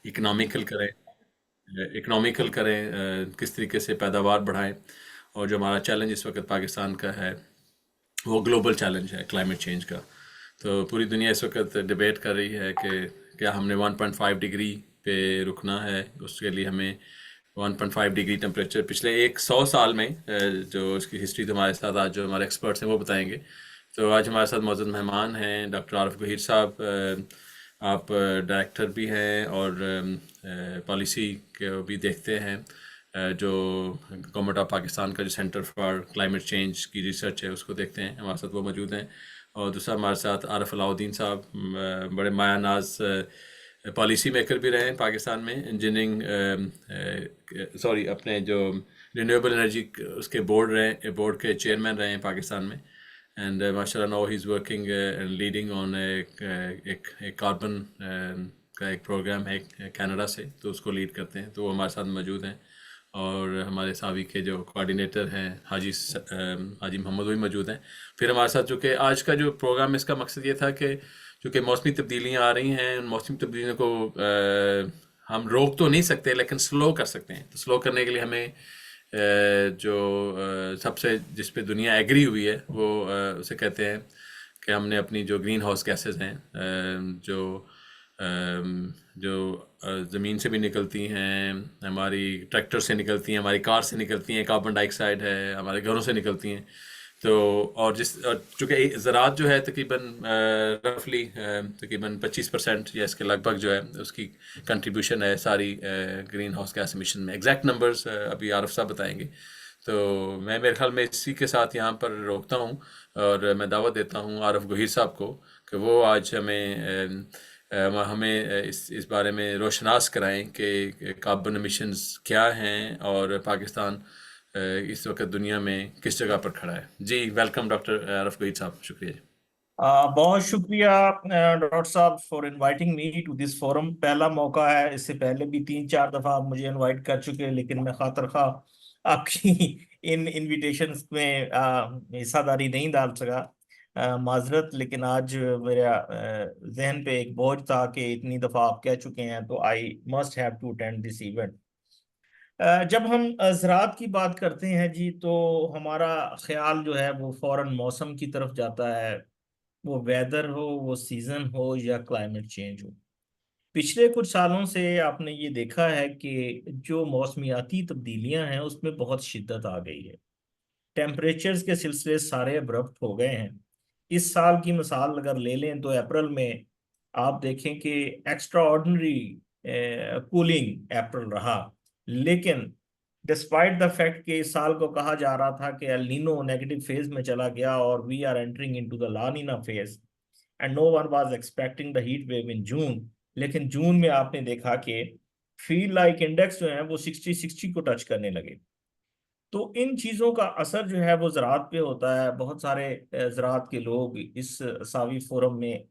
Economical करें, किस तरीके से पैदावार बढ़ाएं। और जो हमारा चैलेंज इस वक्त पाकिस्तान का है, वो ग्लोबल चैलेंज है क्लाइमेट चेंज का। तो पूरी दुनिया इस वक्त डिबेट कर रही है कि क्या हमने 1.5 डिग्री पे रुकना है। उसके लिए हमें 1.5 डिग्री टेम्परेचर पिछले 100 साल में, जो इसकी हिस्ट्री, तो हमारे साथ आज जो हमारे एक्सपर्ट्स हैं वो बताएंगे। तो आज हमारे साथ मौजूद मेहमान हैं डॉक्टर आरिफ गहीर साहब। आप डायरेक्टर भी हैं और पॉलिसी को भी देखते हैं। जो गवर्नमेंट ऑफ पाकिस्तान का जो सेंटर फॉर क्लाइमेट चेंज की रिसर्च है उसको देखते हैं, हमारे साथ वो मौजूद हैं। और दूसरा हमारे साथ आरिफ अलाउद्दीन साहब, बड़े माया नाज पॉलिसी मेकर भी रहे हैं पाकिस्तान में। इंजीनियरिंग, सॉरी, अपने जो रिन्यूएबल एनर्जी उसके बोर्ड के चेयरमैन रहे हैं पाकिस्तान में। एंड माशाल्लाह now he is working and leading on एक कार्बन का एक प्रोग्राम है कनाडा से, तो उसको लीड करते हैं। तो वो हमारे साथ मौजूद हैं। और हमारे सावी के जो कोऑर्डिनेटर हैं हाजी मोहम्मद, वो भी मौजूद हैं। फिर हमारे साथ, चूँकि आज का जो प्रोग्राम, इसका मकसद ये था कि चूँकि मौसमी तब्दीलियाँ आ रही हैं, उन मौसमी तब्दीलियों को हम रोक तो नहीं सकते लेकिन स्लो कर सकते हैं। तो स्लो करने के लिए हमें जो सबसे जिस पे दुनिया एग्री हुई है वो उसे कहते हैं कि हमने अपनी जो ग्रीन हाउस गैसेस हैं, जो ज़मीन से भी निकलती हैं, हमारी ट्रैक्टर से निकलती हैं, हमारी कार से निकलती हैं, कार्बन डाइऑक्साइड है, हमारे घरों से निकलती हैं। तो और चूँकि ज़राअत जो है तकरीबन रफली तकरीबन 25% या इसके लगभग जो है उसकी कंट्रीब्यूशन है सारी ग्रीन हाउस गैस एमिशन में। एग्जैक्ट नंबर्स अभी आरिफ साहब बताएंगे। तो मैं, मेरे ख्याल में इसी के साथ यहाँ पर रोकता हूँ और मैं दावत देता हूँ आरिफ गहीर साहब को कि वो आज हमें इस बारे में रोशनास कराएं कि कार्बन एमिशंस क्या हैं और पाकिस्तान इस वक्त दुनिया में किस जगह पर खड़ा है। जी, वेलकम डॉक्टर आरिफ गहीर साहब, शुक्रिया जी। बहुत शुक्रिया डॉक्टर साहब for inviting me to this forum. पहला मौका है, इससे पहले भी 3-4 दफा आप मुझे इनवाइट कर चुके हैं, लेकिन मैं खातर खा आपकी इन इनविटेशंस में हिस्सादारी नहीं डाल सका। माजरत, लेकिन आज मेरा जहन पे एक बोझ था कि इतनी दफा आप कह चुके हैं, तो I must have to attend this event. जब हम ज़राअत की बात करते हैं जी, तो हमारा ख्याल जो है वो फौरन मौसम की तरफ जाता है। वो वेदर हो, वो सीजन हो, या क्लाइमेट चेंज हो। पिछले कुछ सालों से आपने ये देखा है कि जो मौसमियाती तब्दीलियां हैं उसमें बहुत शिद्दत आ गई है। टेम्परेचर्स के सिलसिले सारे अब्रप्ट हो गए हैं। इस साल की मिसाल अगर ले लें तो अप्रैल में आप देखें कि एक्स्ट्रा ऑर्डिनरी कूलिंग अप्रैल रहा। लेकिन डिस्पाइट द फैक्ट कि इस साल को कहा जा रहा था कि एल नीनो नेगेटिव फेज में चला गया और we are entering into the La Nina phase, and no one was expecting the heat wave in June. लेकिन जून में आपने देखा कि फील लाइक इंडेक्स जो है वो 60 को टच करने लगे। तो इन चीज़ों का असर जो है वो ज़राअत पे होता है। बहुत सारे ज़राअत के लोग इस सावी फोरम में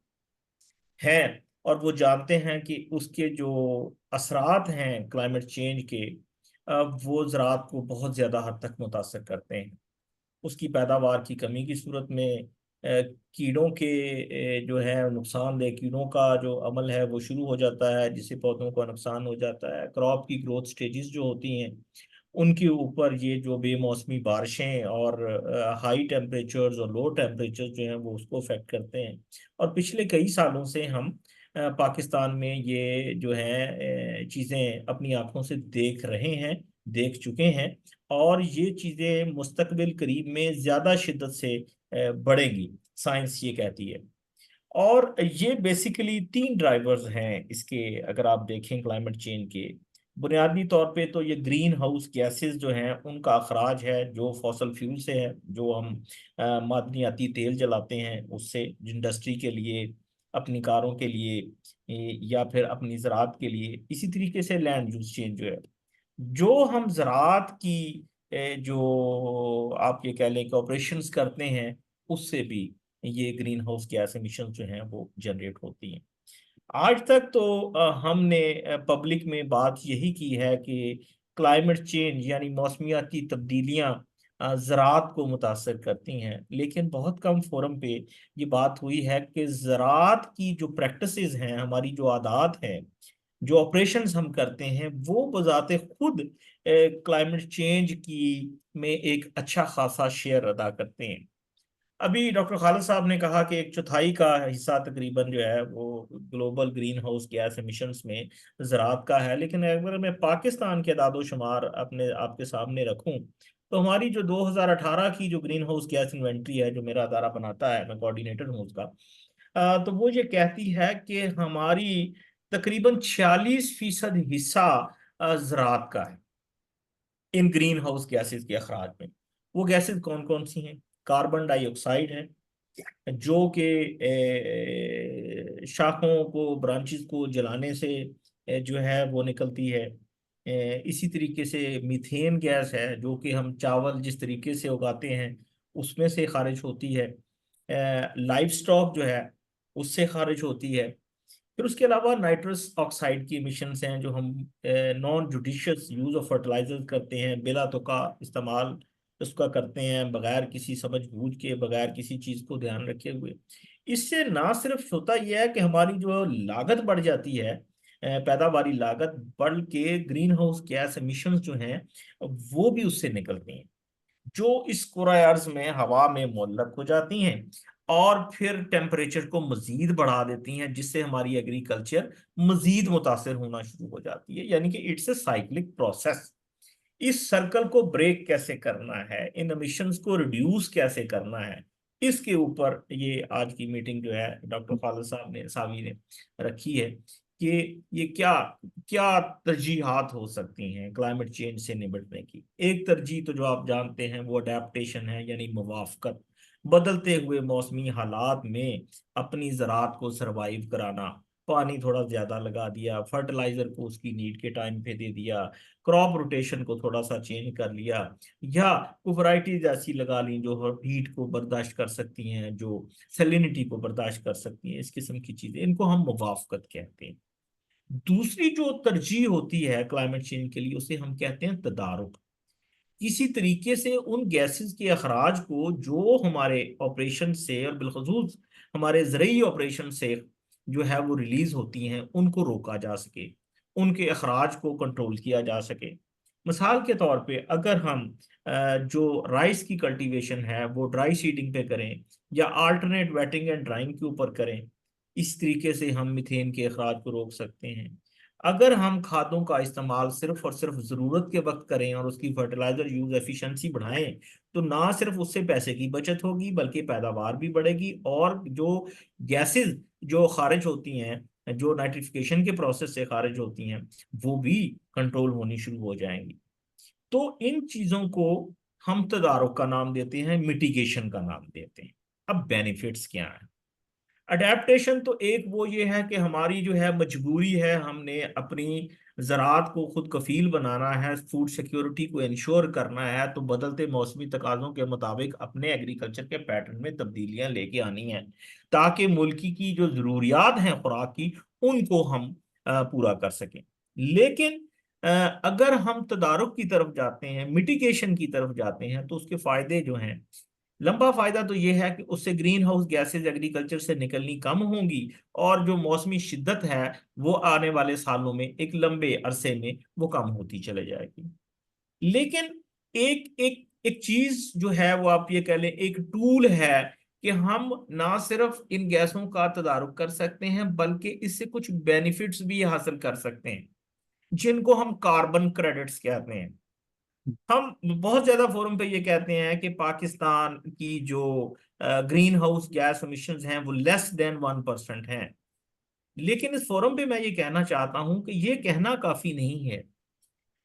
हैं और वो जानते हैं कि उसके जो असरात हैं क्लाइमेट चेंज के, वो ज़राअत को बहुत ज़्यादा हद तक मुतासर करते हैं। उसकी पैदावार की कमी की सूरत में कीड़ों के जो है नुकसानदेह कीड़ों का जो अमल है वो शुरू हो जाता है, जिससे पौधों का नुकसान हो जाता है। क्रॉप की ग्रोथ स्टेजेस जो होती हैं उनके ऊपर ये जो बेमौसमी बारिशें और हाई टेम्परेचर्स और लो टेम्परेचर जो हैं वो उसको अफेक्ट करते हैं। और पिछले कई सालों से हम पाकिस्तान में ये जो है चीज़ें अपनी आंखों से देख रहे हैं, देख चुके हैं। और ये चीज़ें मुस्तकबिल करीब में ज़्यादा शिद्दत से बढ़ेंगी, साइंस ये कहती है। और ये बेसिकली 3 ड्राइवर्स हैं इसके, अगर आप देखें क्लाइमेट चेंज के। बुनियादी तौर पे तो ये ग्रीन हाउस गैसेस जो हैं उनका अखराज है, जो फॉसल फ्यूल से है, जो हम मादनियाती तेल जलाते हैं उससे, इंडस्ट्री के लिए, अपनी कारों के लिए, या फिर अपनी ज़राअत के लिए। इसी तरीके से लैंड यूज चेंज जो है, जो हम ज़राअत की जो आप ये कह लें कि ऑपरेशंस करते हैं, उससे भी ये ग्रीन हाउस गैस एमिशन जो हैं वो जनरेट होती हैं। आज तक तो हमने पब्लिक में बात यही की है कि क्लाइमेट चेंज यानी मौसमियाती तब्दीलियां ज़राअत को मुतासर करती हैं, लेकिन बहुत कम फोरम पे ये बात हुई है कि ज़राअत की जो प्रैक्टिसेस हैं, हमारी जो आदात हैं, जो ऑपरेशंस हम करते हैं वो बजाते खुद क्लाइमेट चेंज की में एक अच्छा खासा शेयर अदा करते हैं। अभी डॉक्टर खालिद साहब ने कहा कि एक चौथाई का हिस्सा तकरीबन जो है वो global green house gas emissions में ज़राअत का है, लेकिन अगर मैं पाकिस्तान के दादोशुमार अपने आपके सामने रखूं तो हमारी जो 2018 की जो ग्रीन हाउस गैस इन्वेंट्री है, जो मेरा अदारा बनाता है, मैं कोऑर्डिनेटर हूँ उसका, तो वो ये कहती है कि हमारी तकरीबन 46% हिस्सा ज़राअत का है इन ग्रीन हाउस गैसेस के अखराज में। वो गैसेस कौन कौन सी हैं? कार्बन डाइऑक्साइड है, जो कि शाखों को, ब्रांचेस को जलाने से जो है वो निकलती है। इसी तरीके से मीथेन गैस है, जो कि हम चावल जिस तरीके से उगाते हैं उसमें से खारिज होती है। लाइव स्टॉक जो है उससे खारिज होती है। फिर उसके अलावा नाइट्रस ऑक्साइड की इमिशंस हैं, जो हम non judicious use of fertiliser करते हैं, बिला तुका इस्तेमाल उसका करते हैं, बगैर किसी समझ बूझ के, बगैर किसी चीज को ध्यान रखे हुए। इससे ना सिर्फ होता यह है कि हमारी जो लागत बढ़ जाती है, पैदावारी लागत, बल्कि ग्रीन हाउस गैस एमिशंस जो हैं वो भी उससे निकलती हैं, जो इस कुराए अर्ज में हवा में मुअल्लक हो जाती हैं और फिर टेम्परेचर को मजीद बढ़ा देती हैं, जिससे हमारी एग्रीकल्चर मजीद मुतासर होना शुरू हो जाती है। यानी कि इट्स ए साइक्लिक प्रोसेस। इस सर्कल को ब्रेक कैसे करना है, इन एमिशंस को रिड्यूस कैसे करना है, इसके ऊपर ये आज की मीटिंग जो है डॉक्टर खालिद साहब ने, सावी ने रखी है कि ये क्या क्या तरजीहात हो सकती हैं क्लाइमेट चेंज से निपटने की। एक तरजीह तो जो आप जानते हैं वो अडेप्टेशन है, यानी मुवाफकत, बदलते हुए मौसमी हालात में अपनी ज़राअत को सरवाइव कराना। पानी थोड़ा ज्यादा लगा दिया, फर्टिलाइजर को उसकी नीड के टाइम पे दे दिया, क्रॉप रोटेशन को थोड़ा सा चेंज कर लिया, या कोई वैरायटीज ऐसी लगा ली जो हीट को बर्दाश्त कर सकती हैं, जो सैलिनिटी को बर्दाश्त कर सकती हैं, इस किस्म की चीजें, इनको हम मुवाफकत कहते हैं। दूसरी जो तरजीह होती है क्लाइमेट चेंज के लिए, उसे हम कहते हैं तदारुक। किसी तरीके से उन गैसेस के अखराज को जो हमारे ऑपरेशन से और बिलखसूस हमारे ज़रूरी ऑपरेशन से जो है वो रिलीज होती हैं, उनको रोका जा सके, उनके अखराज को कंट्रोल किया जा सके। मिसाल के तौर पे अगर हम जो राइस की कल्टीवेशन है वो ड्राई सीडिंग पे करें या अल्टरनेट वेटिंग एंड ड्राइंग के ऊपर करें, इस तरीके से हम मीथेन के अखराज को रोक सकते हैं। अगर हम खादों का इस्तेमाल सिर्फ और सिर्फ ज़रूरत के वक्त करें और उसकी फर्टिलाइजर यूज एफिशिएंसी बढ़ाएं, तो ना सिर्फ उससे पैसे की बचत होगी बल्कि पैदावार भी बढ़ेगी, और जो गैसेस जो खारिज होती हैं, जो नाइट्रिफिकेशन के प्रोसेस से खारिज होती हैं, वो भी कंट्रोल होनी शुरू हो जाएंगी। तो इन चीज़ों को हम तदारुक का नाम देते हैं, मिटिगेशन का नाम देते हैं। अब बेनिफिट्स क्या हैं? अडेप्टेशन तो एक वो ये है कि हमारी जो है मजबूरी है, हमने अपनी ज़राअत को खुद कफील बनाना है, फूड सिक्योरिटी को इंश्योर करना है, तो बदलते मौसमी तकाज़ों के मुताबिक अपने एग्रीकल्चर के पैटर्न में तब्दीलियां लेके आनी हैं, ताकि मुल्की की जो ज़रूरियात हैं खुराक की, उनको हम पूरा कर सकें। लेकिन अगर हम तदारुक की तरफ जाते हैं, मिटिगेशन की तरफ जाते हैं, तो उसके फायदे जो हैं, लंबा फायदा तो यह है कि उससे ग्रीन हाउस गैसेज एग्रीकल्चर से निकलनी कम होंगी, और जो मौसमी शिद्दत है वो आने वाले सालों में एक लंबे अरसे में वो कम होती चले जाएगी। लेकिन एक एक एक चीज जो है वो आप ये कह लें एक टूल है कि हम ना सिर्फ इन गैसों का तदारुक कर सकते हैं बल्कि इससे कुछ बेनिफिट्स भी हासिल कर सकते हैं, जिनको हम कार्बन क्रेडिट्स कहते हैं। हम बहुत ज्यादा फोरम पे ये कहते हैं कि पाकिस्तान की जो ग्रीन हाउस गैस एमिशंस हैं वो लेस देन 1% हैं। लेकिन इस फोरम पे मैं ये कहना चाहता हूं कि ये कहना काफी नहीं है,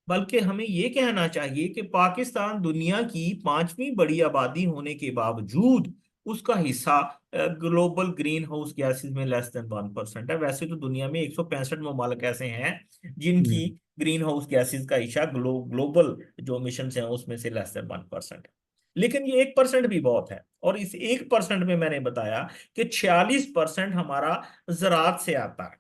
बल्कि हमें ये कहना चाहिए कि पाकिस्तान दुनिया की पांचवी बड़ी आबादी होने के बावजूद उसका हिस्सा ग्लोबल ग्रीन हाउस गैसेस में लेस देन 1% है। वैसे तो दुनिया में 165 ममालिक ऐसे हैं जिनकी हम्म। ग्रीन हाउस गैसेस का हिस्सा ग्लोबल जो मिशन हैं उसमें से लेस देन 1% है। लेकिन ये 1% भी बहुत है, और इस 1% में मैंने बताया कि 46% हमारा ज़राअत से आता है।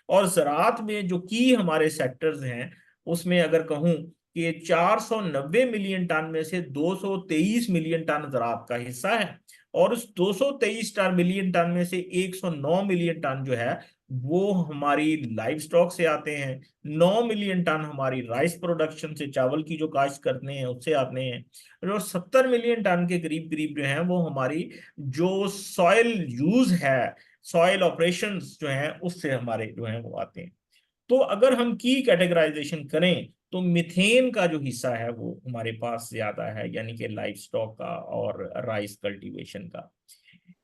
और ज़राअत में जो की हमारे सेक्टर्स हैं, उसमें अगर कहूं कि 490 मिलियन टन में से 223 मिलियन टन ज़राअत का हिस्सा है, और उस 223 टन मिलियन टन में से 109 मिलियन टन जो है वो हमारी लाइव स्टॉक से आते हैं। 9 मिलियन टन हमारी राइस प्रोडक्शन से, चावल की जो काश्त करते हैं उससे आते हैं। और 70 मिलियन टन के करीब करीब जो है वो हमारी जो सॉइल यूज है, सॉइल ऑपरेशंस जो हैं उससे हमारे जो है वो आते हैं। तो अगर हम की कैटेगराइजेशन करें तो मिथेन का जो हिस्सा है वो हमारे पास ज्यादा है, यानी कि लाइव स्टॉक का और राइस कल्टीवेशन का।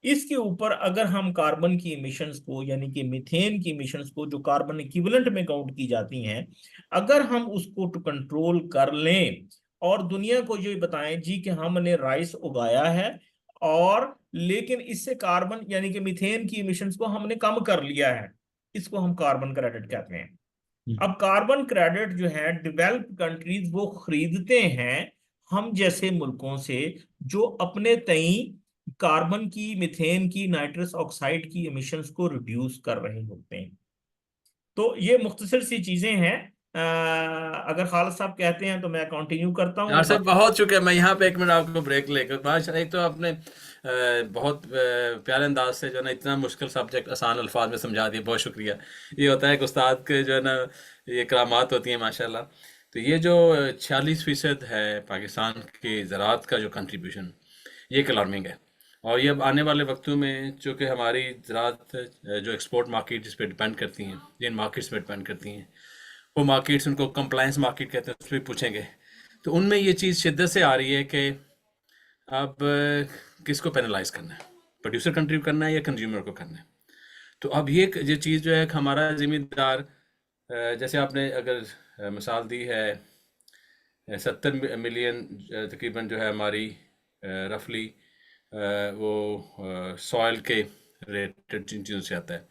इसके ऊपर अगर हम कार्बन की इमिशंस को, यानी कि मीथेन की इमिशंस को जो कार्बन इक्विवेलेंट में काउंट की जाती हैं, अगर हम उसको टू कंट्रोल कर लें और दुनिया को ये बताएं जी कि हमने राइस उगाया है और लेकिन इससे कार्बन यानी कि मीथेन की इमिशंस को हमने कम कर लिया है, इसको हम कार्बन क्रेडिट कहते हैं। अब कार्बन क्रेडिट जो है डेवलप्ड कंट्रीज वो खरीदते हैं हम जैसे मुल्कों से, जो अपने तई कार्बन की, मिथेन की, नाइट्रस ऑक्साइड की एमिशंस को रिड्यूस कर रहे होते हैं। तो ये मुख्तसर सी चीजें हैं। अगर खालिद साहब कहते हैं तो मैं कंटिन्यू करता यार हूँ। सर बहुत शुक्रिया। मैं यहाँ पे एक मिनट आपको ब्रेक लेकर, माशा एक तो आपने बहुत प्यारे अंदाज से जो है ना इतना मुश्किल सब्जेक्ट आसान अल्फाज में समझा दिया, बहुत शुक्रिया। ये होता है कि उस्ताद के जो है ना ये करामात होती हैं माशाल्लाह। तो ये जो 46% है पाकिस्तान की ज़राअत का जो कंट्रीब्यूशन, ये अलार्मिंग है। और ये अब आने वाले वक्तों में चूँकि हमारी ज़राअत जो एक्सपोर्ट मार्केट जिस पर डिपेंड करती हैं, जिन मार्केट्स पे डिपेंड करती हैं, वो मार्केट्स उनको कंप्लायंस मार्केट कहते हैं, उस पर पूछेंगे। तो उनमें ये चीज़ शिद्दत से आ रही है कि अब किसको पेनलाइज करना है, प्रोड्यूसर कंट्री को करना है या कंज्यूमर को करना है। तो अब ये चीज़ जो है कि हमारा ज़िम्मेदार, जैसे आपने अगर मिसाल दी है 70 मिलियन तकरीबन जो है हमारी रफली वो सॉइल के रिलेटेड जिन चीज़ों से आता है।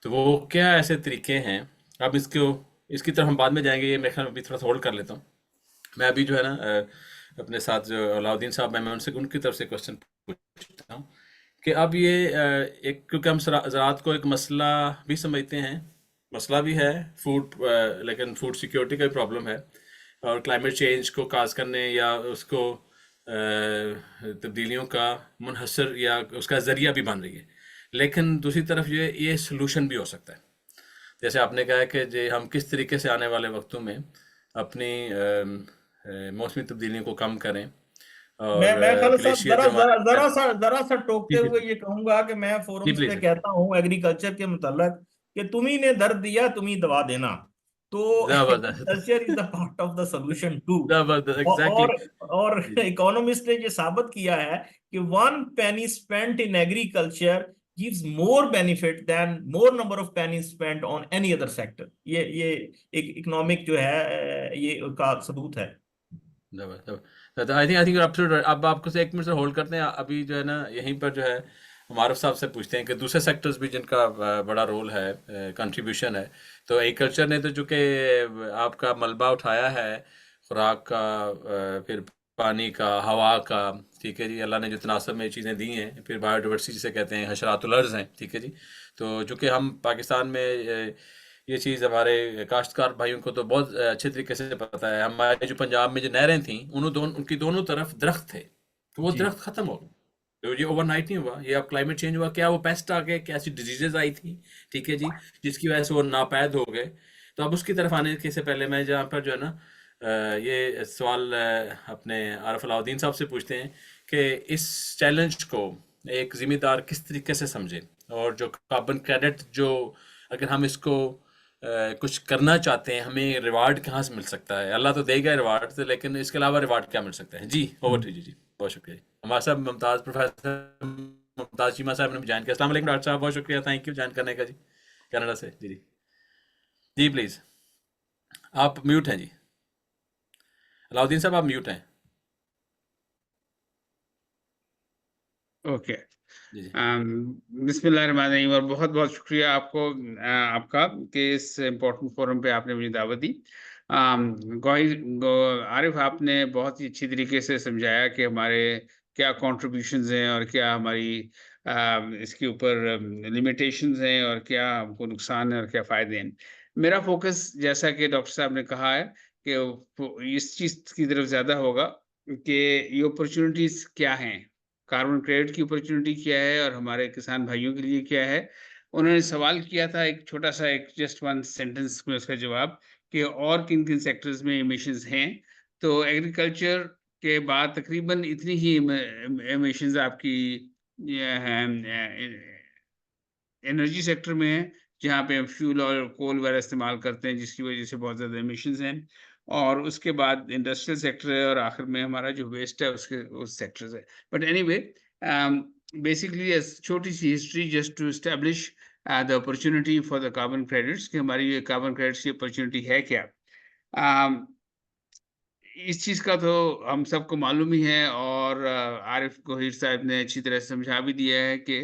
तो वो क्या ऐसे तरीके हैं, अब इसकी तरफ हम बाद में जाएंगे, ये मेरे ख्याल में अभी थोड़ा सा होल्ड कर लेता हूँ। मैं अभी जो है ना अपने साथ जो अलाउद्दीन साहब हैं, मैं उनसे उनकी तरफ से क्वेश्चन पूछता हूँ कि अब ये एक, क्योंकि हम ज़राअत को एक मसला भी समझते हैं, मसला भी है फूड, लेकिन फूड सिक्योरिटी का भी प्रॉब्लम है और क्लाइमेट चेंज को काज करने या उसको तब्दीलियों का मुनहसर या उसका ज़रिया भी बन रही है। लेकिन दूसरी तरफ ये सलूशन भी हो सकता है, जैसे आपने कहा है कि जे हम किस तरीके से आने वाले वक्तों में अपनी मौसमी तब्दीलियों को कम करें और मैं खालिद साहब ग्लेशियर जो हमारे जरा सा टोकते जी जी हुए ये कहूंगा कि मैं जी फोरम्स पे प्लीज कहता हूँ एग्रीकल्चर के मुतल्लक कि तुम्ही ने दर्द दिया तुम्ही दवा देना। तो जबरदस्त agriculture is the part of the solution too. जबरदस्त एग्जैक्टली और जी जी इकोनॉमिस्ट ने ये साबित किया है कि 1 penny spent in agriculture gives more benefit than more number of pennies spent on any other sector। ये एक इकोनॉमिक जो है ये का सबूत है। जबरदस्त। आई थिंक अब आपको से 1 मिनट से होल्ड करते हैं, अभी जो है ना यहीं पर जो है मारूफ साहब से पूछते हैं कि दूसरे सेक्टर्स भी जिनका बड़ा रोल है, कंट्रीब्यूशन है। तो एग्रीकल्चर ने तो चूँकि आपका मलबा उठाया है खुराक का, फिर पानी का, हवा का, ठीक है जी, अल्लाह ने जो तनासब में चीज़ें दी हैं, फिर बायोडाइवर्सिटी जिसे कहते हैं, हशरातुल अर्ज़ हैं, ठीक है जी। तो चूँकि हम पाकिस्तान में ये चीज़ हमारे काश्तकार भाइयों को तो बहुत अच्छे तरीके से पता है, हमारे जो पंजाब में जो नहरें थीं उनकी दोनों तरफ दरख्त थे, तो वो जी दरख्त ख़त्म हो गए। तो ये ओवरनाइट नहीं हुआ, ये अब क्लाइमेट चेंज हुआ, क्या वो पेस्ट आ गए, क्या ऐसी डिजीजेज आई थी, ठीक है जी, जिसकी वजह से वो नापैद हो गए। तो अब उसकी तरफ आने के से पहले मैं जहाँ पर जो है ना ये सवाल अपने आरिफ अलाउद्दीन साहब से पूछते हैं कि इस चैलेंज को एक ज़िम्मेदार किस तरीके से समझे, और जो कार्बन क्रेडिट जो अगर हम इसको कुछ करना चाहते हैं, हमें रिवार्ड कहाँ से मिल सकता है? अल्लाह तो देगा रिवार्ड तो, लेकिन इसके अलावा रिवार्ड क्या मिल सकता है? जी ओवर टू जी। बहुत शुक्रिया हमारे साहब मुमताज़ प्रोफेसर मुमताज़ चीमा साहब ने ज्वाइन किया। अस्सलाम वालेकुम डॉक्टर साहब, बहुत शुक्रिया, थैंक यू ज्वाइन करने का जी, कनाडा से। जी जी जी प्लीज़, आप म्यूट हैं जी, अलाउद्दीन साहब आप म्यूट हैं। ओके। जी जी बिस्मिल्लाहिर्रहमानिर्रहीम, और बहुत बहुत शुक्रिया आपको आपका कि इस इम्पोर्टेंट फोरम पे आपने मुझे दावत दी। आरिफ, आपने बहुत ही अच्छी तरीके से समझाया कि हमारे क्या कॉन्ट्रीब्यूशंस हैं और क्या हमारी इसके ऊपर लिमिटेशंस हैं और क्या हमको नुकसान है और क्या फ़ायदे हैं। मेरा फोकस, जैसा कि डॉक्टर साहब ने कहा है, कि इस चीज़ की तरफ ज़्यादा होगा कि ये अपॉर्चुनिटीज़ क्या हैं, कार्बन क्रेडिट की अपॉर्चुनिटी क्या है और हमारे किसान भाइयों के लिए क्या है, उन्होंने सवाल किया था एक छोटा-सा एक जस्ट 1 सेंटेंस में उसका जवाब कि और किन-किन सेक्टर्स में एमिशंस हैं। तो एग्रीकल्चर के बाद तकरीबन इतनी ही एमिशंस आपकी ये हैं एनर्जी सेक्टर में है, जहाँ पे हम फ्यूल और कोल वगैरह इस्तेमाल करते हैं, जिसकी वजह से बहुत ज़्यादा एमिशंस हैं। और उसके बाद इंडस्ट्रियल सेक्टर है और आखिर में हमारा जो वेस्ट है उसके उस सेक्टर्स है। बट एनीवे बेसिकली छोटी सी history just to establish the opportunity for the carbon credits कि हमारी ये कार्बन क्रेडिट्स की अपॉर्चुनिटी है क्या? um, इस चीज़ का तो हम सबको मालूम ही है और आरिफ गोहीर साहब ने अच्छी तरह से समझा भी दिया है कि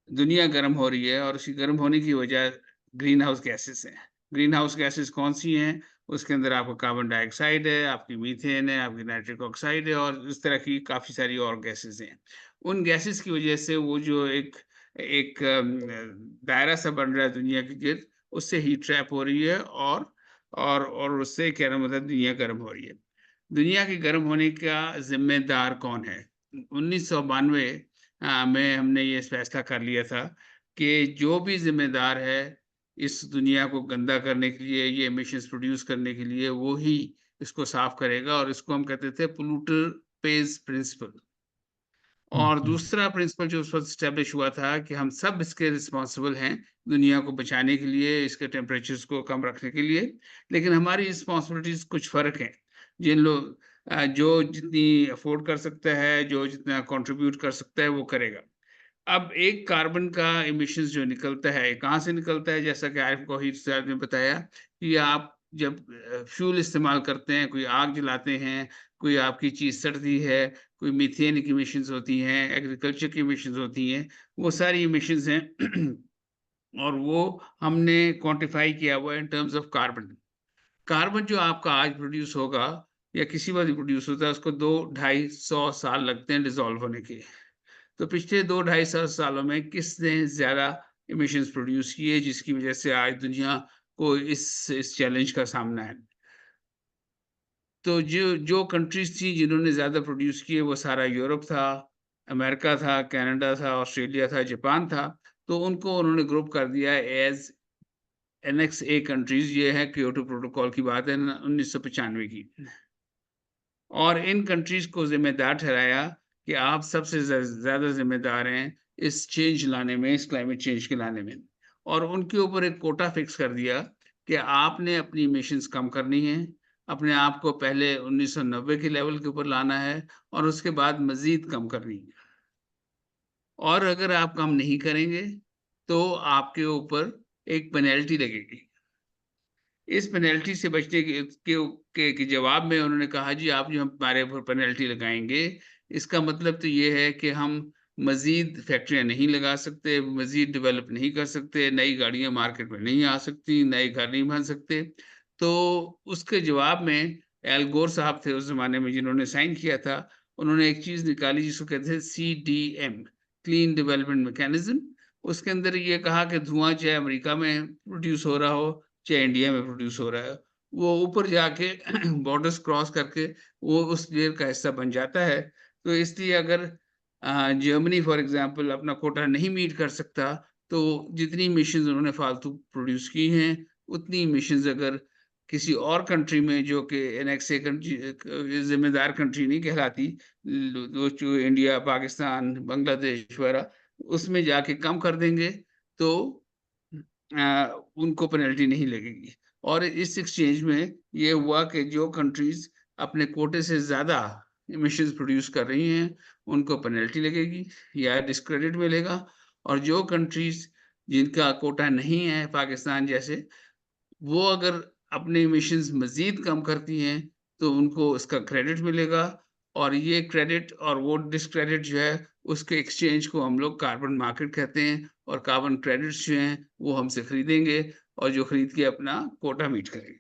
दुनिया गर्म हो रही है और उसकी गर्म होने की वजह ग्रीन हाउस गैसेस हैं। ग्रीन हाउस गैसेस कौन-सी हैं? उसके अंदर आपका कार्बन डाइऑक्साइड है, आपकी मीथेन है, आपकी नाइट्रिक ऑक्साइड है और इस तरह की काफ़ी सारी और गैसेस हैं। उन गैसेस की वजह से वो जो एक एक दायरा सा बन रहा है दुनिया के गिर्द, उससे हीट ट्रैप हो रही है और उससे कहने का मतलब दुनिया गर्म हो रही है। दुनिया के गर्म होने का ज़िम्मेदार कौन है? 1992 में हमने ये फैसला कर लिया था कि जो भी ज़िम्मेदार है इस दुनिया को गंदा करने के लिए, ये एमिशंस प्रोड्यूस करने के लिए, वो ही इसको साफ़ करेगा और इसको हम कहते थे पोल्यूटर पेज़ प्रिंसिपल। और दूसरा प्रिंसिपल जो उस वक़्त एस्टेब्लिश हुआ था कि हम सब इसके रिस्पॉन्सिबल हैं, दुनिया को बचाने के लिए, इसके टेम्परेचर्स को कम रखने के लिए, लेकिन हमारी रिस्पॉन्सिबिलिटीज़ कुछ फ़र्क हैं। जिन लोग जो जितनी अफ़ोर्ड कर सकता है, जो जितना कंट्रीब्यूट कर सकता है, वो करेगा। अब एक कार्बन का एमिशंस जो निकलता है, कहाँ से निकलता है? जैसा कि आरिफ गोहीर साहब ने बताया कि आप जब फ्यूल इस्तेमाल करते हैं, कोई आग जलाते हैं, कोई आपकी चीज़ सड़ती है, कोई मीथेन की एमिशंस होती हैं, एग्रीकल्चर की एमिशंस होती हैं, वो सारी एमिशंस हैं और वो हमने क्वांटिफ़ाई किया हुआ है in terms of carbon. Carbon जो आपका आज प्रोड्यूस होगा या किसी वक़्त प्रोड्यूस होता है, उसको 2 ढाई 100 साल लगते हैं डिसॉल्व होने के। तो पिछले 2 ढाई सौ सालों में किसने ज़्यादा एमिशंस प्रोड्यूस किए जिसकी वज़ह से आज दुनिया को इस चैलेंज का सामना है। तो जो कंट्रीज़ थी जिन्होंने ज़्यादा प्रोड्यूस किए वो सारा यूरोप था, अमेरिका था, कनाडा था, ऑस्ट्रेलिया था, जापान था। तो उनको उन्होंने ग्रुप कर दिया एज़ एनेक्स ए कंट्रीज़। ये है क्योटो प्रोटोकॉल की बात है 1995 की। और इन कंट्रीज़ को ज़िम्मेदार ठहराया कि आप सबसे ज़्यादा ज़िम्मेदार हैं इस चेंज लाने में, इस क्लाइमेट चेंज के लाने में। और उनके ऊपर एक कोटा फिक्स कर दिया कि आपने अपनी एमिशंस कम करनी है, अपने आप को पहले 1990 के लेवल के ऊपर लाना है और उसके बाद मज़ीद कम करनी है। और अगर आप कम नहीं करेंगे, तो आपके ऊपर एक पेनल्टी लगेगी। इस पेनल्टी से बचने के जवाब में उन्होंने कहा जी आप जो हमारे ऊपर पेनल्टी लगाएँगे, इसका मतलब तो ये है कि हम मज़ीद फैक्ट्रियाँ नहीं लगा सकते, मज़ीद डेवलप नहीं कर सकते, नई गाड़ियाँ मार्केट में नहीं आ सकती, नए घर नहीं बन सकते। तो उसके जवाब में एल गोर साहब थे उस ज़माने में जिन्होंने साइन किया था, उन्होंने एक चीज़ निकाली जिसको कहते हैं सीडीएम, क्लीन डेवलपमेंट मैकेनिज़्म। उसके अंदर ये कहा कि धुआँ चाहे अमेरिका में प्रोड्यूस हो रहा हो, चाहे इंडिया में प्रोड्यूस हो रहा है, वो ऊपर जाके बॉर्डर्स क्रॉस करके वो उस लेयर का हिस्सा बन जाता है। तो इसलिए अगर जर्मनी फॉर एग्ज़ाम्पल अपना कोटा नहीं मीट कर सकता, तो जितनी एमिशंस उन्होंने फालतू प्रोड्यूस की हैं, उतनी एमिशंस अगर किसी और कंट्री में जो कि एनेक्स ए कंट्री ज़िम्मेदार कंट्री नहीं कहलाती, वो जो इंडिया, पाकिस्तान, बांग्लादेश वगैरह, उसमें जाके कम कर देंगे, तो उनको पेनल्टी नहीं लगेगी। और इस एक्सचेंज में ये हुआ कि जो कंट्रीज़ अपने कोटे से ज़्यादा एमिशंस प्रोड्यूस कर रही हैं, उनको पेनल्टी लगेगी या डिस्क्रेडिट मिलेगा और जो कंट्रीज़ जिनका कोटा नहीं है, पाकिस्तान जैसे, वो अगर अपने एमिशंस मज़ीद कम करती हैं, तो उनको उसका क्रेडिट मिलेगा और ये क्रेडिट और वो डिस्क्रेडिट जो है, उसके एक्सचेंज को हम लोग कार्बन मार्केट कहते हैं और कार्बन क्रेडिट्स जो हैं, वो हमसे खरीदेंगे और जो खरीद के अपना कोटा मीट करेंगे।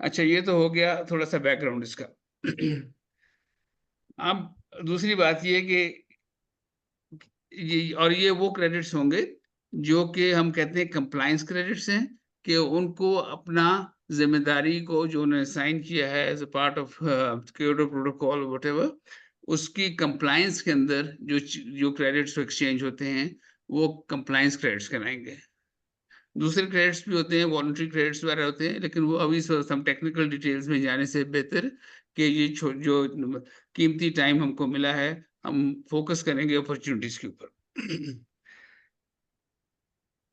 अच्छा, ये तो हो गया थोड़ा-सा बैकग्राउंड इसका। अब दूसरी बात ये है कि ये वो क्रेडिट्स होंगे जो कि हम कहते हैं कंप्लायंस क्रेडिट्स हैं कि उनको अपना ज़िम्मेदारी को जो उन्होंने साइन किया है as a part of Kyoto protocol whatever, उसकी कंप्लायंस के अंदर जो क्रेडिट्स एक्सचेंज होते हैं, वो कंप्लायंस क्रेडिट्स कहलाएंगे। दूसरे क्रेडिट्स भी होते हैं, वॉलंटरी क्रेडिट्स वगैरह होते हैं, लेकिन वो अभी हम टेक्निकल डिटेल्स में जाने से बेहतर कि ये जो कीमती टाइम हमको मिला है, हम फोकस करेंगे अपॉर्चुनिटीज के ऊपर।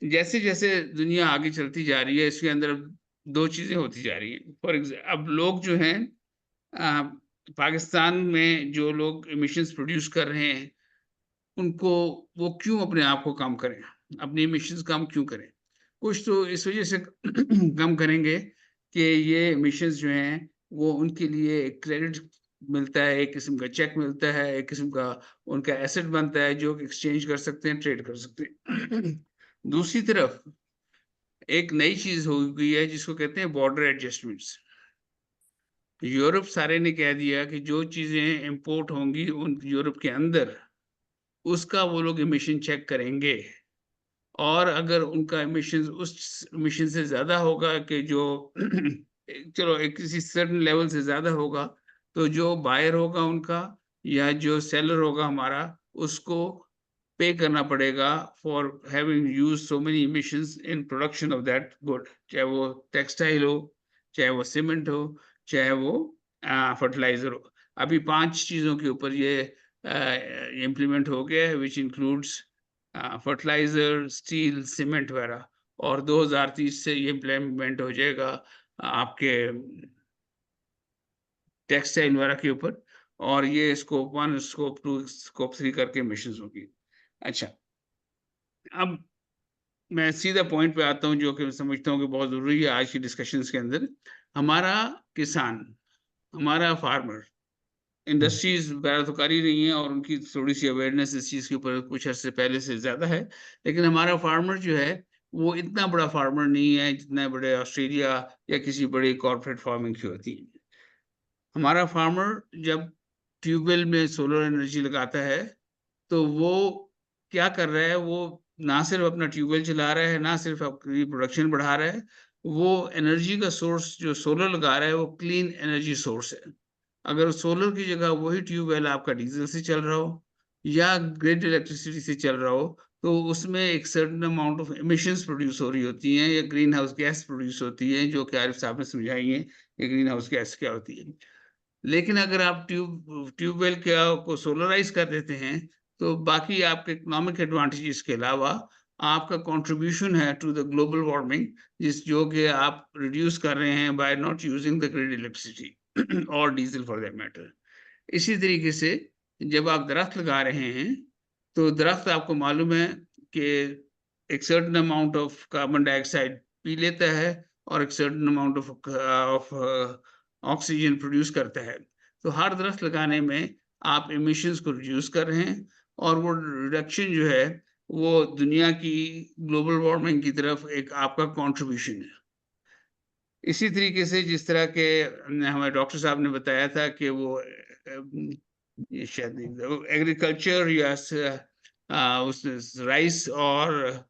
जैसे जैसे दुनिया आगे चलती जा रही है, इसके अंदर दो चीजें होती जा रही हैं। फॉर एग्जाम्पल, अब लोग जो हैं पाकिस्तान में जो लोग एमिशंस प्रोड्यूस कर रहे हैं, उनको वो क्यों अपने आप को कम करें, अपनी एमिशंस कम क्यों करें? कुछ तो इस वजह से कम करेंगे कि ये एमिशंस जो हैं वो उनके लिए एक क्रेडिट मिलता है, एक किस्म का चेक मिलता है, एक किस्म का उनका एसेट बनता है जो एक्सचेंज कर सकते हैं, ट्रेड कर सकते हैं। दूसरी तरफ एक नई चीज हो गई है जिसको कहते हैं बॉर्डर एडजस्टमेंट्स। यूरोप सारे ने कह दिया कि जो चीजें इंपोर्ट होंगी उन यूरोप के अंदर, उसका वो लोग एमिशन चेक करेंगे, और अगर उनका एमिशन उस एमिशन से ज्यादा होगा कि जो चलो एक किसी सर्टेन लेवल से ज्यादा होगा, तो जो बायर होगा उनका या जो सेलर होगा हमारा, उसको पे करना पड़ेगा for having used so many emissions in production of that good, चाहे वो टेक्सटाइल हो, चाहे वो सीमेंट हो, चाहे वो फर्टिलाइजर हो। अभी 5 चीजों के ऊपर ये इम्प्लीमेंट हो गया है, which includes fertiliser, steel, cement वगैरह, और 2030 से ये इम्प्लीमेंट हो जाएगा आपके टेक्सटाइल वगैरह के ऊपर, और ये स्कोप 1, स्कोप 2, स्कोप 3 करके मिशंस होगी। अच्छा, अब मैं सीधा पॉइंट पे आता हूँ जो कि मैं समझता हूँ कि बहुत जरूरी है आज की डिस्कशंस के अंदर। हमारा किसान, हमारा फार्मर, इंडस्ट्रीज वगैरह तो कर ही रही हैं और उनकी थोड़ी सी अवेयरनेस इस चीज के ऊपर कुछ अर्से पहले से ज्यादा है, लेकिन हमारा फार्मर जो है वो इतना बड़ा फार्मर नहीं है जितना बड़े ऑस्ट्रेलिया या किसी बड़ी कॉर्पोरेट फार्मिंग की होती है। हमारा फार्मर जब ट्यूबवेल में सोलर एनर्जी लगाता है, तो वो क्या कर रहा है, वो ना सिर्फ अपना ट्यूबवेल चला रहा है, ना सिर्फ अपनी प्रोडक्शन बढ़ा रहा है, वो एनर्जी का सोर्स जो सोलर लगा रहा है वो क्लीन एनर्जी सोर्स है। अगर सोलर की जगह वही ट्यूबवेल आपका डीजल से चल रहा हो या ग्रिड इलेक्ट्रिसिटी से चल रहा हो, तो उसमें एक certain amount of emissions produce हो रही होती हैं या ग्रीन हाउस गैस प्रोड्यूस होती है, जो कि आरिफ साहब ने समझाई है ये ग्रीन हाउस गैस क्या होती है। लेकिन अगर आप ट्यूबवेल को सोलराइज कर देते हैं, तो बाकी आपके इकोनॉमिक एडवांटेजेस के अलावा आपका कंट्रीब्यूशन है टू द ग्लोबल वार्मिंग, जो कि आप रिड्यूस कर रहे हैं by not using the grid electricity और डीजल फॉर दैट मैटर। इसी तरीके से जब आप दरख्त लगा रहे हैं, तो दरख्त आपको मालूम है कि एक certain amount of carbon dioxide P लेता है और एक certain amount of oxygen produce करता है। तो हर दरख्त लगाने में आप एमिशंस को रिड्यूस कर रहे हैं, और वो रिडक्शन जो है वो दुनिया की ग्लोबल वार्मिंग की तरफ एक आपका कंट्रीब्यूशन है। इसी तरीके से जिस तरह के हमारे डॉक्टर साहब ने बताया था कि वो ये शायद एग्रीकल्चर या उस राइस और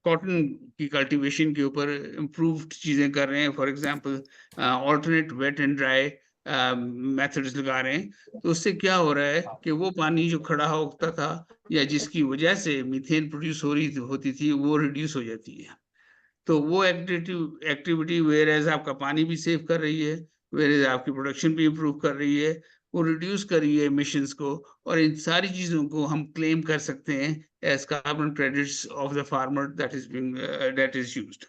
कॉटन की कल्टीवेशन के ऊपर इम्प्रूव्ड चीजें कर रहे हैं। For example alternate wet and dry methods लगा रहे हैं, तो उससे क्या हो रहा है कि वो पानी जो खड़ा होता था या जिसकी वजह से मीथेन प्रोड्यूस होती थी, वो रिड्यूस हो जाती है। तो वो एक्टिविटी वेयर एज आपका पानी भी सेव कर रही है, वेयर एज आपकी प्रोडक्शन भी इम्प्रूव कर रही है, वो रिड्यूस कर रही है एमिशंस को, और इन सारी चीजों को हम क्लेम कर सकते हैं as carbon credits of the farmer that is used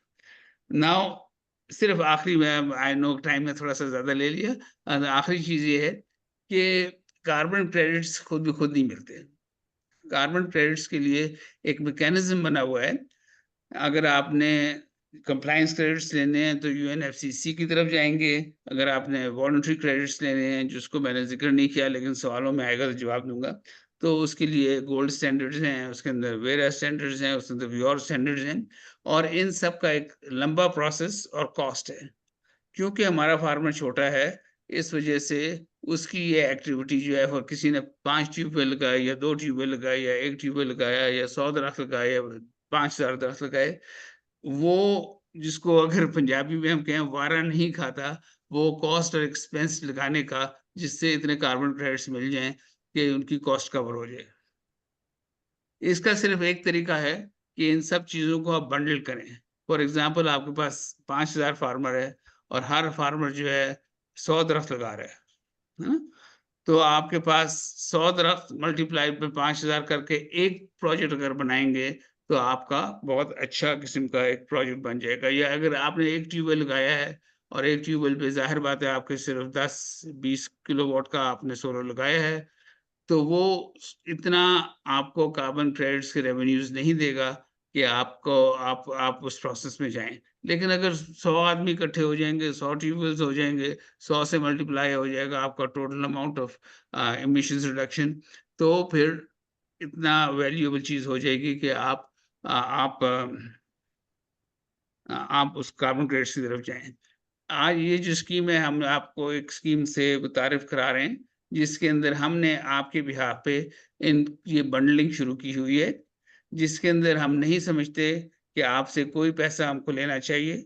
now. सिर्फ आखिरी में, आई नो टाइम में थोड़ा सा ज्यादा ले लिया, आखिरी चीज ये है कि कार्बन क्रेडिट्स खुद नहीं मिलते। कार्बन क्रेडिट्स के लिए एक मैकेनिज्म बना हुआ है। अगर आपने कंप्लायंस क्रेडिट्स लेने हैं तो यूएनएफसीसी की तरफ जाएंगे। अगर आपने वॉलंटरी क्रेडिट्स लेने हैं, जिसको मैंने जिक्र नहीं किया लेकिन सवालों में आएगा तो जवाब दूंगा, तो उसके लिए गोल्ड स्टैंडर्ड्स हैं, उसके अंदर वेरा स्टैंडर्ड्स हैं, उसके अंदर व्योर स्टैंडर्ड्स हैं, और इन सब का एक लंबा प्रोसेस और कॉस्ट है। क्योंकि हमारा फार्मर छोटा है, इस वजह से उसकी ये एक्टिविटी जो है, और किसी ने 5 ट्यूबवेल लगाए या 2 ट्यूबवेल लगाए या 1 ट्यूबवेल लगाया या 100 दरख्त लगाए या 5000 दरख्त लगाए, वो जिसको अगर पंजाबी में हम कहें वारा नहीं खाता, वो कॉस्ट और एक्सपेंस लगाने का, जिससे इतने कार्बन क्रेडिट्स मिल जाएं कि उनकी कॉस्ट कवर हो जाए। इसका सिर्फ एक तरीका है कि इन सब चीज़ों को आप बंडल करें। फॉर एग्ज़ाम्पल आपके पास 5000 फार्मर है और हर फार्मर जो है 100 दरख्त लगा रहा है ना? तो आपके पास 100 दरख्त मल्टीप्लाइड बाय 5000 करके एक प्रोजेक्ट अगर बनाएँगे, तो आपका बहुत अच्छा किस्म का एक प्रोजेक्ट बन जाएगा। या अगर आपने एक ट्यूबवेल लगाया है और एक ट्यूबवेल पे ज़ाहिर बात है आपके सिर्फ 10-20 किलोवाट का आपने सोलर लगाया है, तो वो इतना आपको कार्बन क्रेडिट्स के रेवेन्यूज़ नहीं देगा कि आपको आप उस प्रोसेस में जाएँ। लेकिन अगर 100 आदमी इकट्ठे हो जाएँगे, 100 ट्यूबवेल्स हो जाएँगे, 100 से मल्टीप्लाई हो जाएगा आपका total amount of emissions reduction, तो फिर इतना वैल्यूएबल चीज़ हो जाएगी कि आप उस कार्बन क्रेडिट्स की तरफ जाएँ। आज ये जो स्कीम है, हम आपको एक स्कीम से तारीफ़ करा रहे हैं, जिसके अंदर हमने आपके बिहाफ़ पे ये बंडलिंग शुरू की हुई है, जिसके अंदर हम नहीं समझते कि आपसे कोई पैसा हमको लेना चाहिए।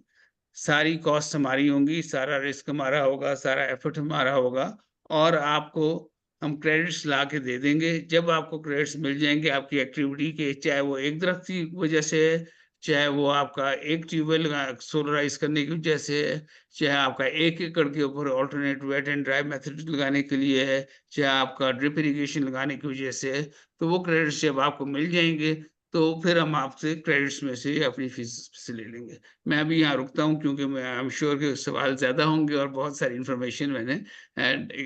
सारी कॉस्ट हमारी होंगी, सारा रिस्क हमारा होगा, सारा एफर्ट हमारा होगा और आपको हम क्रेडिट्स ला के दे देंगे। जब आपको क्रेडिट्स मिल जाएँगे आपकी एक्टिविटी के, चाहे वो एक दरख्त की वजह से है, चाहे वो आपका एक ट्यूबवेल सोलराइज़ करने की वजह से है, चाहे आपका 1 एकड़ के ऊपर alternate wet and dry method लगाने के लिए है, चाहे आपका ड्रिप इरिगेशन लगाने की वजह से है, तो वो क्रेडिट्स जब आपको मिल जाएँगे, तो फिर हम आपसे क्रेडिट्स में से अपनी फीस से ले लेंगे। मैं अभी यहाँ रुकता हूँ क्योंकि मैं आई एम श्योर कि सवाल ज़्यादा होंगे और बहुत सारी इन्फॉर्मेशन मैंने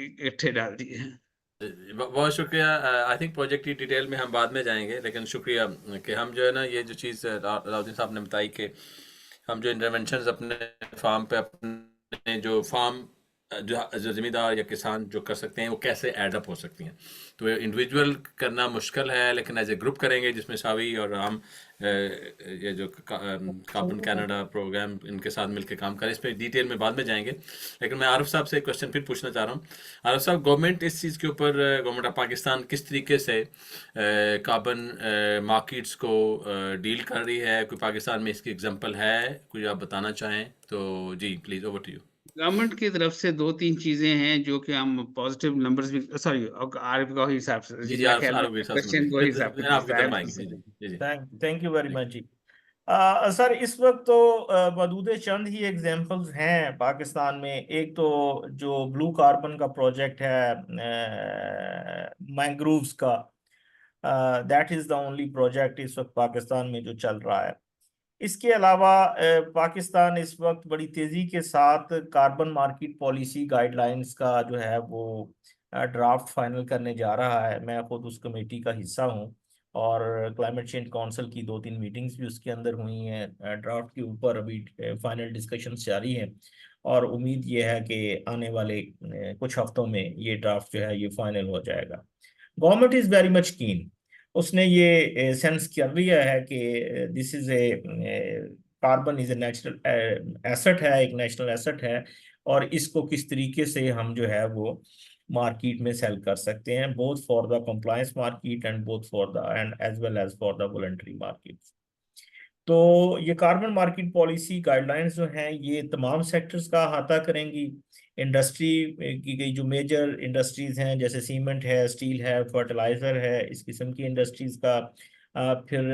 इकट्ठे डाल दिए हैं। बहुत शुक्रिया। आई थिंक प्रोजेक्ट की डिटेल में हम बाद में जाएंगे, लेकिन शुक्रिया कि हम जो है ना ये जो चीज़ राउद्दीन साहब ने बताई कि हम जो इंटरवेंशंस अपने फार्म पे अपने जो फार्म जो ज़मींदार या किसान जो कर सकते हैं वो कैसे एड अप हो सकती हैं। तो इंडिविजुअल करना मुश्किल है, लेकिन एज ए ग्रुप करेंगे जिसमें सावी और हम ये जो कार्बन कनाडा प्रोग्राम इनके साथ मिलकर काम करें, इस पर डिटेल में बाद में जाएंगे। लेकिन मैं आरिफ साहब से एक क्वेश्चन फिर पूछना चाह रहा हूँ। आरिफ साहब, गवर्नमेंट इस चीज़ के ऊपर, गवर्नमेंट ऑफ पाकिस्तान किस तरीके से कार्बन मार्केट्स को डील कर रही है? कोई पाकिस्तान में इसकी एग्जांपल है, कुछ आप बताना चाहें तो जी please, over to you. Government की तरफ से 2-3 चीज़ें हैं जो कि हम पॉज़िटिव नंबर्स भी सॉरी आरिफ का ही हिसाब से जी जी, जी, मेरा आरिफ ख्याल है आरिफ के साथ क्वेश्चन को फिर हिसाब फिर से आपकी तरफ आएंगे। जी ज़ाहिर जी जी जी। थैंक यू वेरी जी मच जी। सर, इस वक्त तो मौजूद चंद ही एग्जांपल्स हैं पाकिस्तान में। एक तो जो ब्लू कार्बन का प्रोजेक्ट है मैंग्रोव्स का, that is the only project इस वक्त पाकिस्तान में जो चल रहा है। इसके अलावा पाकिस्तान इस वक्त बड़ी तेजी के साथ कार्बन मार्केट पॉलिसी गाइडलाइंस का जो है वो ड्राफ्ट फाइनल करने जा रहा है। मैं खुद उस कमेटी का हिस्सा हूँ और क्लाइमेट चेंज काउंसिल की 2-3 मीटिंग्स भी उसके अंदर हुई हैं। ड्राफ्ट के ऊपर अभी फाइनल डिस्कशंस जारी हैं और उम्मीद ये है कि आने वाले कुछ हफ्तों में ये ड्राफ्ट जो है ये फाइनल हो जाएगा। गवर्नमेंट इज वेरी मच कीन। उसने ये सेंस कर लिया है कि this is a carbon is a natural asset है, एक नेशनल एसेट है, और इसको किस तरीके से हम जो है वो मार्केट में सेल कर सकते हैं, both for the compliance market and both for the and as well as for the voluntary market. तो ये कार्बन मार्केट पॉलिसी गाइडलाइंस जो हैं ये तमाम सेक्टर्स का अहाता करेंगी। इंडस्ट्री की गई जो मेजर इंडस्ट्रीज हैं जैसे सीमेंट है, स्टील है, फर्टिलाइजर है, इस किस्म की इंडस्ट्रीज का। फिर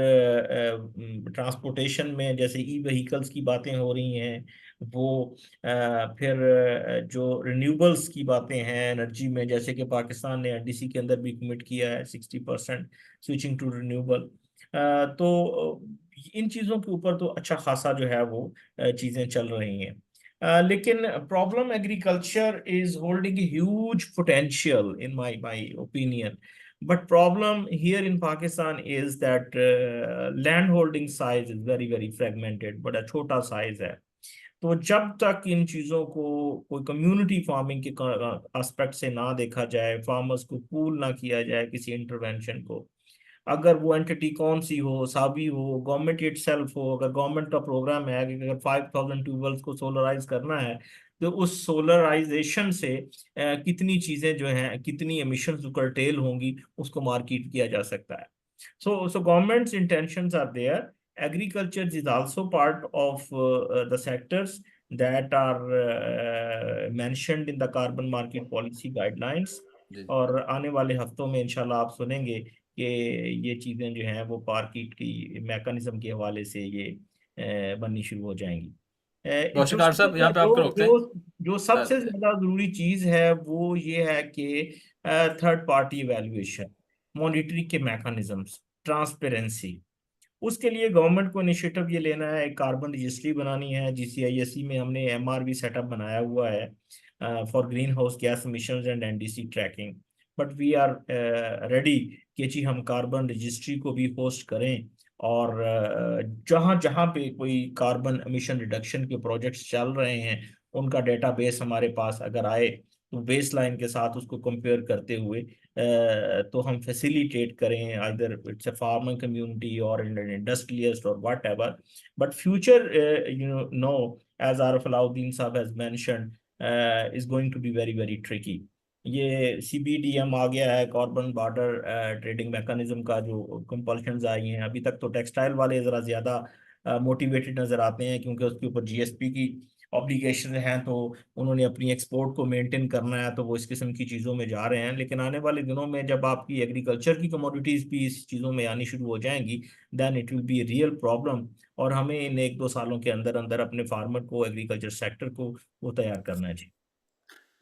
ट्रांसपोर्टेशन में जैसे ई व्हीकल्स की बातें हो रही हैं वो, फिर जो रिन्यूएबल्स की बातें हैं एनर्जी में, जैसे कि पाकिस्तान ने एनडीसी के अंदर भी कमिट किया है 60% स्विचिंग टू रिन्यूएबल। तो इन चीज़ों के ऊपर तो अच्छा खासा जो है वो चीज़ें चल रही हैं। लेकिन problem agriculture is holding huge potential in my opinion, but problem here in Pakistan is that land holding size is very very fragmented, बड़ा छोटा साइज है। तो जब तक इन चीज़ों को कोई कम्युनिटी फार्मिंग के एस्पेक्ट से ना देखा जाए, फार्मर्स को पूल ना किया जाए किसी इंटरवेंशन को, अगर वो एंटिटी कौन सी हो, साबी हो, गवर्नमेंट इटसेल्फ हो, अगर गवर्नमेंट का प्रोग्राम है कि अगर 5000 ट्यूबवेल्स को सोलराइज करना है तो उस सोलराइजेशन से कितनी चीजें जो हैं, कितनी एमिशंस कर्टेल होंगी, उसको मार्केट किया जा सकता है। So government's intentions are there. Agriculture is also part of the sectors that are mentioned in the carbon market policy guidelines. जी और आने वाले हफ्तों में इंशाल्लाह आप सुनेंगे कि ये चीज़ें जो हैं वो मार्केट की मैकेनिज्म के हवाले से ये बननी शुरू हो जाएंगी। कौशिक आर साहब, यहाँ पे आपको जो रोकते हैं जो जो सबसे सर। ज्यादा जरूरी चीज है वो ये है कि थर्ड पार्टी इवैल्यूएशन, मॉनिटरिंग के मैकेनिज्म्स, ट्रांसपेरेंसी। उसके लिए गवर्नमेंट को इनिशिएटिव ये लेना है, एक कार्बन रजिस्ट्री बनानी है। GCISE में हमने MRV सेटअप बनाया हुआ है for green house gas emissions and NDC tracking. But we are ready कि जी हम कार्बन रजिस्ट्री को भी होस्ट करें, और जहाँ जहाँ पे कोई कार्बन एमिशन रिडक्शन के प्रोजेक्ट्स चल रहे हैं उनका डेटाबेस हमारे पास अगर आए तो बेस लाइन के साथ उसको कंपेयर करते हुए तो हम फैसिलिटेट करें, either it's a farmer community और इंडस्ट्रियलिस्ट और whatever. But future no as Arif Alauddin साहब has mentioned is going to be very very tricky. ये CBDM आ गया है, कार्बन बॉर्डर ट्रेडिंग मैकेनिज्म का जो कंपल्शंस आई हैं। अभी तक तो टेक्सटाइल वाले जरा ज्यादा मोटिवेटेड नजर आते हैं क्योंकि उसके ऊपर GSP की ऑब्लिगेशन हैं, तो उन्होंने अपनी एक्सपोर्ट को मेंटेन करना है, तो वो इस किस्म की चीज़ों में जा रहे हैं। लेकिन आने वाले दिनों में जब आपकी एग्रीकल्चर की कमोडिटीज़ भी इस चीज़ों में आनी शुरू हो जाएंगी, then it will be real problem. और हमें इन 1-2 सालों के अंदर अंदर अपने फार्मर को, एग्रीकल्चर सेक्टर को वो तैयार करना है जी।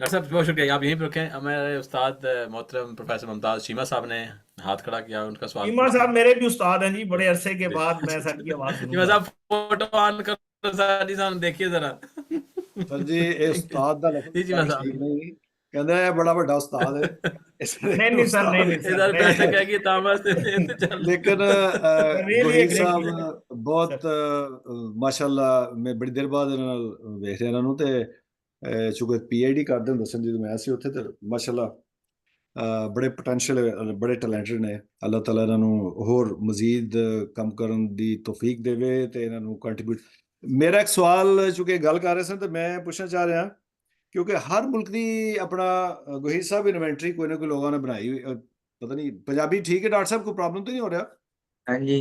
डॉक्टर साहब बहुत शुक्रिया, आप यहीं पर रुकें। हमारे उस्ताद मोहतरम प्रोफेसर मुमताज़ चीमा साहब ने हाथ खड़ा किया, उनका सवाल चीमा पूछते साहब हैं। मेरे भी उस्ताद हैं जी, बड़े अरसे के जी बाद मैं सर की आवाज़ चीमा सुनूंगा। साहब फोटो ऑन करो सर जी, साहब देखिए जरा। सर जी ये थैंक यू उस्ताद का लफ्ज़ जी। चीमा ठीक साहब नहीं, कहंदा है बड़ा बड़ा उस्ताद है नहीं नहीं सर, नहीं उस्ताद नहीं सर, इधर बैठक मैं है कि तामस चल लेकिन रियली गोहीर ग्रेट साहब बहुत माशाल्लाह मैं बड़ी देर बाद ਇਹਨਾਂ ਨਾਲ ਵੇਖ ਰਿਹਾ ਇਹਨਾਂ ਨੂੰ ਤੇ ਚੁੱਕੇ PhD ਕਰਦੇ ਹੁੰਦੇ ਸਨ ਜਦੋਂ ਮੈਂ ਸੀ ਉੱਥੇ ਤੇ ਮਾਸ਼ਾਅੱਲਾ ਬੜੇ ਪੋਟੈਂਸ਼ੀਅਲ ਬੜੇ ਟੈਲੈਂਟਡ ਨੇ। ਅੱਲਾਹ ਤਾਲਾ ਇਹਨਾਂ ਨੂੰ ਹੋਰ ਮਜ਼ੀਦ ਕੰਮ ਕਰਨ ਦੀ ਤੌਫੀਕ ਦੇਵੇ ਤੇ ਇਹਨਾਂ ਨੂੰ ਕੰਟਰੀਬਿਊਟ। ਮੇਰਾ ਇੱਕ ਸਵਾਲ ਚੁੱਕੇ ਗੱਲ ਕਰ ਰਹੇ ਸਨ ਤੇ ਮੈਂ ਪੁੱਛਣਾ ਚਾਹ ਰਿਹਾ ਕਿਉਂਕਿ ਹਰ ਮੁਲਕ ਦੀ ਆਪਣਾ ਗੋਹੀਰ ਸਾਹਿਬ ਇਨਵੈਂਟਰੀ ਕੋਈ ਨਾ ਕੋਈ ਲੋਕਾਂ ਨੇ ਬਣਾਈ ਹੋਈ, ਪਤਾ ਨਹੀਂ ਪੰਜਾਬੀ ਠੀਕ ਹੈ ਡਾਕਟਰ ਸਾਹਿਬ, ਕੋਈ ਪ੍ਰੋਬਲਮ तो नहीं हो रहा? हाँ जी,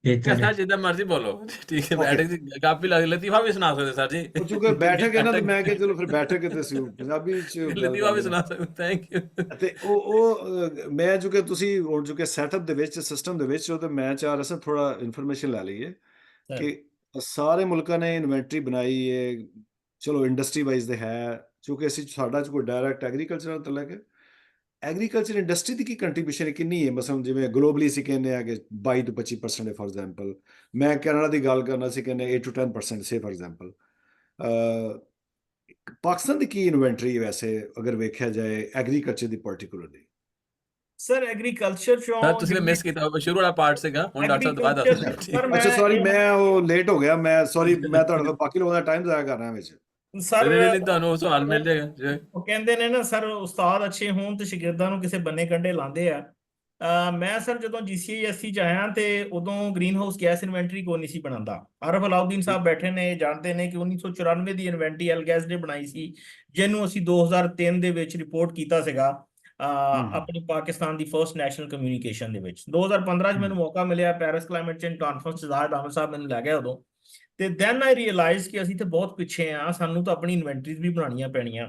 बेहतर है। सर जितना मर्जी बोलो, ठीक है। ओके बैठक काफी लतीफा भी सुना सकते सर जी। ਉਹ ਚੁੱਕੇ ਬੈਠਕ ਹੈ ਨਾ ਤੇ ਮੈਂ ਕਿਹਾ ਚਲੋ ਫਿਰ ਬੈਠਕ ਤੇ ਸੀ ਪੰਜਾਬੀ ਚ ਗੱਲ लतीफा ਕਰ भी ਲੈਣਾ। सुना सकते, थैंक यू। ਤੇ ਮੈਂ ਚੁੱਕੇ ਤੁਸੀਂ ਹੁਣ ਚੁੱਕੇ ਸੈਟਅਪ ਦੇ ਵਿੱਚ ਸਿਸਟਮ ਦੇ ਵਿੱਚ ਉਹ ਤੇ ਮੈਂ ਚਾਹ ਰਿਹਾ ਸੀ ਥੋੜਾ ਇਨਫੋਰਮੇਸ਼ਨ ਲੈ ਲਈਏ सर। ਕਿ ਸਾਰੇ ਮੁਲਕਾਂ ਨੇ ਇਨਵੈਂਟਰੀ ਬਣਾਈ ਹੈ, ਚਲੋ ਇੰਡਸਟਰੀ ਵਾਈਜ਼ ਦੇ ਹੈ ਕਿਉਂਕਿ ਅਸੀਂ ਸਾਡਾ ਚ ਕੋਈ ਡਾਇਰੈਕਟ ਐਗਰੀਕਲਚਰ ਨਾਲ ਤਲਕ ਹੈ। ਐਗਰੀਕਲਚਰ ਇੰਡਸਟਰੀ ਦੀ ਕੀ ਕੰਟਰੀਬਿਊਸ਼ਨ ਕਿੰਨੀ ਹੈ? ਮਸਲਨ ਜਿਵੇਂ ਗਲੋਬਲੀ ਅਸੀਂ ਕਹਿੰਦੇ ਆ ਕਿ 22 ਤੋਂ 25% ਹੈ ਫॉर ਐਗਜ਼ਾਮਪਲ। ਮੈਂ ਕੈਨੇਡਾ ਦੀ ਗੱਲ ਕਰਨਾ ਸੀ ਕਹਿੰਦੇ 8 to 10% say for example. Pakistan the Ki inventory ਵੈਸੇ ਅਗਰ ਵੇਖਿਆ ਜਾਏ ਐਗਰੀਕਲਚਰ ਦੀ ਪਾਰਟਿਕੂਲਰਲੀ? सर एग्रीकल्चर सर तुसी मिस किया शुरू वाला पार्ट सेगा हुन डॉक्टर साहब दोबारा दस एग्रीकल्चर ठीक सर ਅੱਛਾ ਸੌਰੀ मैं ਮੈਂ ਉਹ ਲੇਟ ਹੋ ਗਿਆ, ਮੈਂ ਸੌਰੀ ਮੈਂ ਤੁਹਾਡੇ ਤੋਂ ਬਾਕੀ ਲੋਕਾਂ ਦਾ ਟਾਈਮ ਜ਼ਾਇਆ ਕਰ ਰਿਹਾ ਵਿੱਚ। ਸਰ नहीं ਤੁਹਾਨੂੰ ਸਵਾਲ ਮਿਲ ਜਾਏਗਾ। ਉਹ ਕਹਿੰਦੇ ਨੇ ਨਾ ਸਰ, ਉਸਤਾਦ ਅੱਛੇ ਹੋਣ ਤੇ ਸ਼ਾਗਿਰਦਾਂ ਨੂੰ ਕਿਸੇ ਬੰਨੇ ਕੰਡੇ ਲਾਉਂਦੇ ਆ। ਮੈਂ ਸਰ ਜਦੋਂ GCISE ਚ ਆਇਆ ਤੇ ਉਦੋਂ ਗ੍ਰੀਨ ਹਾਊਸ ਗੈਸ ਇਨਵੈਂਟਰੀ ਕੋਈ ਨਹੀਂ ਸੀ ਬਣਾਉਂਦਾ। ਆਰਿਫ ਅਲਾਉਦੀਨ ਸਾਹਿਬ ਬੈਠੇ ਨੇ, ਜਾਣਦੇ ਨੇ ਕਿ 1994 ਦੀ ਇਨਵੈਂਟਰੀ ਐਲਗੈਸ ਨੇ ਬਣਾਈ ਸੀ, ਜਿਹਨੂੰ ਅਸੀਂ 2003 ਦੇ ਵਿੱਚ ਰਿਪੋਰਟ ਕੀਤਾ ਸੀਗਾ ਆਪਣੀ ਪਾਕਿਸਤਾਨ ਦੀ ਫਰਸਟ ਨੈਸ਼ਨਲ ਕਮਿਊਨੀਕੇਸ਼ਨ ਦੇ ਵਿੱਚ। 2015 ਚ ਮੈਨੂੰ ਮੌਕਾ ਮਿਲਿਆ, ਪੈਰਿਸ ਕਲਾਈਮੇਟ ਚੇਂਜ ਕਾਨਫਰੰਸ ਚ ਜ਼ਾਹਿਦ ਅਹਿਮਦ ਸਾਹਿਬ ਮੈਨੂੰ ਲੈ ਗਿਆ ਉਦੋਂ। ਤੇ ਦੈਨ ਆਈ ਰਿਅਲਾਈਜ਼ ਕਿ ਅਸੀਂ ਤੇ ਬਹੁਤ ਪਿੱਛੇ ਆ, ਸਾਨੂੰ ਤਾਂ ਆਪਣੀ ਇਨਵੈਂਟਰੀਜ਼ ਵੀ ਬਣਾਉਣੀਆਂ ਪੈਣੀਆਂ।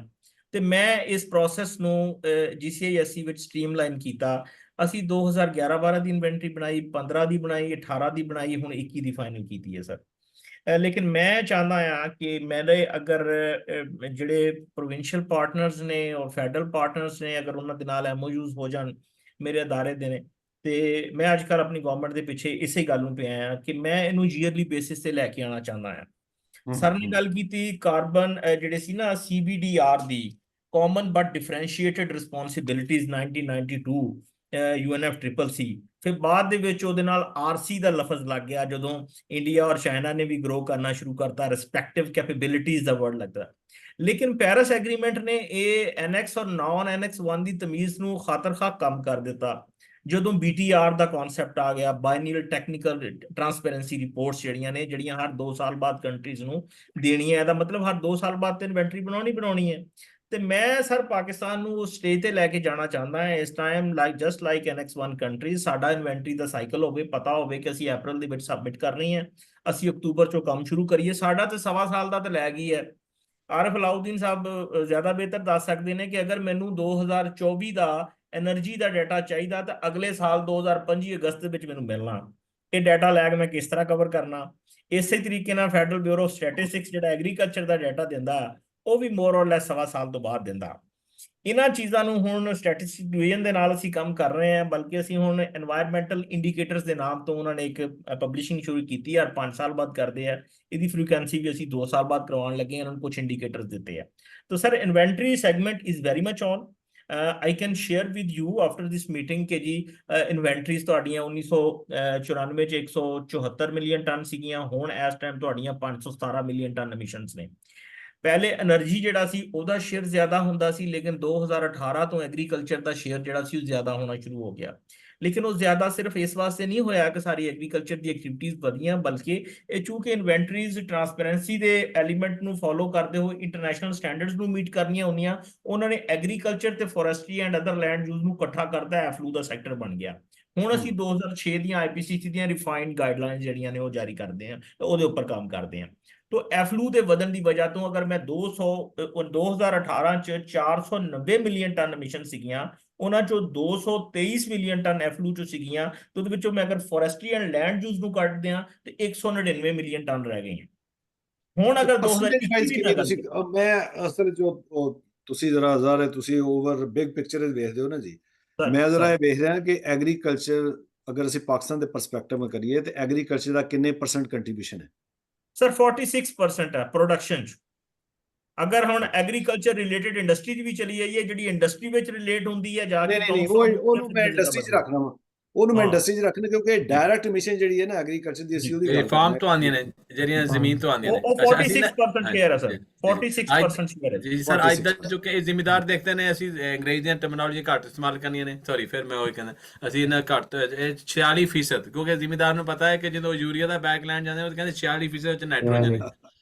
ਤੇ ਮੈਂ ਇਸ ਪ੍ਰੋਸੈਸ ਨੂੰ GCISE ਵਿੱਚ ਸਟ੍ਰੀਮਲਾਈਨ ਕੀਤਾ। ਅਸੀਂ 2011-12 ਦੀ ਇਨਵੈਂਟਰੀ ਬਣਾਈ, 15 ਦੀ ਬਣਾਈ, 18 ਦੀ ਬਣਾਈ, ਹੁਣ 21 ਦੀ ਫਾਈਨਲ ਕੀਤੀ ਹੈ ਸਰ। ਲੇਕਿਨ ਮੈਂ ਚਾਹੁੰਦਾ ਆ ਕਿ ਮੇਰੇ ਅਗਰ ਜਿਹੜੇ ਪ੍ਰੋਵਿੰਸ਼ੀਅਲ ਪਾਰਟਨਰਸ ਨੇ ਔਰ ਫੈਡਰਲ ਪਾਰਟਨਰਸ ਨੇ, ਅਗਰ ਉਹਨਾਂ ਦੇ ਨਾਲ MOUs ਹੋ ਜਾਣ ਮੇਰੇ ਅਦਾਰੇ ਦੇ ਨੇ, ਤੇ ਮੈਂ ਅੱਜ ਕੱਲ ਆਪਣੀ ਗਵਰਨਮੈਂਟ ਦੇ ਪਿੱਛੇ ਇਸੇ ਗੱਲ ਨੂੰ ਪਿਆ ਆ ਕਿ ਮੈਂ ਇਹਨੂੰ ਈਅਰਲੀ ਬੇਸਿਸ ਤੇ ਲੈ ਕੇ ਆਉਣਾ ਚਾਹੁੰਦਾ ਆ। ਸਰ ਨੇ ਗੱਲ ਕੀਤੀ ਕਾਰਬਨ ਜਿਹੜੇ ਸੀ ਨਾ CBDR the, common but ਡਿਫਰੈਂਸ਼ੀਏਟਡ responsibilities 1992 UNFCCC। ਫਿਰ ਬਾਅਦ ਦੇ ਵਿੱਚ ਉਹਦੇ ਨਾਲ RC ਦਾ ਲਫ਼ਜ਼ ਲੱਗ ਗਿਆ ਜਦੋਂ ਇੰਡੀਆ ਔਰ ਚਾਈਨਾ ਨੇ ਵੀ ਗਰੋ ਕਰਨਾ ਸ਼ੁਰੂ ਕਰਤਾ, ਰਿਸਪੈਕਟਿਵ ਕੈਪੇਬਿਲਿਟੀਜ਼ ਦਾ ਵਰਡ ਲੱਗਦਾ। ਲੇਕਿਨ ਪੈਰਿਸ ਐਗਰੀਮੈਂਟ ਨੇ ਇਹ NX ਔਰ ਨਾਨ NX 1 ਦੀ ਤਮੀਜ਼ ਨੂੰ ਖਾਤਰਖਾਹ ਕੰਮ ਕਰ ਦਿੱਤਾ। ਜਦੋਂ BTR ਦਾ ਕਨਸੈਪਟ ਆ ਗਿਆ, ਬਾਇਨਿਅਲ ਟੈਕਨੀਕਲ ਟ੍ਰਾਂਸਪੇਰੈਂਸੀ ਰਿਪੋਰਟਸ ਜਿਹੜੀਆਂ ਹਰ 2 ਸਾਲ ਬਾਅਦ ਕੰਟਰੀਜ਼ ਨੂੰ ਦੇਣੀਆਂ, ਇਹਦਾ ਮਤਲਬ ਹਰ 2 ਸਾਲ ਬਾਅਦ ਤੇ ਇਨਵੈਂਟਰੀ ਬਣਾਉਣੀ ਹੈ। ਤੇ ਮੈਂ ਸਰ ਪਾਕਿਸਤਾਨ ਨੂੰ ਉਸ ਸਟੇਜ ਤੇ ਲੈ ਕੇ ਜਾਣਾ ਚਾਹੁੰਦਾ ਹਾਂ ਇਸ time, just like NX 1 country. ਸਾਡਾ ਇਨਵੈਂਟਰੀ ਦਾ ਸਾਈਕਲ ਹੋਵੇ, ਪਤਾ ਹੋਵੇ ਕਿ ਅਸੀਂ ਅਪ੍ਰੈਲ ਦੇ ਵਿੱਚ ਸਬਮਿਟ ਕਰਨੀ ਹੈ, ਅਸੀਂ ਅਕਤੂਬਰ ਚੋਂ ਕੰਮ ਸ਼ੁਰੂ ਕਰੀਏ। ਸਾਡਾ ਤੇ 1.25 ਸਾਲ ਦਾ ਤਾਂ ਲੈ ਗਈ ਹੈ। ਆਰਿਫ ਅਲਾਉਦੀਨ ਸਾਹਿਬ ਜ਼ਿਆਦਾ ਬਿਹਤਰ ਦੱਸ ਸਕਦੇ ਨੇ ਕਿ ਅਗਰ ਮੈਨੂੰ 2024 ਦਾ એનર્ਜੀ ਦਾ ਡਾਟਾ ਚਾਹੀਦਾ ਤਾਂ ਅਗਲੇ ਸਾਲ 2025 ਅਗਸਤ ਦੇ ਵਿੱਚ ਮੈਨੂੰ ਮਿਲਣਾ। ਇਹ ਡਾਟਾ ਲੈ ਕੇ ਮੈਂ ਕਿਸ ਤਰ੍ਹਾਂ ਕਵਰ ਕਰਨਾ। ਇਸੇ ਤਰੀਕੇ ਨਾਲ ਫੈਡਰਲ ਬਿਊਰੋ ਆਫ ਸਟੈਟਿਸਟਿਕਸ ਜਿਹੜਾ ਐਗਰੀਕਲਚਰ ਦਾ ਡਾਟਾ ਦਿੰਦਾ ਉਹ ਵੀ ਮੋਰ ਔਰ ਲੈਸ ਸਵਾ ਸਾਲ ਤੋਂ ਬਾਅਦ ਦਿੰਦਾ। ਇਹਨਾਂ ਚੀਜ਼ਾਂ ਨੂੰ ਹੁਣ ਸਟੈਟਿਸਟਿਕ ਡਿਵੀਜ਼ਨ ਦੇ ਨਾਲ ਅਸੀਂ ਕੰਮ ਕਰ ਰਹੇ ਹਾਂ, ਬਲਕਿ ਅਸੀਂ ਹੁਣ এনवायरमेंटल ਇੰਡੀਕੇਟਰਸ ਦੇ ਨਾਮ ਤੋਂ ਉਹਨਾਂ ਨੇ ਇੱਕ ਪਬਲਿਸ਼ਿੰਗ ਸ਼ੁਰੂ ਕੀਤੀ ਹੈ, 5 ਸਾਲ ਬਾਅਦ ਕਰਦੇ ਆ। ਇਹਦੀ ਫ੍ਰੀਕੁਐਂਸੀ ਵੀ ਅਸੀਂ 2 ਸਾਲ ਬਾਅਦ ਕਰਵਾਉਣ ਲੱਗੇ ਹਾਂ। ਉਹਨਾਂ ਨੂੰ ਕੁਝ ਇੰਡੀਕੇਟਰਸ ਦਿੱਤੇ ਆ। तो sir inventory segment is very much on. I can share with you after this meeting के जी इन्वेंट्रीज ਤੁਹਾਡੀਆਂ 1994 ਚ 174 ਮਿਲੀਅਨ ਟਨ ਸੀਗੀਆਂ, ਹੁਣ ਇਸ ਟਾਈਮ ਤੁਹਾਡੀਆਂ 517 ਮਿਲੀਅਨ ਟਨ ਐਮਿਸ਼ਨਸ ਨੇ। ਪਹਿਲੇ એનર્ਜੀ ਜਿਹੜਾ ਸੀ ਉਹਦਾ ਸ਼ੇਅਰ ਜ਼ਿਆਦਾ ਹੁੰਦਾ ਸੀ, ਲੇਕਿਨ 2018 ਤੋਂ ਐਗਰੀਕਲਚਰ ਦਾ ਸ਼ੇਅਰ ਜਿਹੜਾ ਸੀ ਉਹ ਜ਼ਿਆਦਾ ਹੋਣਾ ਸ਼ੁਰੂ ਹੋ ਗਿਆ। ਲੇਕਿਨ ਉਹ ਜ਼ਿਆਦਾ ਸਿਰਫ ਇਸ ਵਾਸਤੇ ਨਹੀਂ ਹੋਇਆ ਕਿ ਸਾਰੀ ਐਗਰੀਕਲਚਰ ਦੀ ਐਕਟੀਵਿਟੀਜ਼ ਵਧੀਆਂ, ਬਲਕਿ ਇਹ ਚੂੰਕਿ ਇਨਵੈਂਟਰੀਜ਼ ਟਰਾਂਸਪੇਰੈਂਸੀ ਦੇ ਐਲੀਮੈਂਟ ਨੂੰ ਫੋਲੋ ਕਰਦੇ ਹੋਏ ਇੰਟਰਨੈਸ਼ਨਲ ਸਟੈਂਡਰਡਸ ਨੂੰ ਮੀਟ ਕਰਨੀਆਂ ਹੁੰਦੀਆਂ, ਉਹਨਾਂ ਨੇ ਐਗਰੀਕਲਚਰ ਤੇ forestry and other land use ਨੂੰ ਇਕੱਠਾ ਕਰਦਾ ਐਫਲੂ ਦਾ ਸੈਕਟਰ ਬਣ ਗਿਆ। ਹੁਣ ਅਸੀਂ 2006 ਦੀਆਂ ਆਈਪੀਸੀਸੀ ਦੀਆਂ ਰਿਫਾਈਨਡ ਗਾਈਡਲਾਈਨਸ ਜਿਹੜੀਆਂ ਨੇ ਉਹ ਜਾਰੀ ਕਰਦੇ ਹਾਂ, ਉਹਦੇ ਉੱਪਰ ਕੰਮ ਕਰਦੇ ਹਾਂ। तो एफलू के वजन की वजह तो अगर मैं 2018 ਚ 490 ਮਿਲੀਅਨ ਟਨ ਐਮਿਸ਼ਨ ਸੀਗੀਆਂ, ਉਹਨਾਂ ਚੋਂ 223 ਮਿਲੀਅਨ ਟਨ ਐਫਲੂ ਚ ਸੀਗੀਆਂ, ਤੇ ਉਹਦੇ ਵਿੱਚੋਂ ਮੈਂ ਅਗਰ ਫੋਰੈਸਟਰੀ ਐਂਡ ਲੈਂਡ ਯੂਜ਼ ਨੂੰ ਕੱਢ ਦਿਆਂ ਤੇ 199 ਮਿਲੀਅਨ ਟਨ ਰਹਿ ਗਈਆਂ। ਹੁਣ ਅਗਰ 2021 ਮੈਂ ਅਸਲ ਜੋ ਤੁਸੀਂ ਜ਼ਰਾ ਜ਼ਾਹਰ ਤੁਸੀਂ ਓਵਰ ਬਿਗ ਪਿਕਚਰ ਵੇਖਦੇ ਹੋ ਨਾ ਜੀ, ਮੈਂ ਜ਼ਰਾ ਇਹ ਵੇਖ ਰਿਹਾ ਕਿ ਐਗਰੀਕਲਚਰ ਅਗਰ ਅਸੀਂ ਪਾਕਿਸਤਾਨ ਦੇ ਪਰਸਪੈਕਟਿਵ ਵਿੱਚ ਕਰੀਏ ਤੇ ਐਗਰੀਕਲਚਰ ਦਾ ਕਿੰਨੇ % ਕੰਟਰੀਬਿਊਸ਼ਨ ਹੈ? ਸਰ 46% ਹੈ ਪ੍ਰੋਡਕਸ਼ਨ ਚ। ਅਗਰ ਹੁਣ ਐਗਰੀਕਲਚਰ ਰਿਲੇਟਡ ਇੰਡਸਟਰੀ ਦੀ ਵੀ ਚਲੀ ਜਾਈਏ, ਜਿਹੜੀ ਇੰਡਸਟਰੀ ਵਿੱਚ ਰਿਲੇਟ ਹੁੰਦੀ ਹੈ ਜਾ ਕੇ ਉਹਨੂੰ ਮੈਂ ਇੰਡਸਟਰੀ ਚ ਰੱਖਣਾ ਵਾ, ਉਹਨੂੰ ਮੈਂ ਇੰਡਸਟਰੀ ਚ ਰੱਖਣਾ, ਕਿਉਂਕਿ ਡਾਇਰੈਕਟ ਐਮਿਸ਼ਨ ਜਿਹੜੀ ਹੈ ਨਾ ਐਗਰੀਕਲਚਰ ਦੀ ਅਸੀਂ ਉਹਦੀ ਫਾਰਮ ਤੋਂ ਆਉਂਦੀਆਂ ਨੇ, ਜਿਹੜੀਆਂ ਜ਼ਮੀਨ ਤੋਂ ਆਉਂਦੀਆਂ ਨੇ, ਉਹ 46% ਸ਼ੇਅਰ ਹੈ ਸਰ, 46% ਸ਼ੇਅਰ ਹੈ ਜੀ ਸਰ। ਅੱਜ ਦਾ ਜੋ ਕਿ ਜ਼ਿਮੀਦਾਰ ਦੇਖਦੇ ਨੇ, ਅਸੀਂ ਅੰਗਰੇਜ਼ੀ ਦੀਆਂ ਟਰਮੀਨੋਲੋਜੀ ਘੱਟ ਇਸਤੇਮਾਲ ਕਰਨੀਆਂ ਨੇ, ਸੌਰੀ ਫਿਰ ਮੈਂ ਉਹੀ ਕਹਿੰਦਾ, ਅਸੀਂ ਇਹਨਾਂ ਘੱਟ 46%, ਕਿਉਂਕਿ ਜ਼ਿਮੀਦਾਰ ਨੂੰ ਪਤਾ ਹੈ ਕਿ ਜਦੋਂ ਯੂਰੀਆ ਦਾ ਬੈਗ ਲੈਣ ਜਾਂਦੇ ਉਹ ਕਹਿੰਦੇ 46% ਵਿੱਚ ਨਾਈਟ੍ਰੋਜਨ ਹੈ,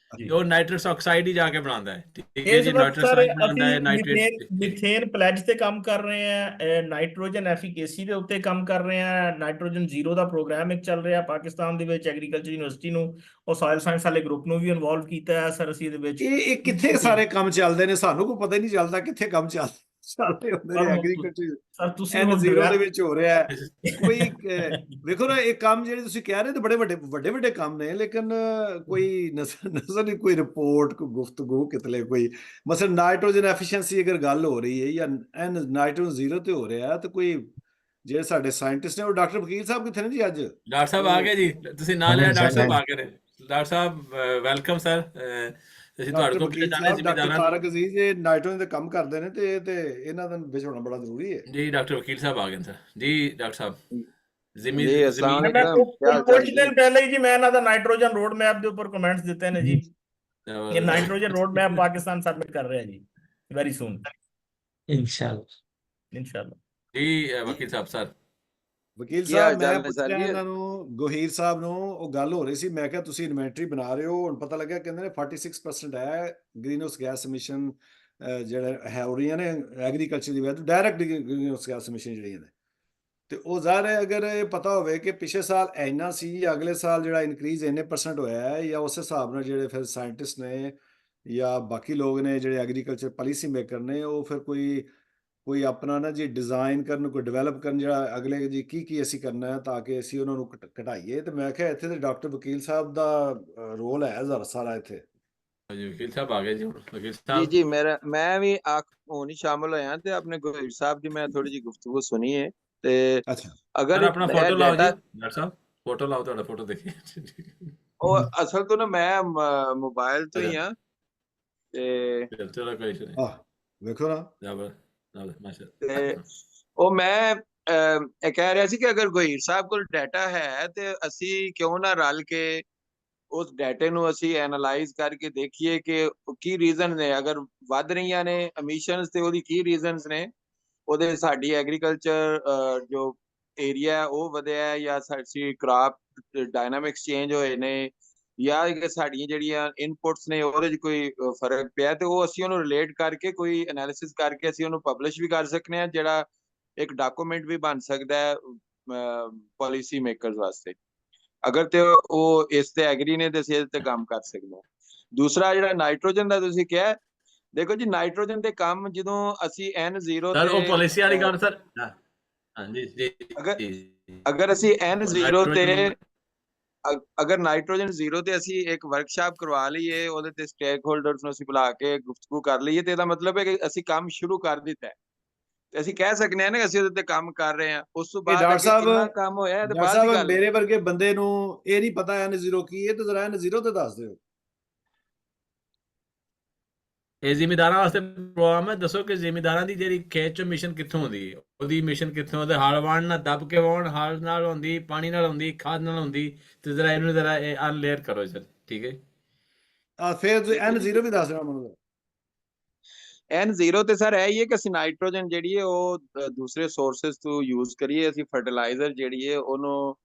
ਉਹ ਨਾਈਟਰਸ ਆਕਸਾਈਡ ਹੀ ਜਾ ਕੇ ਬਣਾਉਂਦਾ ਹੈ। ਠੀਕ ਹੈ ਜੀ, ਨਾਈਟਰਸ ਆਕਸਾਈਡ ਬਣਾਉਂਦਾ ਹੈ, ਨਾਈਟ੍ਰੇਟ ਮਿਥੇਨ ਪਲੇਜ ਤੇ ਕੰਮ ਕਰ ਰਹੇ ਆ, ਨਾਈਟ੍ਰੋਜਨ ਐਫੀਕੇਸੀ ਦੇ ਉੱਤੇ ਕੰਮ ਕਰ ਰਹੇ ਆ, ਨਾਈਟ੍ਰੋਜਨ ਜ਼ੀਰੋ ਦਾ ਪ੍ਰੋਗਰਾਮ ਇੱਕ ਚੱਲ ਰਿਹਾ ਪਾਕਿਸਤਾਨ ਦੇ ਵਿੱਚ, ਐਗਰੀਕਲਚਰ ਯੂਨੀਵਰਸਿਟੀ ਨੂੰ ਉਹ ਸੋਇਲ ਸਾਇੰਸ ਵਾਲੇ ਗਰੁੱਪ ਨੂੰ ਵੀ ਇਨਵੋਲਵ ਕੀਤਾ ਹੈ ਸਰ ਅਸੀਂ ਇਹਦੇ ਵਿੱਚ। ਇਹ ਕਿੱਥੇ ਸਾਰੇ ਕੰਮ ਚੱਲਦੇ ਨੇ, ਸਾਨੂੰ ਕੋਈ ਪਤਾ ਹੀ ਨਹੀਂ ਚੱਲਦਾ ਕਿੱਥੇ ਕੰਮ ਚੱਲਦੇ ਹੁੰਦੇ ਨੇ ਐਗਰੀਕਲਚਰ। ਸਰ ਤੁਸੀਂ ਜ਼ੀਰੋ ਦੇ ਵਿੱਚ ਹੋ ਰਿਹਾ ਕੋਈ ਵੇਖੋ ਨਾ, ਇਹ ਕੰਮ ਜਿਹੜੇ ਤੁਸੀਂ ਕਹਿ ਰਹੇ ਤੇ ਬੜੇ ਵੱਡੇ ਕੰਮ ਨੇ, ਲੇਕਿਨ ਕੋਈ ਨਜ਼ਰ ਨਹੀਂ, ਕੋਈ ਰਿਪੋਰਟ, ਕੋਈ ਗੁਫ਼ਤਗੂ ਕਿਤਲੇ, ਕੋਈ ਮਸਲ ਨਾਈਟ੍ਰੋਜਨ ਐਫੀਸ਼ੀਐਂਸੀ ਅਗਰ ਗੱਲ ਹੋ ਰਹੀ ਹੈ ਜਾਂ ਨਾਈਟ੍ਰੋਜਨ ਜ਼ੀਰੋ ਤੇ ਹੋ ਰਿਹਾ, ਤੇ ਕੋਈ ਜਿਹੜੇ ਸਾਡੇ ਸਾਇੰਟਿਸਟ ਨੇ ਉਹ ਡਾਕਟਰ ਵਕੀਲ ਸਾਹਿਬ ਕਿੱਥੇ ਨੇ ਜੀ? ਅੱਜ ਡਾਕਟਰ ਸਾਹਿਬ ਆ ਗਏ ਜੀ, ਤੁਸੀਂ ਨਾਲ ਲਿਆ, ਡਾਕਟਰ ਸਾਹਿਬ ਆ ਗਏ ਨੇ। ਡਾਕਟਰ ਸਾਹਿਬ ਵੈਲਕਮ ਸਰ। ਅਸੀਂ ਤੁਹਾਡੇ ਕੋਲ ਪੁੱਛਣਾ ਚਾਹੁੰਦੇ ਸੀ ਡਾਕਟਰ ਤਾਰਕ ਅਜ਼ੀਜ਼ ਇਹ ਨਾਈਟ੍ਰੋਜਨ ਦੇ ਕੰਮ ਕਰਦੇ ਨੇ ਤੇ ਇਹਨਾਂ ਦਾ ਵਿੱਚ ਹੋਣਾ ਬੜਾ ਜ਼ਰੂਰੀ ਹੈ ਜੀ। ਡਾਕਟਰ ਵਕੀਲ ਸਾਹਿਬ ਆ ਗਏ ਸਰ ਜੀ। ਡਾਕਟਰ ਸਾਹਿਬ ਕੁਝ ਦਿਨ ਪਹਿਲੇ ਜੀ ਮੈਂ ਇਹਨਾਂ ਦਾ ਨਾਈਟ੍ਰੋਜਨ ਰੋਡ ਮੈਪ ਦੇ ਉੱਪਰ ਕਮੈਂਟਸ ਦਿੱਤੇ ਨੇ ਜੀ, ਇਹ nitrogen road map Pakistan submit ਕਰ ਰਿਹਾ ਜੀ ਵੈਰੀ ਸੂਨ ਇਨਸ਼ਾਅੱਲਾ ਜੀ। ਵਕੀਲ ਸਾਹਿਬ ਸਰ, ਵਕੀਲ ਸਾਹਿਬ ਮੈਂ ਪੁੱਛਿਆ ਇਹਨਾਂ ਨੂੰ, ਗੋਹੀਰ ਸਾਹਿਬ ਨੂੰ, ਉਹ ਗੱਲ ਹੋ ਰਹੀ ਸੀ, ਮੈਂ ਕਿਹਾ ਤੁਸੀਂ ਇਨਵੈਂਟਰੀ ਬਣਾ ਰਹੇ ਹੋ, ਹੁਣ ਪਤਾ ਲੱਗਿਆ ਕਹਿੰਦੇ ਨੇ 46% ਹੈ ਗ੍ਰੀਨ ਹਾਊਸ ਗੈਸ ਐਮਿਸ਼ਨ ਜਿਹੜਾ ਹੈ ਹੋ ਰਹੀਆਂ ਨੇ ਐਗਰੀਕਲਚਰ ਦੀ ਵਜ੍ਹਾ ਤੋਂ, direct green house gas emission ਜਿਹੜੀਆਂ ਨੇ, ਤੇ ਉਹ ਜ਼ਾਹਰ ਹੈ ਅਗਰ ਇਹ ਪਤਾ ਹੋਵੇ ਕਿ ਪਿਛਲੇ ਸਾਲ ਇੰਨਾ ਸੀ ਜਾਂ ਅਗਲੇ ਸਾਲ ਜਿਹੜਾ ਇਨਕਰੀਜ਼ ਇੰਨੇ % ਹੋਇਆ ਹੈ, ਜਾਂ ਉਸ ਹਿਸਾਬ ਨਾਲ ਜਿਹੜੇ ਫਿਰ ਸਾਇੰਟਿਸਟ ਨੇ ਜਾਂ ਬਾਕੀ ਲੋਕ ਨੇ ਜਿਹੜੇ ਐਗਰੀਕਲਚਰ ਪਾਲਿਸੀ ਮੇਕਰ ਨੇ, ਉਹ ਫਿਰ ਕੋਈ ਆਪਣਾ ਨਾ ਜੀ ਡਿਜ਼ਾਈਨ ਕਰਨ, ਕੋਈ ਡਿਵੈਲਪ ਕਰਨ, ਜਿਹੜਾ ਅਗਲੇ ਜੀ ਕੀ ਅਸੀਂ ਕਰਨਾ ਹੈ ਤਾਂ ਕਿ ਅਸੀਂ ਉਹਨਾਂ ਨੂੰ ਘਟਾਈਏ। ਤੇ ਮੈਂ ਕਿਹਾ ਇੱਥੇ ਤੇ ਡਾਕਟਰ ਵਕੀਲ ਸਾਹਿਬ ਦਾ ਰੋਲ ਹੈ ਜ਼ਰਾ ਸਾਰਾ ਇੱਥੇ। ਵਕੀਲ ਸਾਹਿਬ ਆ ਗਏ ਜੀ। ਵਕੀਲ ਸਾਹਿਬ ਜੀ ਮੈਂ ਵੀ ਹੋਣੀ ਸ਼ਾਮਲ ਹੋਇਆ ਤੇ ਆਪਣੇ ਗੋਹੀਰ ਸਾਹਿਬ ਦੀ ਮੈਂ ਥੋੜੀ ਜਿਹੀ ਗੁਫ਼ਤਗੂ ਸੁਣੀ ਹੈ। ਤੇ ਅਗਰ ਆਪਣਾ ਫੋਟੋ ਲਾਓ ਜੀ ਡਾਕਟਰ ਸਾਹਿਬ, ਫੋਟੋ ਲਾਓ, ਤੁਹਾਡਾ ਫੋਟੋ ਦੇਖੀਏ। ਉਹ ਅਸਲ ਤੋਂ ਨਾ ਮੈਂ ਮੋਬਾਈਲ ਤੋਂ ਹੀ ਆ ਤੇ ਚਲੋ ਕੋਈ ਨਹੀਂ, ਵੇਖੋ ਨਾ ਤੇ ਉਹ ਮੈਂ ਇਹ ਕਹਿ ਰਿਹਾ ਸੀ ਕਿ ਅਗਰ ਗੋਹੀਰ ਸਾਹਿਬ ਕੋਲ ਡਾਟਾ ਹੈ ਤੇ ਅਸੀਂ ਕਿਉਂ ਨਾ ਰਲ ਕੇ ਉਸ ਡਾਟੇ ਨੂੰ ਅਸੀਂ ਐਨਾਲਾਈਜ਼ ਕਰਕੇ ਦੇਖੀਏ ਕਿ ਕੀ ਰੀਜ਼ਨ ਨੇ, ਅਗਰ ਵੱਧ ਰਹੀਆਂ ਨੇ ਐਮਿਸ਼ਨਸ ਤੇ ਉਹਦੀ ਕੀ ਰੀਜ਼ਨਸ ਨੇ, ਉਹਦੇ ਸਾਡੀ ਐਗਰੀਕਲਚਰ ਜੋ ਏਰੀਆ ਉਹ ਵਧਿਆ ਜਾਂ ਸਾਡੀ ਕ੍ਰਾਪ ਡਾਇਨਾਮਿਕਸ ਚੇਂਜ ਹੋਏ ਨੇ, ਜਾਂ ਸਾਡੀਆਂ ਜਿਹੜੀਆਂ ਇਨਪੁਟਸ ਨੇ ਉਹਦੇ 'ਚ ਕੋਈ ਫਰਕ ਪਿਆ, ਤੇ ਉਹ ਅਸੀਂ ਉਹਨੂੰ ਰਿਲੇਟ ਕਰਕੇ ਕੋਈ ਐਨਾਲਿਸਿਸ ਕਰਕੇ ਅਸੀਂ ਉਹਨੂੰ ਪਬਲਿਸ਼ ਵੀ ਕਰ ਸਕਦੇ ਹਾਂ, ਜਿਹੜਾ ਇੱਕ ਡਾਕੂਮੈਂਟ ਵੀ ਬਣ ਸਕਦਾ ਹੈ ਪਾਲਿਸੀ ਮੇਕਰਸ ਵਾਸਤੇ, ਅਗਰ ਤੇ ਉਹ ਇਸ ਤੇ ਐਗਰੀ ਨੇ ਤੇ ਅਸੀਂ ਇਸ ਤੇ ਕੰਮ ਕਰ ਸਕਦੇ ਹਾਂ। ਦੂਸਰਾ ਜਿਹੜਾ ਨਾਈਟ੍ਰੋਜਨ ਦਾ ਤੁਸੀਂ ਕਿਹਾ, ਦੇਖੋ ਜੀ ਨਾਈਟ੍ਰੋਜਨ ਦੇ ਕੰਮ ਜਦੋਂ ਅਸੀਂ N0 ਸਰ ਉਹ ਤੇ ਪਾਲਿਸੀ ਵਾਲੀ ਗੱਲ ਸਰ ਹਾਂਜੀ ਜੀ ਅਗਰ ਜੀ ਅਗਰ ਅਸੀਂ N0 ਤੇ ਨਾਈਟ੍ਰੋਜਨ ਅਗਰ ਨਾਈਟ੍ਰੋਜਨ 0 ਤੇ ਅਸੀਂ ਇੱਕ ਵਰਕਸ਼ਾਪ ਕਰਵਾ ਲਈਏ, ਉਹਦੇ ਤੇ ਸਟੇਕ ਹੋਲਡਰਸ ਨੂੰ ਅਸੀਂ ਬੁਲਾ ਕੇ ਗੁਫ਼ਤਗੂ ਕਰ ਲਈਏ, ਤੇ ਇਹਦਾ ਮਤਲਬ ਹੈ ਕਿ ਅਸੀਂ ਕੰਮ ਸ਼ੁਰੂ ਕਰ ਦਿੱਤਾ ਹੈ। ਤੇ ਅਸੀਂ ਕਹਿ ਸਕਦੇ ਹਾਂ ਨਾ ਕਿ ਅਸੀਂ ਉਹਦੇ ਤੇ ਕੰਮ ਕਰ ਰਹੇ ਹਾਂ। ਉਸ ਤੋਂ ਕਿ ਬਾਅਦ ਡਾਕਟਰ ਅੱਗੇ ਸਾਹਿਬ ਕਿੰਨਾ ਕੰਮ ਹੋਇਆ ਇਹ ਤਾਂ ਡਾਕਟਰ ਬਾਅਦ ਦੀ ਸਾਹਿਬ ਗੱਲ ਹੈ। ਮੇਰੇ ਵਰਗੇ ਬੰਦੇ ਨੂੰ ਇਹ ਨਹੀਂ ਪਤਾ N0 ਕੀ ਹੈ, ਤੇ ਜ਼ਰਾ N0 ਤੇ ਦੱਸ ਦਿਓ। ਇਹ ਜ਼ਿਮੀਦਾਰਾਂ ਵਾਸਤੇ ਪ੍ਰੋਗਰਾਮ ਹੈ। ਦੱਸੋ ਕਿ ਜ਼ਿਮੀਦਾਰਾਂ ਦੀ ਜਿਹੜੀ ਖੇਤ ਚੋਂ ਮਿਸ਼ਨ ਕਿੱਥੋਂ ਹੁੰਦੀ ਹੈ, ਉਹਦੀ ਮਿਸ਼ਨ ਕਿੱਥੋਂ, ਉਹਦੇ ਹਲ ਵਾਹਣ ਨਾਲ ਦੱਬ ਕੇ ਵਾਹਣ, ਹਲ ਨਾਲ ਹੁੰਦੀ, ਪਾਣੀ ਨਾਲ ਹੁੰਦੀ, ਖਾਦ ਨਾਲ ਹੁੰਦੀ, ਤੇ ਜ਼ਰਾ ਇਹਨੂੰ ਜ਼ਰਾ ਅਨਲੇਅਰ ਕਰੋ ਸਰ, ਠੀਕ ਹੈ। ਫਿਰ ਤੁਸੀਂ N0 ਵੀ ਦੱਸ ਦੇਣਾ ਮੈਨੂੰ। N0 ਤੇ ਸਰ ਇਹ ਹੀ ਹੈ ਕਿ ਅਸੀਂ ਨਾਈਟ੍ਰੋਜਨ ਜਿਹੜੀ ਹੈ ਉਹ ਦੂਸਰੇ ਸੋਰਸਸ ਤੋਂ ਯੂਜ਼ ਕਰੀਏ, ਅਸੀਂ ਫਰਟੀਲਾਈਜ਼ਰ ਜਿਹੜੀ ਹੈ ਉਹਨੂੰ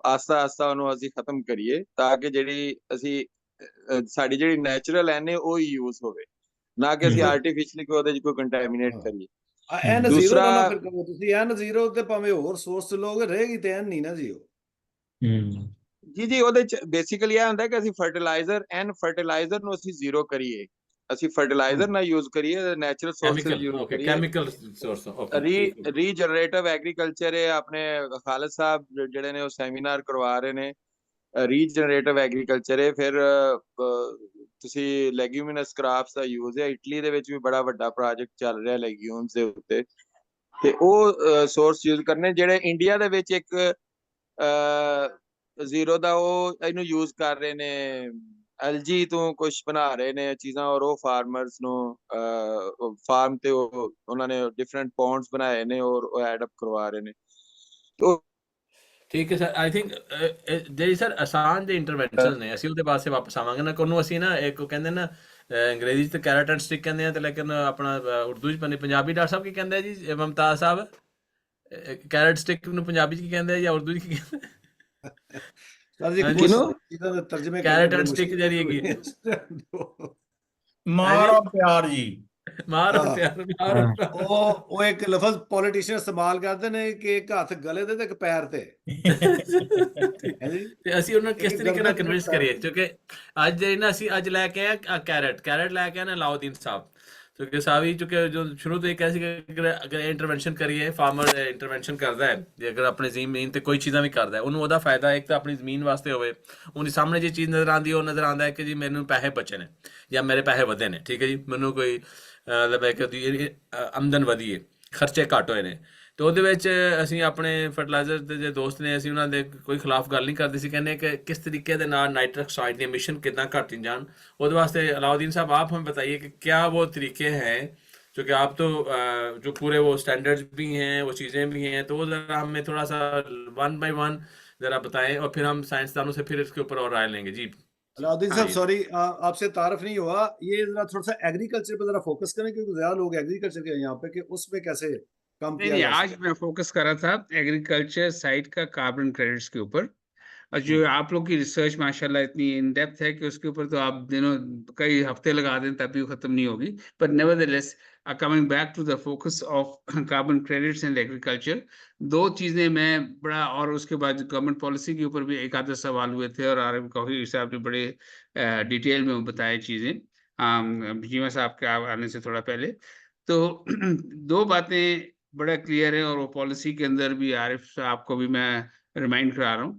ਆਸਤਾ ਆਸਤਾ ਉਹਨੂੰ ਅਸੀਂ ਖਤਮ ਕਰੀਏ, ਤਾਂ ਕਿ ਜਿਹੜੀ ਅਸੀਂ ਸਾਡੀ ਜਿਹੜੀ ਨੈਚੁਰਲ ਐਨ ਹੈ ਉਹ ਹੀ ਯੂਜ਼ ਹੋਵੇ, ਨਾ ਕਿ ਅਸੀਂ ਆਰਟੀਫੀਸ਼ੀਅਲੀ ਕੋਈ ਉਹਦੇ 'ਚ ਕੋਈ ਕੰਟੈਮੀਨੇਟ ਕਰੀਏ। N0 ਦੂਸਰਾ ਦਾ ਨਾ ਫਿਰ ਕਹੋ ਤੁਸੀਂ, N0 ਤੇ ਭਾਵੇਂ ਹੋਰ ਸੋਰਸ ਲੋਗ ਰਹੇਗੀ ਤੇ N ਨਹੀਂ ਨਾ ਜੀ ਉਹ। ਜੀ ਉਹਦੇ 'ਚ ਬੇਸਿਕਲੀ ਇਹ ਹੁੰਦਾ ਕਿ ਅਸੀਂ ਫਰਟੀਲਾਈਜ਼ਰ ਨੂੰ ਅਸੀਂ ਜ਼ੀਰੋ ਕਰੀਏ, ਅਸੀਂ ਫਰਟੀਲਾਈਜ਼ਰ ਨਾ ਯੂਜ਼ ਕਰੀਏ, ਨੈਚੁਰਲ ਸੋਰਸਸ ਯੂਜ਼ ਕਰੀਏ। ਕੈਮੀਕਲ ਸੋਰਸ ਰੀਜਨਰੇਟਿਵ ਐਗਰੀਕਲਚਰ ਹੈ। ਆਪਣੇ ਖਾਲਿਦ ਸਾਹਿਬ ਜਿਹੜੇ ਨੇ ਉਹ ਸੈਮੀਨਾਰ ਕਰਵਾ ਰਹੇ ਨੇ, ਰੀਜਨਰੇਟਿਵ ਐਗਰੀਕਲਚਰ ਹੈ। ਫਿਰ ਤੁਸੀਂ ਲੈਗਿਊਮਿਨਸ ਕ੍ਰਾਪਸ ਦਾ ਯੂਜ਼ ਹੈ, ਇਟਲੀ ਦੇ ਵਿੱਚ ਵੀ ਬੜਾ ਵੱਡਾ ਪ੍ਰੋਜੈਕਟ ਚੱਲ ਰਿਹਾ ਲੈਗਿਊਮਸ ਦੇ ਉੱਤੇ, ਤੇ ਉਹ ਸੋਰਸ ਯੂਜ਼ ਕਰਨੇ ਜਿਹੜੇ ਇੰਡੀਆ ਦੇ ਵਿੱਚ ਇੱਕ ਜ਼ੀਰੋ ਦਾ ਉਹ ਇਹਨੂੰ ਯੂਜ਼ ਕਰ ਰਹੇ ਨੇ, ਐਲਜੀ ਤੋਂ ਕੁਝ ਬਣਾ ਰਹੇ ਨੇ ਚੀਜ਼ਾਂ, ਔਰ ਉਹ ਫਾਰਮਰਸ ਨੂੰ ਫਾਰਮ ਤੇ ਉਹਨਾਂ ਨੇ ਡਿਫਰੈਂਟ ਪੌਂਡਸ ਬਣਾਏ ਨੇ ਔਰ ਉਹ ਐਡ ਅਪ ਕਰਵਾ ਰਹੇ ਨੇ। ਠੀਕ ਹੈ ਸਰ। ਆਈ ਥਿੰਕ ਜਿਹੜੀ ਸਰ ਆਸਾਨ ਦੇ ਇੰਟਰਵੈਂਸ਼ਨ ਨੇ, ਅਸੀਂ ਉਹਦੇ ਪਾਸੇ ਵਾਪਸ ਆਵਾਂਗੇ ਨਾ। ਕੋਨੂੰ ਅਸੀਂ ਨਾ ਇੱਕ ਕਹਿੰਦੇ ਨਾ ਅੰਗਰੇਜ਼ੀ 'ਚ ਕੈਰਟ ਐਂਡ ਸਟਿਕ ਕਹਿੰਦੇ ਆ, ਤੇ ਲੇਕਿਨ ਆਪਣਾ ਉਰਦੂ 'ਚ ਪੰਜਾਬੀ ਡਾਕਟਰ ਸਾਹਿਬ ਕੀ ਕਹਿੰਦੇ ਆ ਜੀ, ਮੁਮਤਾਜ਼ ਸਾਹਿਬ? ਕੈਰਟ ਸਟਿਕ ਨੂੰ ਪੰਜਾਬੀ 'ਚ ਕੀ ਕਹਿੰਦੇ ਆ ਜਾਂ ਉਰਦੂ 'ਚ ਕੀ ਕਹਿੰਦੇ? ਸਰ ਜੀ ਕਿਹਨੂੰ ਤਰਜਮੇ ਕੈਰਟ ਐਂਡ ਸਟਿਕ ਜਿਹੜੀ ਹੈਗੀ ਮਾਰ ਔਰ ਪਿਆਰ ਜੀ, ਮਾਰ ਔਰ ਪਿਆਰ, ਮਾਰ ਔਰ ਪਿਆਰ। ਉਹ ਇੱਕ ਲਫ਼ਜ਼ ਪੋਲੀਟੀਸ਼ੀਅਨ ਇਸਤੇਮਾਲ ਕਰਦੇ ਨੇ ਕਿ ਇੱਕ ਹੱਥ ਗਲੇ ਤੇ ਇੱਕ ਪੈਰ ਤੇ। ਤੇ ਅਸੀਂ ਉਹਨਾਂ ਨੂੰ ਕਿਸ ਤਰੀਕੇ ਨਾਲ ਕਨਵਿੰਸ ਕਰੀਏ? ਕਿਉਂਕਿ ਅੱਜ ਜਿਹੜੀ ਨਾ ਅਸੀਂ ਅੱਜ ਲੈ ਕੇ ਆਏ ਕੈਰਟ ਲੈ ਕੇ ਆਏ ਨਾ ਅਲਾਉਦੀਨ ਸਾਹਿਬ, ਕਿਉਂਕਿ ਸਾਵੀ ਚੁੱਕੇ ਜੋ ਸ਼ੁਰੂ ਤੋਂ ਇਹ ਕਹਿ ਸੀ ਕਿ ਅਗਰ ਇੰਟਰਵੈਂਸ਼ਨ ਕਰੀਏ, ਫਾਰਮਰ ਇੰਟਰਵੈਂਸ਼ਨ ਕਰਦਾ ਹੈ, ਜੇ ਅਗਰ ਆਪਣੀ ਜ਼ਮੀਨ ਤੇ ਕੋਈ ਚੀਜ਼ਾਂ ਵੀ ਕਰਦਾ ਹੈ, ਉਹਨੂੰ ਉਹਦਾ ਫਾਇਦਾ ਇੱਕ ਤਾਂ ਆਪਣੀ ਜ਼ਮੀਨ ਵਾਸਤੇ ਹੋਵੇ, ਉਹਦੇ ਸਾਹਮਣੇ ਜੇ ਚੀਜ਼ ਨਜ਼ਰ ਆਉਂਦੀ, ਉਹ ਨਜ਼ਰ ਆਉਂਦਾ ਹੈ ਕਿ ਜੀ ਮੈਨੂੰ ਪੈਸੇ ਬਚੇ ਨੇ ਜਾਂ ਮੇਰੇ ਪੈਸੇ ਵਧੇ ਨੇ, ਠੀਕ ਹੈ ਜੀ, ਮੈਨੂੰ ਕੋਈ ਮਤਲਬ ਹੈ ਕਿ ਆਮਦਨ ਵਧੀ ਹੈ, ਖਰਚੇ ਘੱਟ ਹੋਏ ਨੇ। ਤੇ ਉਹਦੇ ਵਿੱਚ ਅਸੀਂ ਆਪਣੇ ਫਰਟੀਲਾਈਜ਼ਰ ਦੇ ਜੇ ਦੋਸਤ ਨੇ, ਅਸੀਂ ਉਹਨਾਂ ਦੇ ਕੋਈ ਖਿਲਾਫ ਗੱਲ ਨਹੀਂ ਕਰਦੇ ਸੀ, ਕਹਿੰਦੇ ਕਿ किस तरीके ਦੇ ਨਾਲ नाइट्रस ऑक्साइड की एमिशन कितना घट जान। ਉਹਦੇ ਵਾਸਤੇ अलाउद्दीन साहब आप हमें बताइए कि क्या वो तरीके हैं, क्योंकि आप तो जो पूरे वो स्टैंडर्ड्स भी हैं, वो चीज़ें भी हैं, तो वो ज़रा हमें थोड़ा सा 1 by 1 ज़रा बताएं, और फिर हम साइंसदानों से फिर इसके ऊपर और राय लेंगे। जी अलाउद्दीन साहब सॉरी, आपसे तारफ नहीं हुआ, ये जरा थोड़ा सा एग्रीकल्चर पे जरा फोकस करें, क्योंकि ज्यादा लोग एग्रीकल्चर के यहाँ पे कि उसमें कैसे काम किया नहीं, जा आज मैं फोकस कर रहा था एग्रीकल्चर साइड का कार्बन क्रेडिट्स के ऊपर। और जो आप लोग की रिसर्च माशाल्लाह इतनी इन डेप्थ है कि उसके ऊपर तो आप दिनों कई हफ्ते लगा दें तब भी वो खत्म नहीं होगी। But nevertheless coming back to the focus of carbon credits and agriculture, दो चीजें मैं बड़ा, और उसके बाद गवर्नमेंट पॉलिसी के ऊपर भी एक आधे सवाल हुए थे, और आरएम कॉफी साहब ने बड़े डिटेल में बताए चीजें जीवा साहब के आने से थोड़ा पहले। तो दो बातें बड़ा क्लियर है, और वो पॉलिसी के अंदर भी आरिफ साहब को भी मैं रिमाइंड करा रहा हूँ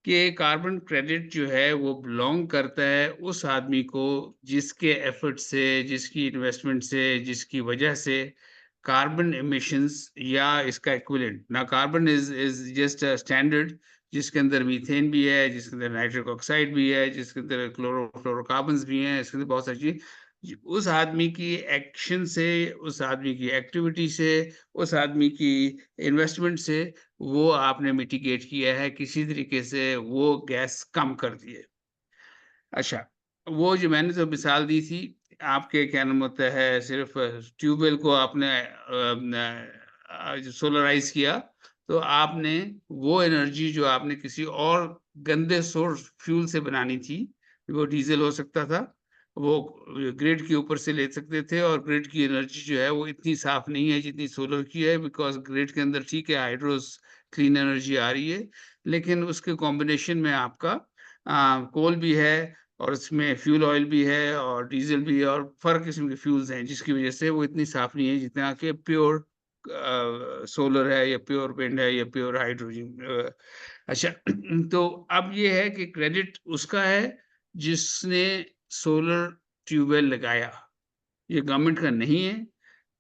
कि कार्बन क्रेडिट जो है वो बिलोंग करता है उस आदमी को जिसके एफर्ट से, जिसकी इन्वेस्टमेंट से, जिसकी वजह से कार्बन एमिशंस या इसका इक्विवेलेंट ना, carbon is just a standard जिसके अंदर मीथेन भी है, जिसके अंदर नाइट्रिक ऑक्साइड भी है, जिसके अंदर क्लोरोफ्लोरोकार्बन्स भी हैं, इसके अंदर बहुत सारी चीज, उस आदमी की एक्शन से, उस आदमी की एक्टिविटी से, उस आदमी की इन्वेस्टमेंट से वो आपने मिटिगेट किया है, किसी तरीके से वो गैस कम कर दिए। अच्छा, वो जो मैंने जो मिसाल दी थी, आपके क्या नाम होता है, सिर्फ ट्यूबवेल को आपने सोलराइज किया, तो आपने वो एनर्जी जो आपने किसी और गंदे सोर्स फ्यूल से बनानी थी, वो डीजल हो सकता था, वो ग्रिड के ऊपर से ले सकते थे, और ग्रिड की एनर्जी जो है वो इतनी साफ नहीं है जितनी सोलर की है, बिकॉज ग्रिड के अंदर ठीक है हाइड्रोस क्लीन एनर्जी आ रही है, लेकिन उसके कॉम्बिनेशन में आपका कोल भी है और इसमें फ्यूल ऑयल भी है और डीजल भी है और फर्क किस्म के फ्यूल्स हैं, जिसकी वजह से वो इतनी साफ नहीं है जितना कि प्योर सोलर है या प्योर विंड है या प्योर हाइड्रोजन। अच्छा तो अब ये है कि क्रेडिट उसका है जिसने सोलर ट्यूबवेल लगाया, ये गवर्नमेंट का नहीं है।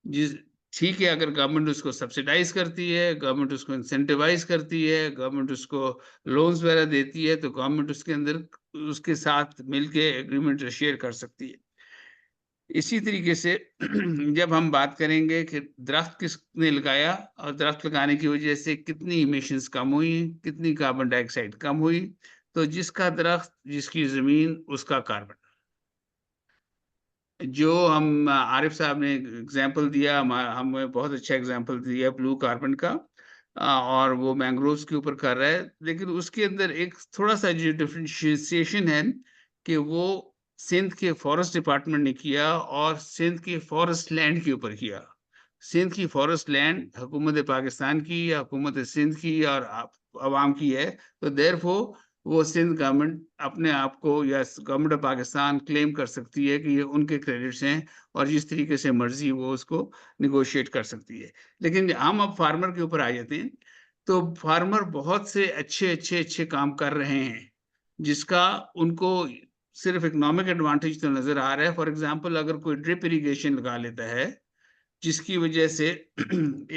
जिस ठीक है, अगर गवर्नमेंट उसको सब्सिडाइज करती है, गवर्नमेंट उसको इंसेंटिवाइज करती है, गवर्नमेंट उसको लोन्स वगैरह देती है, तो गवर्नमेंट उसके अंदर उसके साथ मिलके एग्रीमेंट शेयर कर सकती है। इसी तरीके से जब हम बात करेंगे कि दरख्त किसने लगाया और दरख्त लगाने की वजह से कितनी इमिशंस कम हुई, कितनी कार्बन डाइऑक्साइड कम हुई, तो जिसका दरख्त, जिसकी जमीन, उसका कार्बन। जो हम आरिफ साहब ने एग्जांपल दिया, हमें बहुत अच्छा एग्जांपल दिया ब्लू कार्बन का, और वो मैंग्रोव्स के ऊपर कर रहा है, लेकिन उसके अंदर एक थोड़ा सा जो डिफरेंशिएशन है कि वो सिंध के फॉरेस्ट डिपार्टमेंट ने किया और सिंध के फॉरेस्ट लैंड के ऊपर किया। सिंध की फॉरेस्ट लैंड हुकूमत पाकिस्तान की या हुकूमत सिंध की और अवाम की है, तो देयरफॉर वो सिंध गवर्नमेंट अपने आप को या गवर्नमेंट ऑफ पाकिस्तान क्लेम कर सकती है कि ये उनके क्रेडिट्स हैं और जिस तरीके से मर्जी वो उसको निगोशिएट कर सकती है। लेकिन हम अब फार्मर के ऊपर आ जाते हैं, तो फार्मर बहुत से अच्छे काम कर रहे हैं, जिसका उनको सिर्फ इकोनॉमिक एडवांटेज तो नजर आ रहा है। फॉर एग्जाम्पल, अगर कोई ड्रिप इरिगेशन लगा लेता है, जिसकी वजह से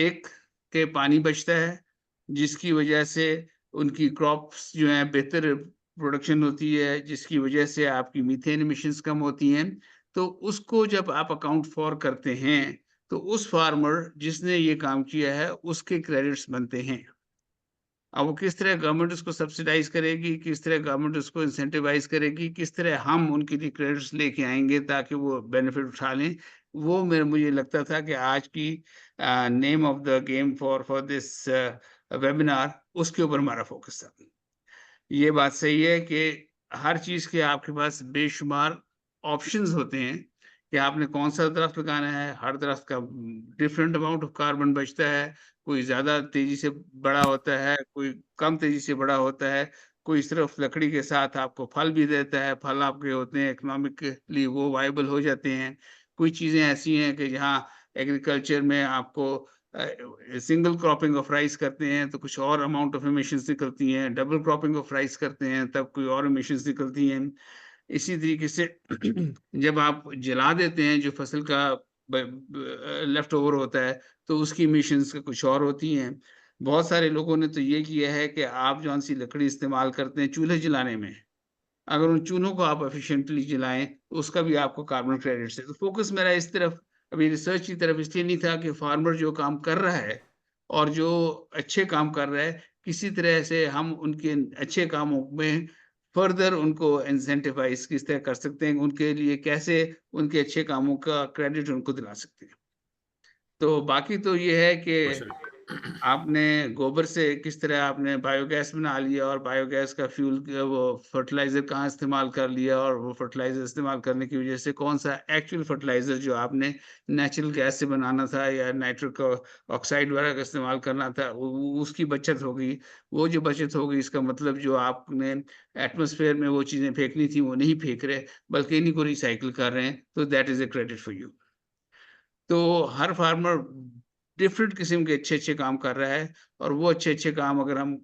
एक के पानी बचता है, जिसकी वजह से उनकी क्रॉप्स जो हैं बेहतर प्रोडक्शन होती है, जिसकी वजह से आपकी मीथेन एमिशंस कम होती हैं, तो उसको जब आप अकाउंट फॉर करते हैं, तो उस फार्मर जिसने ये काम किया है उसके क्रेडिट्स बनते हैं। अब वो किस तरह गवर्नमेंट उसको सब्सिडाइज करेगी, किस तरह गवर्नमेंट उसको इंसेंटिवाइज करेगी, किस तरह हम उनके लिए क्रेडिट्स लेके आएंगे ताकि वो बेनिफिट उठा लें, वो मुझे लगता था कि आज की name of the game for this webinar, उसके ऊपर हमारा फोकस था। ये बात सही है कि हर चीज के आपके पास बेशुमार ऑप्शंस होते हैं कि आपने कौन सा दरख्त लगाना है। हर दरख्त का डिफरेंट अमाउंट ऑफ कार्बन बचता है, कोई ज्यादा तेजी से बड़ा होता है, कोई कम तेजी से बड़ा होता है, कोई सिर्फ लकड़ी के साथ आपको फल भी देता है, फल आपके होते हैं इकोनॉमिकली वो वायबल हो जाते हैं। कोई चीजें ऐसी हैं कि जहाँ एग्रीकल्चर में आपको सिंगल क्रॉपिंग ऑफ राइस करते हैं तो कुछ और अमाउंट ऑफ एमिशंस निकलती हैं, डबल क्रॉपिंग ऑफ राइस करते हैं तब कोई और एमिशंस निकलती हैं। इसी तरीके से जब आप जला देते हैं जो फसल का लेफ्ट ओवर होता है, तो उसकी एमिशंस कुछ और होती हैं। बहुत सारे लोगों ने तो ये किया है कि आप जौन सी लकड़ी इस्तेमाल करते हैं चूल्हे जलाने में, अगर उन चूल्हों को आप एफिशिएंटली जलाएं तो उसका भी आपको कार्बन क्रेडिट्स है। तो फोकस मेरा इस तरफ, अभी रिसर्च की तरफ इसलिए नहीं था कि फार्मर जो काम कर रहा है और जो अच्छे काम कर रहा है, किसी तरह से हम उनके अच्छे कामों में फर्दर उनको इंसेंटिवाइज किस तरह कर सकते हैं, उनके लिए कैसे उनके अच्छे कामों का क्रेडिट उनको दिला सकते हैं। तो बाकी तो ये है कि आपने गोबर से किस तरह आपने बायोगैस बना लिया और बायोगैस का फ्यूल वो फर्टिलाइजर कहाँ इस्तेमाल कर लिया, और वो फर्टिलाइजर इस्तेमाल करने की वजह से कौन सा एक्चुअल फर्टिलाइजर जो आपने नेचुरल गैस से बनाना था या नाइट्रिक ऑक्साइड वगैरह का इस्तेमाल करना था, उसकी बचत हो गई। वो जो बचत हो गई, इसका मतलब जो आपने एटमोसफेयर में वो चीजें फेंकनी थी वो नहीं फेंक रहे, बल्कि इन्हीं को रिसाइकिल कर रहे हैं, तो that is a credit for you. तो हर फार्मर डिफरेंट किस्म के अच्छे काम कर रहा है, और वो अच्छे काम अगर हम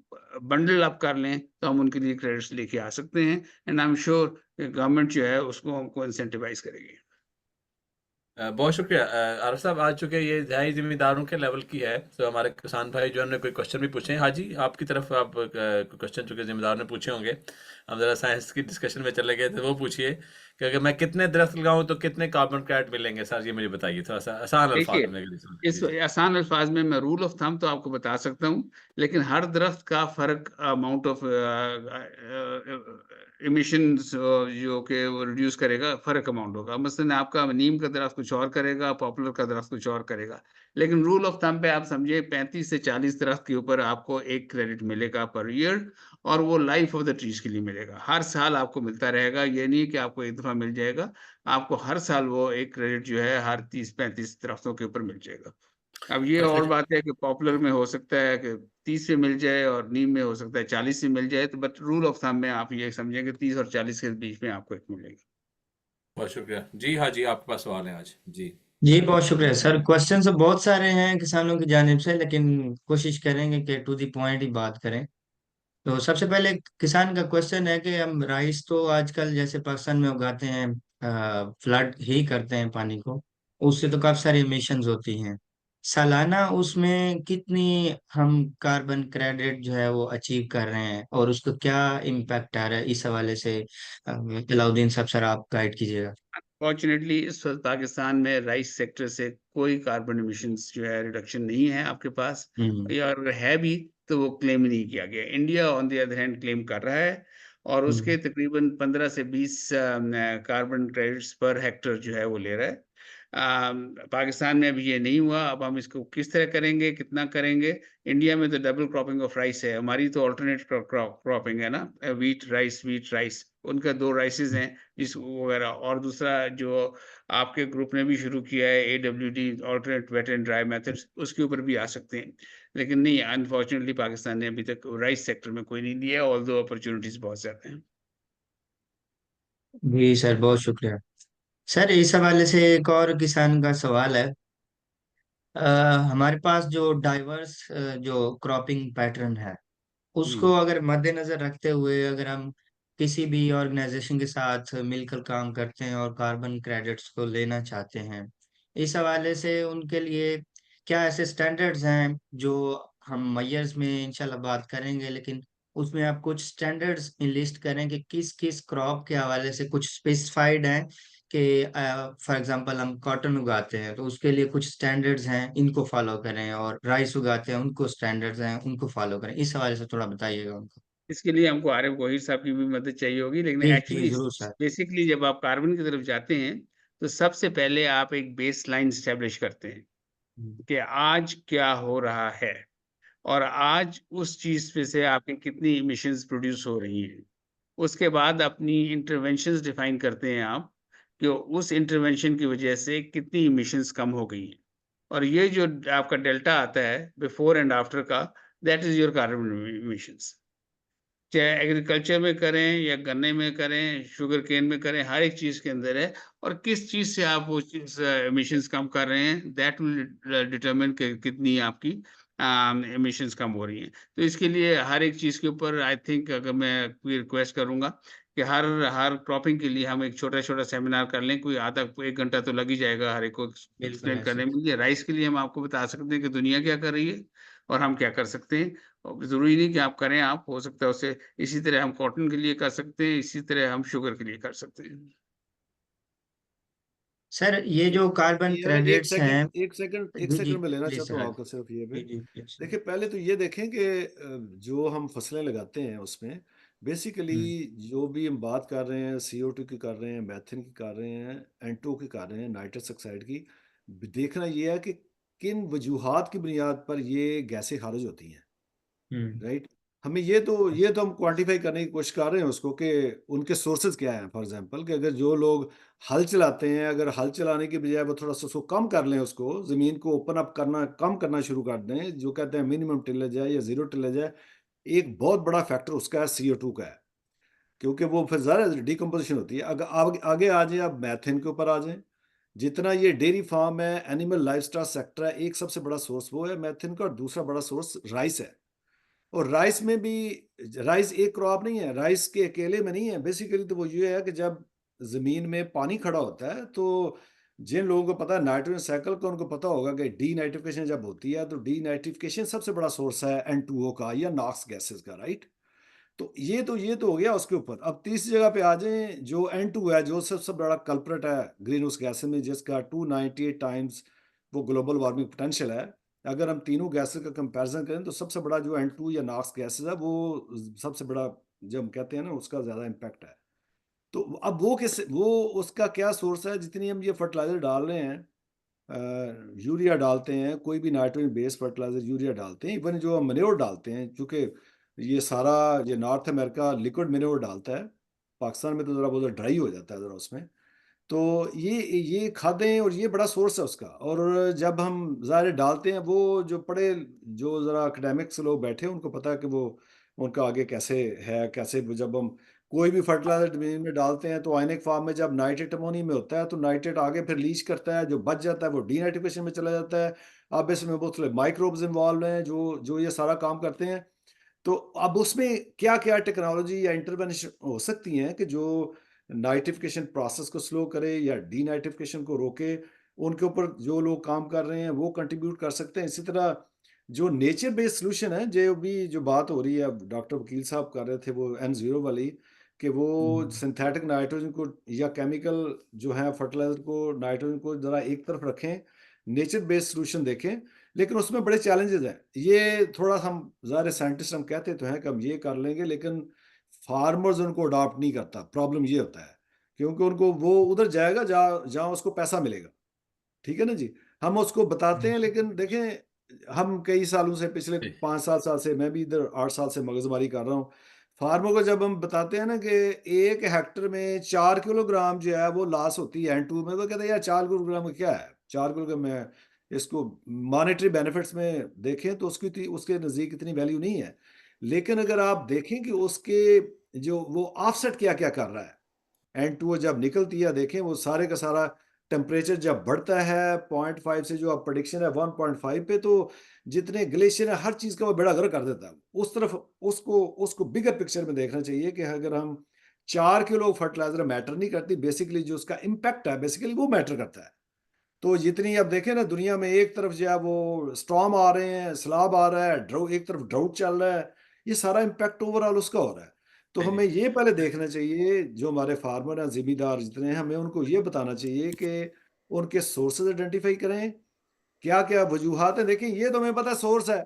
बंडल अप कर लें तो हम उनके लिए क्रेडिट्स लेके आ सकते हैं, and I am sure government जो है उसको हमको इंसेंटिवाइज करेगी। बहुत शुक्रिया आरिफ साहब। आज चूंकि ये नई जिम्मेदारों के लेवल की है, तो हमारे किसान भाई जो हमने कोई क्वेश्चन भी पूछे हैं, हाजी आपकी तरफ आप क्वेश्चन चूंकि जिम्मेदार ने पूछे होंगे, हम जरा साइंस की डिस्कशन में चले गए थे, वो पूछिए कि अगर मैं कितने दरख्त लगाऊं तो कितने कार्बन क्रेडिट मिलेंगे। सर ये मुझे बताइए थोड़ा सा आसान अल्फाज में। इस आसान अल्फाज में मैं रूल ऑफ थंब तो आपको बता सकता हूँ, लेकिन हर दरख्त का फर्क अमाउंट ऑफ इमिशंस जो कि वो रिड्यूस करेगा, फर्क अमाउंट होगा। मसलन आपका नीम का दरख्त कुछ और करेगा, पॉपुलर का दरख्त कुछ और करेगा, लेकिन रूल ऑफ थंब पे आप समझिए 35 से 40 दरख्त के ऊपर आपको एक क्रेडिट मिलेगा पर ईयर, और वो लाइफ ऑफ द ट्रीज के लिए मिलेगा। हर साल आपको मिलता रहेगा, ये नहीं कि आपको एक दफा मिल जाएगा, आपको हर साल वो एक क्रेडिट जो है हर 30-35 दरख्तों के ऊपर मिल जाएगा। अब ये अच्छा और जी। बात है कि पॉपुलर में हो सकता है कि 30 से मिल जाए और नीम में हो सकता है 40 से मिल जाए, तो बट रूल ऑफ थंब में आप ये समझें कि 30 और 40 के बीच में आपको एक मिलेगी। बहुत शुक्रिया जी। हाँ जी, आपके पास सवाल है आज जी। जी बहुत शुक्रिया सर। क्वेश्चन तो बहुत सारे हैं किसानों की जानिब से, लेकिन कोशिश करेंगे कि टू द पॉइंट ही बात करें। तो सबसे पहले किसान का क्वेश्चन है कि हम राइस तो आजकल जैसे पाकिस्तान में उगाते हैं, फ्लड ही करते हैं पानी को, उससे तो काफी सारी एमिशंस होती हैं। सालाना उसमें कितनी हम कार्बन क्रेडिट जो है वो अचीव कर रहे हैं और उसका क्या इम्पैक्ट आ रहा है, इस हवाले से अलाउद्दीन साहब सर आप गाइड कीजिएगा। फॉर्चुनेटली इस वक्त पाकिस्तान में राइस सेक्टर से कोई कार्बन एमिशंस जो है रिडक्शन नहीं है आपके पास, हम्म। या अगर है भी तो वो क्लेम नहीं किया गया। India on the other hand claim कर रहा है और उसके हम्म। तकरीबन 15 से 20 कार्बन क्रेडिट्स पर हेक्टर जो है वो ले रहा है। पाकिस्तान में अभी ये नहीं हुआ, अब हम इसको किस तरह करेंगे, कितना करेंगे। इंडिया में तो डबल क्रॉपिंग ऑफ राइस है, हमारी तो ऑल्टरनेट क्रॉपिंग है ना, वीट राइस, उनका 2 राइसेस हैं जिस वगैरह। और दूसरा जो आपके ग्रुप ने भी शुरू किया है AWD, alternate wet and dry methods, उसके ऊपर भी आ सकते हैं। लेकिन नहीं, अनफॉर्चुनेटली पाकिस्तान ने अभी तक राइस सेक्टर में कोई नहीं दिया, ऑल्दो अपॉर्चुनिटीज बहुत ज्यादा हैं। जी सर बहुत शुक्रिया। सर इस हवाले से एक और किसान का सवाल है। अ, हमारे पास जो डाइवर्स जो क्रॉपिंग पैटर्न है, उसको हम्म। अगर मद्देनजर रखते हुए अगर हम किसी भी ऑर्गेनाइजेशन के साथ मिलकर काम करते हैं और कार्बन क्रेडिट्स को लेना चाहते हैं, इस हवाले से उनके लिए क्या ऐसे स्टैंडर्ड्स हैं जो हम मैयर्स में इंशाल्लाह बात करेंगे, लेकिन उसमें आप कुछ स्टैंडर्ड्स लिस्ट करें कि किस किस क्रॉप के हवाले से कुछ स्पेसिफाइड हैं कि फॉर एग्जांपल हम कॉटन उगाते हैं तो उसके लिए कुछ स्टैंडर्ड्स हैं, इनको फॉलो करें, और राइस उगाते हैं उनको स्टैंडर्ड्स हैं उनको फॉलो करें। इस हवाले से थोड़ा बताइएगा उनको। इसके लिए हमको आरिफ गोहीर साहब की भी मदद चाहिए होगी, लेकिन जी जी एक्चुअली जरूर सर। बेसिकली जब आप कार्बन की तरफ जाते हैं तो सबसे पहले आप एक बेस लाइन स्टैब्लिश करते हैं हम्म। कि आज क्या हो रहा है और आज उस चीज पे से आपकी कितनी इमिशंस प्रोड्यूस हो रही हैं। उसके बाद अपनी इंटरवेंशंस डिफाइन करते हैं आप कि उस इंटरवेंशन की वजह से कितनी इमिशंस कम हो गई हैं। और ये जो आपका डेल्टा आता है बिफोर एंड आफ्टर का, that is your carbon emissions. चाहे एग्रीकल्चर में करें या गन्ने में करें, शुगर केन में करें, हर एक चीज के अंदर है। और किस चीज से आप वो चीज एमिशंस कम कर रहे हैं, दैट विल डिटरमिन कितनी आपकी एमिशंस कम हो रही हैं। तो इसके लिए हर एक चीज के ऊपर आई थिंक अगर मैं कोई रिक्वेस्ट करूंगा कि हर हर क्रॉपिंग के लिए हम एक छोटा छोटा सेमिनार कर लें, कोई आधा 1 घंटा तो लग ही जाएगा हर एक को बिल्कुल एक्सप्लेन है करने सर। में। ये राइस के लिए हम आपको बता सकते हैं कि दुनिया क्या कर रही है और हम क्या कर सकते हैं। और ज़रूरी नहीं कि आप करें, आप हो सकता है उसे इसी तरह हम कॉटन के लिए कर सकते हैं, इसी तरह हम शुगर के लिए कर सकते हैं। सर ये जो कार्बन ये एक क्रेडिट्स हैं। सेकंड एक सेकंड एक जी जी सेकंड में लेना प्लीज चाहता हूँ सर। आपको सिर्फ ये पे। जी जी प्लीज। देखिए पहले तो ये देखें कि जो हम फसलें लगाते हैं उसमें बेसिकली हम्म। जो भी हम बात कर रहे हैं CO2 की कर रहे हैं, मैथेन की कर रहे हैं, N2 की कर रहे हैं, नाइट्रस ऑक्साइड की, देखना ये है कि किन वजूहात की बुनियाद पर ये गैसें खारिज होती हैं। हम्म। राइट। हमें ये तो हम क्वांटिफाई करने की कोशिश कर रहे हैं उसको कि उनके सोर्सेज क्या हैं। फॉर एग्जांपल कि अगर जो लोग हल चलाते हैं, अगर हल चलाने की बजाय वो थोड़ा सा उसको कम कर लें, उसको ज़मीन को ओपन अप करना कम करना शुरू कर दें, जो कहते हैं मिनिमम टिलेज है या ज़ीरो टिलेज है, एक बहुत बड़ा फैक्टर उसका है CO2 का है, क्योंकि वो फिर ज़्यादा डिकम्पोजिशन होती है। अगर आगे आगे आ जाए, आप मैथेन के ऊपर आ जाएं, जितना ये डेयरी फार्म है, एनिमल लाइफस्टॉक सेक्टर है, एक सबसे बड़ा सोर्स वो है मैथेन का, और दूसरा बड़ा सोर्स राइस है। और राइस में भी, राइस एक क्रॉप नहीं है, राइस के अकेले में नहीं है। बेसिकली तो वो ये है कि जब जमीन में पानी खड़ा होता है तो जिन लोगों को पता है नाइट्रोजन साइकिल का, उनको पता होगा कि डी नाइट्रिफिकेशन जब होती है तो डी नाइट्रिफिकेशन सबसे बड़ा सोर्स है N2O का या नॉक्स गैसेस का, राइट। तो ये तो हो गया उसके ऊपर। अब तीसरी जगह पे आ जाएं, जो N2 है, जो सबसे बड़ा कल्प्रेट है ग्रीन हाउस गैसेस में, जिसका 298 टाइम्स वो ग्लोबल वार्मिंग पोटेंशियल है। अगर हम तीनों गैसेस का कंपैरिजन करें तो सबसे बड़ा जो N2 या नॉक्स गैसेस है, वो सबसे बड़ा, जब हम कहते हैं ना, उसका ज़्यादा इम्पैक्ट है। तो अब वो उसका क्या सोर्स है। जितनी हम ये फर्टिलाइजर डाल रहे हैं, यूरिया डालते हैं, कोई भी नाइट्रोजन बेस्ड फर्टिलाइजर यूरिया डालते हैं, इवन जो हम मेन्योर डालते हैं, चूंकि ये सारा ये नॉर्थ अमेरिका लिक्विड मेन्योर डालता है, पाकिस्तान में तो ज़रा बहुत ड्राई हो जाता है ज़रा उसमें। तो ये खादें और ये बड़ा सोर्स है उसका। और जब हम ज़ाहिर डालते हैं, वो जो ज़रा एकेडमिक्स लोग बैठे हैं, उनको पता है कि वो उनका आगे कैसे है, कैसे जब हम कोई भी फर्टिलाइजर ज़मीन में डालते हैं तो आयनिक फॉर्म में जब नाइट्रेट अमोनियम में होता है तो नाइट्रेट आगे फिर लीच करता है, जो बच जाता है वो डीनाइट्रिफिकेशन में चला जाता है। अब इसमें मुख्तलिफ माइक्रोब्स इन्वॉल्व हैं जो ये सारा काम करते हैं। तो अब उसमें क्या-क्या टेक्नोलॉजी या इंटरवेंशन हो सकती हैं कि जो नाइट्रिफिकेशन प्रोसेस को स्लो करे या डीनाइट्रिफिकेशन को रोके, उनके ऊपर जो लोग काम कर रहे हैं वो कंट्रीब्यूट कर सकते हैं। इसी तरह जो नेचर बेस्ड सॉल्यूशन है, जो बात हो रही है, अब डॉक्टर वकील साहब कर रहे थे वो N0 वाली, कि वो सिंथेटिक नाइट्रोजन को या केमिकल जो है फर्टिलाइजर को, नाइट्रोजन को ज़रा एक तरफ रखें, नेचर बेस्ड सॉल्यूशन देखें। लेकिन उसमें बड़े चैलेंजेस हैं। ये थोड़ा हम ज़ाहिर साइंटिस्ट हम कहते तो हैं कि हम ये कर लेंगे, लेकिन फार्मर्स उनको अडॉप्ट नहीं करता। प्रॉब्लम ये होता है क्योंकि उनको वो उधर जाएगा जहाँ उसको पैसा मिलेगा। ठीक है ना जी? हम उसको बताते हैं, लेकिन देखें हम कई सालों से, पिछले 5-7 साल से, मैं भी इधर 8 साल से मगजमारी कर रहा हूँ। फार्मर को जब हम बताते हैं ना कि 1 हेक्टर में 4 किलोग्राम जो है वो लॉस होती है N2 में, तो कहते हैं यार 4 किलोग्राम का क्या है? 4 किलोग्राम में इसको मॉनेटरी बेनिफिट्स में देखें तो उसके नज़दीक इतनी वैल्यू नहीं है। लेकिन अगर आप देखें कि उसके जो वो ऑफसेट क्या-क्या कर रहा है, N2 जब निकलती है, देखें वो सारे का सारा टेम्परेचर जब बढ़ता है 0.5 से, जो अब प्रेडिक्शन है 1.5 पे, तो जितने ग्लेशियर है हर चीज़ का वो बेड़ा गर्क कर देता है। उस तरफ उसको बिगर पिक्चर में देखना चाहिए कि अगर हम 4 किलो फर्टिलाइज़र मैटर नहीं करती, बेसिकली जो उसका इम्पैक्ट है बेसिकली वो मैटर करता है। तो जितनी अब देखें ना दुनिया में, एक तरफ जो है वो स्टॉर्म आ रहे हैं, सैलाब आ रहा है, एक तरफ ड्राउट चल रहा है, ये सारा इम्पैक्ट ओवरऑल उसका हो रहा है। तो हमें ये पहले देखना चाहिए, जो हमारे फार्मर हैं, ज़िम्मेदार जितने हैं, हमें उनको ये बताना चाहिए कि उनके सोर्सेज़ आइडेंटिफ़ाई करें, क्या-क्या वजूहात हैं। देखिए ये तो हमें पता है सोर्स है,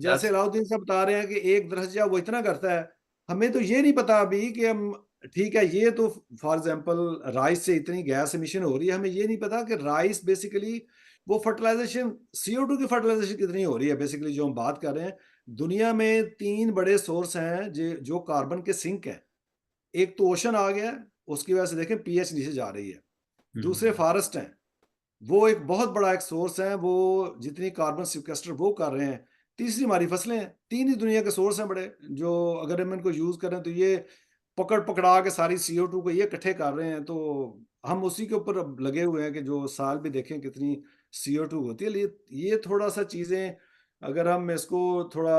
जैसे अलाउद्दीन साहब बता रहे हैं कि एक दरख्त जो है वो इतना करता है, हमें तो ये नहीं पता अभी कि हम, ठीक है, ये तो फॉर एग्जांपल राइस से इतनी गैस एमिशन हो रही है, हमें ये नहीं पता कि राइस बेसिकली वो फर्टिलाइजेशन, CO2 की फर्टिलाइजेशन कितनी हो रही है। बेसिकली जो हम बात कर रहे हैं, दुनिया में 3 बड़े सोर्स हैं जो कार्बन के सिंक हैं। एक तो ओशन आ गया है, उसकी वजह से देखें pH नीचे जा रही है। दूसरे फॉरेस्ट हैं, वो एक बहुत बड़ा एक सोर्स है, वो जितनी कार्बन सिक्वेस्टर वो कर रहे हैं। तीसरी हमारी फसलें हैं। 3 ही दुनिया के सोर्स हैं बड़े, जो अगर हम इनको यूज़ करें तो ये पकड़ा के सारी CO2 को ये इकट्ठे कर रहे हैं। तो हम उसी के ऊपर अब लगे हुए हैं कि जो साल भी देखें कितनी CO2 होती है। ये थोड़ा-सा चीज़ें अगर हम इसको थोड़ा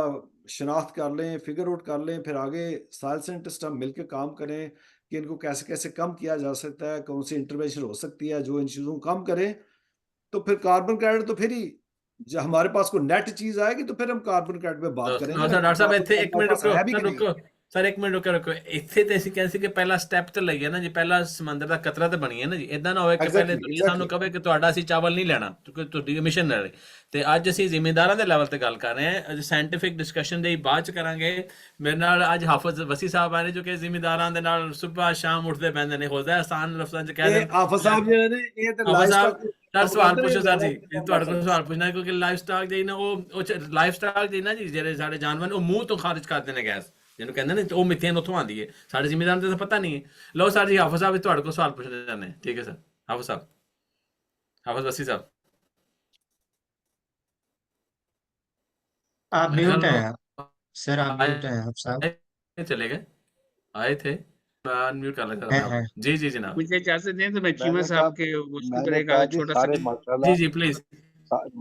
शनाख्त कर लें, फिगर आउट कर लें, फिर आगे सॉइल साइंटिस्ट हम मिलके काम करें कि इनको कैसे-कैसे कम किया जा सकता है, कौन सी इंटरवेंशन हो सकती है जो इन चीज़ों को कम करें। तो फिर कार्बन क्रेडिट तो फिर ही जब हमारे पास कोई नेट चीज़ आएगी तो फिर हम कार्बन क्रेडिट पे बात करेंगे हाँ ना, सर, डॉक्टर साहब कार्बन ਇੱਥੇ क्रेडिट ਇੱਕ हमारे ਮਿੰਟ पास है भी रुको कि सर, नहीं। रुको ਸਰ, ਇੱਕ ਮਿੰਟ ਰੁਕੋ। ਇੱਥੇ ਤੇ ਅਸੀਂ ਕਹਿੰਦੇ ਸੀ ਕਿ ਪਹਿਲਾ ਸਟੈਪ ਤੇ ਲਈਏ ਨਾ ਜੀ, ਪਹਿਲਾ ਸਮੁੰਦਰ ਦਾ ਕਤਰਾ ਤੇ ਬਣੀਏ ਨਾ ਜੀ। ਇਦਾਂ ਨਾ ਹੋਵੇ ਕਿ ਪਹਿਲੇ ਦੁਨੀਆ ਸਾਨੂੰ ਕਹੇ ਕਿ ਤੁਹਾਡਾ ਅਸੀਂ ਚਾਵਲ ਨਹੀਂ ਲੈਣਾ ਕਿਉਂਕਿ ਤੁਹਾਡੀ ਮਿਸ਼ਨ ਹੈ। ਤੇ ਅੱਜ ਅਸੀਂ ਜ਼ਿਮੀਂਦਾਰਾਂ ਦੇ ਲੈਵਲ ਤੇ ਗੱਲ ਕਰ ਰਹੇ ਹਾਂ। ਅੱਜ ਸਾਇੰਟੀਫਿਕ ਡਿਸਕਸ਼ਨ ਦੇ ਬਾਅਦ ਚ ਕਰਾਂਗੇ। ਮੇਰੇ ਨਾਲ ਅੱਜ ਹਾਫਿਜ਼ ਵਸੀ ਸਾਹਿਬ ਆਏ ਨੇ, ਜੋ ਕਿ ਜ਼ਿਮੀਂਦਾਰਾਂ ਦੇ ਨਾਲ ਸਵੇਰ ਸ਼ਾਮ ਉੱਠਦੇ ਬੈਠਦੇ ਨੇ। ਹੋ ਜਾਏ ਆਸਾਨ ਲਫ਼ਜ਼ਾਂ ਚ ਕਹਿ ਇਹ ਦੇਣ ਆਫਤ ਸਾਹਿਬ ਜਿਹੜੇ ਨੇ, ਇਹ ਤੇ ਹਾਫਿਜ਼ ਲਾਈਫ ਸਾਹਿਬ, ਸਟਾਕ ਸਰ ਸਵਾਲ ਪੁੱਛੋ ਸਰ ਜੀ, ਕੰਮ ਤੁਹਾਡੇ ਕਰ ਕੋਲ ਸਕਦੇ। ਸਵਾਲ ਪੁੱਛਣਾ ਕਿਉਂਕਿ ਲਾਈਫ ਸਟਾਕ ਜਿਹੜੀ ਨਾ ਉਹ ਲਾਈਫ ਸਟਾਕ ਜਿਹੜੀ ਨਾ ਜੀ, ਜਿਹੜੇ ਸਾਡੇ ਜਾਨਵਰ ਨੇ ਉਹ ਮੂੰਹ ਤੋਂ ਖਾਰਿਜ ਕਰਦੇ ਨੇ ਗੈਸ, ਜਿਹਨੂੰ ਕਹਿੰਦੇ ਨੇ, ਉਹ ਮਿਥੇਨ ਉੱਥੋਂ ਆਉਂਦੀ ਹੈ। ਸਾਡੇ ਜ਼ਿਮੀਂਦਾਰਾਂ ਨੂੰ ਤਾਂ ਪਤਾ ਨਹੀਂ ਹੈ। ਲਓ ਸਰ ਜੀ, ਹਾਫਿਜ਼ ਸਾਹਿਬ ਤੁਹਾਡੇ ਕੋਲ ਸਵਾਲ ਪੁੱਛਣਾ ਚਾਹੁੰਦੇ ਹਾਂ। ਠੀਕ ਹੈ ਸਰ, ਹਾਫਿਜ਼ ਸਾਹਿਬ, ਹਾਫਿਜ਼ ਵਸੀ ਸਾਹਿਬ। आप म्यूट हैं हेलो, आप सर, आप म्यूट हैं आप साहब। आए चले गए, आए थे, अनम्यूट कर लेते हैं अपने हैं आप। जी जी जनाब, मुझे इजाजत दें तो मैं चीमा मैंने साहब कहा के उसके ऊपर मैंने एक कहा आगे जी छोटा सा सारे जी माशाल्लाह जी प्लीज,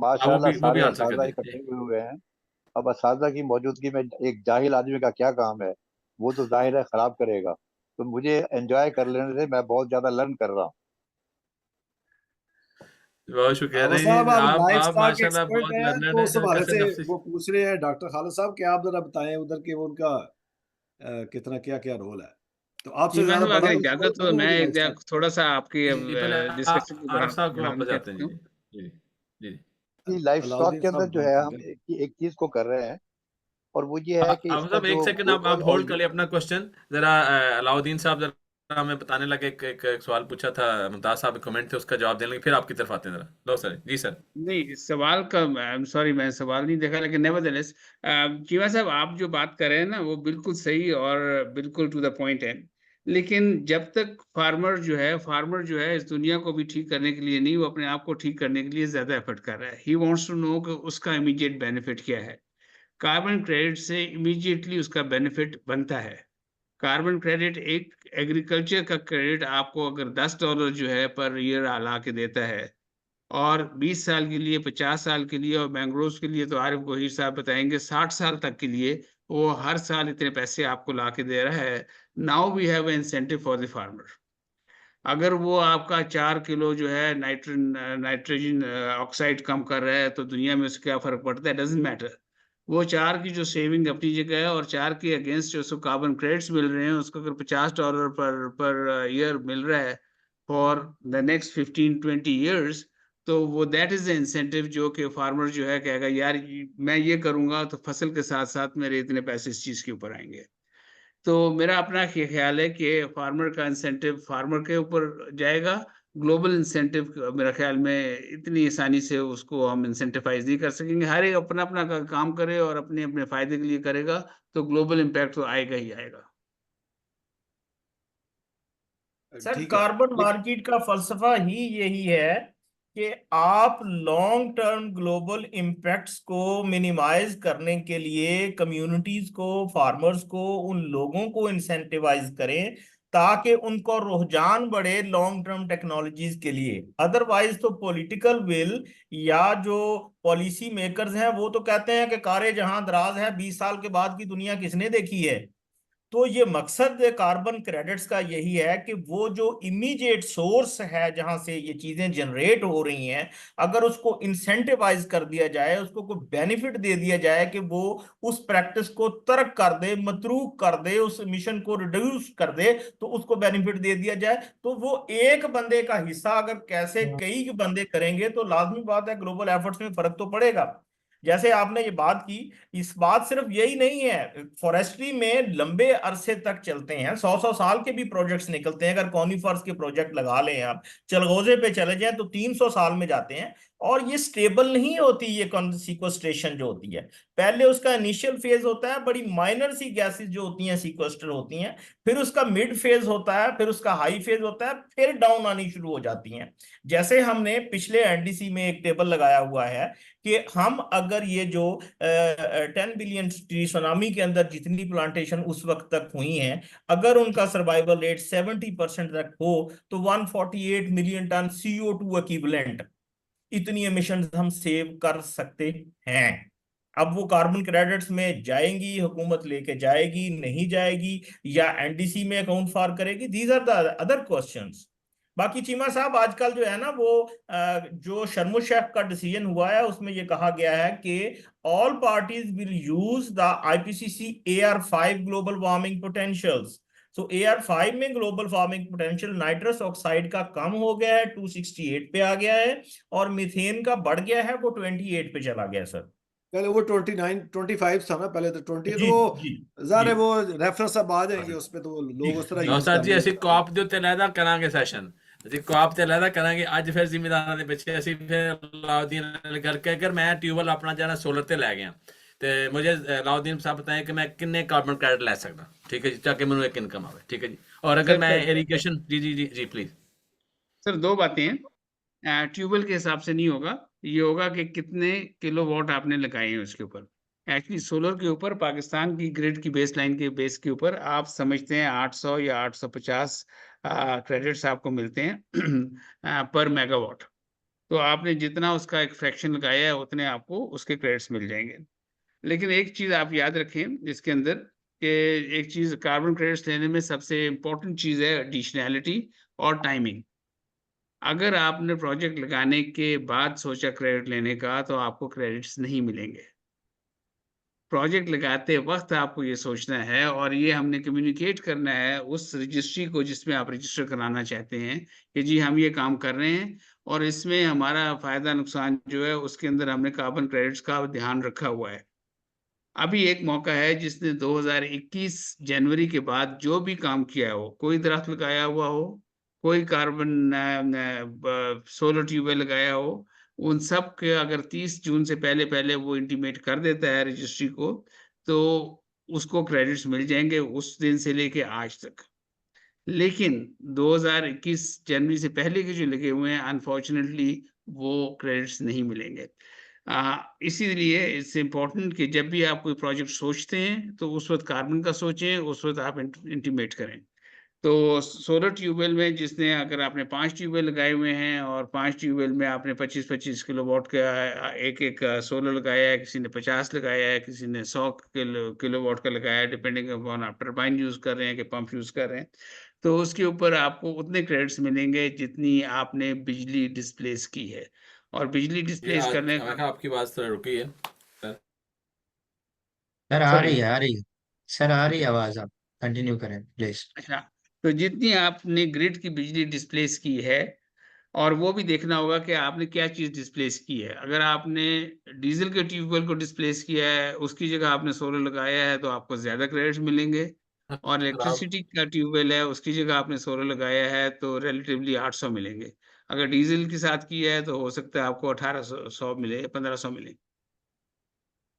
माशाल्लाह वो भी सारे आंसर कर असातिज़ा दीजिए। इकट्ठे हुए हैं। अब असातिज़ा की मौजूदगी में एक जाहिल आदमी का क्या काम है, वो तो जाहिर है खराब करेगा। तो मुझे एंजॉय कर लेने से, मैं बहुत ज्यादा लर्न कर रहा हूँ। बहुत शुक्रिया। आफत नहीं साहब, नहीं, आप लाइफ आप स्टॉक माशाल्लाह एक्सपर्ट बहुत हैं, लर्नर्ड तो है, उस हवाले कैसे से नफ्सी। वो पूछ रहे हैं डॉक्टर खालिद साहब कि आप जरा बताएं उधर के वो उनका कितना क्या रोल है। तो आपसे चीमा ज्यादा साहब बड़ा अगर तो इजाजत हो नहीं मैं होगी लाइफ एक स्टॉक। थोड़ा सा आपके जी जी, पहले डिस्कशन को आरफ साहब को बढ़ाने वापस कर जाते हैं सकते जी। हूँ। जी जी कि लाइफ स्टॉक अलाउद्दीन के अंदर साहब जो बात है कर हम रहे हैं। एक चीज को कर रहे हैं, और वो ये है कि अब इसका साहब एक जो सेकंड आप ग्लोबल होल्ड कर लिए अपना क्वेश्चन जरा। अलाउद्दीन साहब जरा हमें बताने लगे, एक सवाल पूछा था मुमताज साहब, कमेंट थे, उसका जवाब देने लगे, फिर आपकी तरफ आते हैं जरा। लो सर जी सर। नहीं, सवाल का आई एम सॉरी, मैं सवाल नहीं देखा, लेकिन नेवरदलेस चीमा साहब आप जो बात कर रहे हैं ना वो बिल्कुल सही और बिल्कुल टू द पॉइंट है। लेकिन जब तक फार्मर जो है इस दुनिया को भी ठीक करने के लिए नहीं, वो अपने आप को ठीक करने के लिए ज़्यादा एफर्ट कर रहा है। ही वांट्स टू नो कि उसका इमीडिएट बेनिफिट क्या है। कार्बन क्रेडिट से इमीडिएटली उसका बेनिफिट बनता है। कार्बन क्रेडिट एक एग्रीकल्चर का क्रेडिट आपको अगर $10 जो है पर ईयर ला के देता है, और 20 साल के लिए, 50 साल के लिए, और मैंग्रोव्स के लिए तो आरिफ गोहीर साहब बताएंगे 60 साल तक के लिए वो हर साल इतने पैसे आपको ला के दे रहा है। Now we have incentive for the farmer. अगर वो आपका 4 किलो जो है नाइट्रोजन ऑक्साइड कम कर रहा है तो दुनिया में उसका क्या फर्क पड़ता है? Doesn't matter. वो 4 की जो सेविंग अपनी जगह है, और 4 के अगेंस्ट जो उसको कार्बन क्रेडिट्स मिल रहे हैं, उसको अगर $50 पर ईयर मिल रहा है फॉर द नेक्स्ट 15-20 ईयर्स, तो वो दैट इज द इंसेंटिव जो कि फार्मर जो है कहेगा यार मैं ये करूंगा तो फसल के साथ साथ मेरे इतने पैसे इस चीज के ऊपर आएंगे। तो मेरा अपना ख्याल है कि फार्मर का इंसेंटिव फार्मर के ऊपर जाएगा। ग्लोबल इंसेंटिव मेरा ख्याल में इतनी आसानी से उसको हम इंसेंटिवाइज नहीं कर सकेंगे। हर एक अपना अपना काम करे और अपने अपने फायदे के लिए करेगा तो ग्लोबल इम्पैक्ट तो आएगा ही आएगा। सर, ठीक है। कार्बन मार्केट का फलसफा ही यही है कि आप लॉन्ग टर्म ग्लोबल इम्पैक्ट्स को मिनिमाइज करने के लिए कम्युनिटीज को, फार्मर्स को, उन लोगों को इंसेंटिवाइज करें ताकि उनको रुझान बढ़े लॉन्ग टर्म टेक्नोलॉजीज के लिए। अदरवाइज तो पॉलिटिकल विल या जो पॉलिसी मेकर्स हैं वो तो कहते हैं कि कारे जहां दराज है, 20 साल के बाद की दुनिया किसने देखी है। तो ये मकसद कार्बन क्रेडिट्स का यही है कि वो जो इमीडिएट सोर्स है जहां से ये चीजें जनरेट हो रही हैं, अगर उसको इंसेंटिवाइज कर दिया जाए, उसको कोई बेनिफिट दे दिया जाए कि वो उस प्रैक्टिस को तर्क कर दे, मतरूक कर दे, उस मिशन को रिड्यूस कर दे, तो उसको बेनिफिट दे दिया जाए, तो वो एक बंदे का हिस्सा अगर कैसे कई बंदे करेंगे तो लाजमी बात है ग्लोबल एफर्ट्स में फर्क तो पड़ेगा। जैसे आपने ये बात की, इस बात सिर्फ यही नहीं है, फॉरेस्ट्री में लंबे अरसे तक चलते हैं, 100-100 साल के भी प्रोजेक्ट्स निकलते हैं। अगर कॉनिफर्स के प्रोजेक्ट लगा लें आप, चलगोजे पे चले जाएं तो 300 साल में जाते हैं। और ये स्टेबल नहीं होती, ये सीक्वेस्ट्रेशन जो होती है, पहले उसका इनिशियल फेज होता है, बड़ी माइनर सी गैसेस जो होती हैं सीक्वेस्टर होती हैं, फिर उसका मिड फेज होता है, फिर उसका हाई फेज होता है, फिर डाउन आनी शुरू हो जाती हैं। जैसे हमने पिछले एनडीसी में एक टेबल लगाया हुआ है कि हम अगर ये जो 10 बिलियन ट्री सुनामी के अंदर जितनी प्लांटेशन उस वक्त तक हुई हैं, अगर उनका सर्वाइवल रेट 70% तक हो तो 148 मिलियन टन CO2 इक्विवेलेंट, इतनी एमिशन हम सेव कर सकते हैं। अब वो कार्बन क्रेडिट्स में जाएंगी, हुकूमत लेके जाएगी नहीं जाएगी, या एनडीसी में अकाउंट फॉर करेगी, these are the other questions. बाकी चीमा साहब, आजकल जो है ना वो जो शर्म शेख का डिसीजन हुआ है उसमें ये कहा गया है कि all parties will use the IPCC AR5 global warming potentials. So AR5 में global warming potential nitrous oxide का कम हो गया है, 268 पे आ गया है, और मीथेन का बढ़ गया है, वो 28 पे चला गया सर। पहले वो 29-25 था ना, पहले तो 20, जी तो वो जी ज़ाहिर है जी वो रेफरेंस अब आ जाएंगे उस पे, तो लोग उस तरह यूज सर कर जी ਅਸੀਂ लेंगे। ਕਾਪ ਦੇ ਉੱਤੇ ਲੈਦਾ ਕਰਾਂਗੇ ਸੈਸ਼ਨ, ਅਸੀਂ ਕਾਪ ਤੇ ਲੈਦਾ ਕਰਾਂਗੇ ਅੱਜ। ਫਿਰ ਜ਼ਿਮੀਦਾਰਾਂ ਦੇ ਪਿੱਛੇ ਅਸੀਂ ਫਿਰ ਅਲਾਉਦੀਨ ਨਾਲ ਕਰਕੇ, ਅਗਰ ਮੈਂ ਟਿਊਬਵੈਲ ਆਪਣਾ ਜਿਹੜਾ ਸੋਲਰ ਤੇ ਲੈ ਗਿਆ ਤੇ ਮੁਝੇ ਅਲਾਉਦੀਨ ਸਾਹਿਬ ਬਤਾएं कि मैं किन्ने कार्बन क्रेडिट ਲੈ ਸਕਦਾ, ठीक है जी, ताकि ਮੈਨੂੰ ਇੱਕ ਇਨਕਮ ਆਵੇ, ठीक है जी। और अगर मैं इरिगेशन, जी जी जी जी प्लीज सर, दो बातें हैं। ट्यूबवेल के हिसाब से नहीं होगा, ये होगा कि कितने किलोवाट आपने लगाए हैं उसके ऊपर। एक्चुअली सोलर के ऊपर पाकिस्तान की ग्रिड की बेस लाइन के बेस के ऊपर आप समझते हैं 800 या 850 क्रेडिट्स आपको मिलते हैं पर मेगावाट। तो आपने जितना उसका एक फ्रैक्शन लगाया है उतने आपको उसके क्रेडिट्स मिल जाएंगे। लेकिन एक चीज़ आप याद रखें इसके अंदर, कि एक चीज़ कार्बन क्रेडिट्स लेने में सबसे इम्पोर्टेंट चीज़ है एडिशनैलिटी और टाइमिंग। अगर आपने प्रोजेक्ट लगाने के बाद सोचा क्रेडिट लेने का तो आपको क्रेडिट्स नहीं मिलेंगे। प्रोजेक्ट लगाते वक्त आपको ये सोचना है और ये हमने कम्युनिकेट करना है उस रजिस्ट्री को जिसमें आप रजिस्टर कराना चाहते हैं कि जी हम ये काम कर रहे हैं और इसमें हमारा फायदा नुकसान जो है उसके अंदर हमने कार्बन क्रेडिट्स का ध्यान रखा हुआ है। अभी एक मौका है जिसने 2021 जनवरी के बाद जो भी काम किया हो, कोई दरख्त लगाया हुआ हो, कोई कार्बन सोलर ट्यूबवेल लगाया हो, उन सब के अगर 30 जून से पहले वो इंटीमेट कर देता है रजिस्ट्री को, तो उसको क्रेडिट्स मिल जाएंगे उस दिन से लेके आज तक। लेकिन 2021 जनवरी से पहले के जो लगे हुए हैं अनफॉर्चुनेटली वो क्रेडिट्स नहीं मिलेंगे। इसीलिए इट्स इम्पोर्टेंट कि जब भी आप कोई प्रोजेक्ट सोचते हैं तो उस वक़्त कार्बन का सोचें, उस वक़्त आप इंटीमेट करें। तो सोलर ट्यूबवेल में जिसने अगर आपने 5 ट्यूबवेल लगाए हुए हैं और 5 ट्यूबवेल में आपने 25-25 किलोवाट का एक-एक सोलर लगाया है, किसी ने 50 लगाया है, किसी ने 100 किलोवाट का लगाया है, डिपेंडिंग अपॉन आप टरबाइन यूज़ कर रहे हैं कि पंप यूज़ कर रहे हैं। तो उसके ऊपर आपको उतने क्रेडिट्स मिलेंगे जितनी आपने बिजली डिस्प्लेस की है। और बिजली ये डिस्प्लेस आज करने मैं का कहा आपकी बात थोड़ा रुकी है सर। सर आ रही सॉरी है, आ रही है। सर आ रही है आवाज, आप कंटिन्यू करें प्लीज। अच्छा, तो जितनी आपने ग्रिड की बिजली डिस्प्लेस की है और वो भी देखना होगा कि आपने क्या चीज़ डिस्प्लेस की है। अगर आपने डीज़ल के ट्यूबवेल को डिस्प्लेस किया है, उसकी जगह आपने सोलर लगाया है, तो आपको ज़्यादा क्रेडिट्स मिलेंगे और सर आप इलेक्ट्रिसिटी का ट्यूबवेल है, उसकी जगह आपने सोलर लगाया है, तो रिलेटिवली 800 मिलेंगे। अगर डीज़ल के साथ किया है, तो हो सकता है आपको 1800 मिले या 1500 मिले।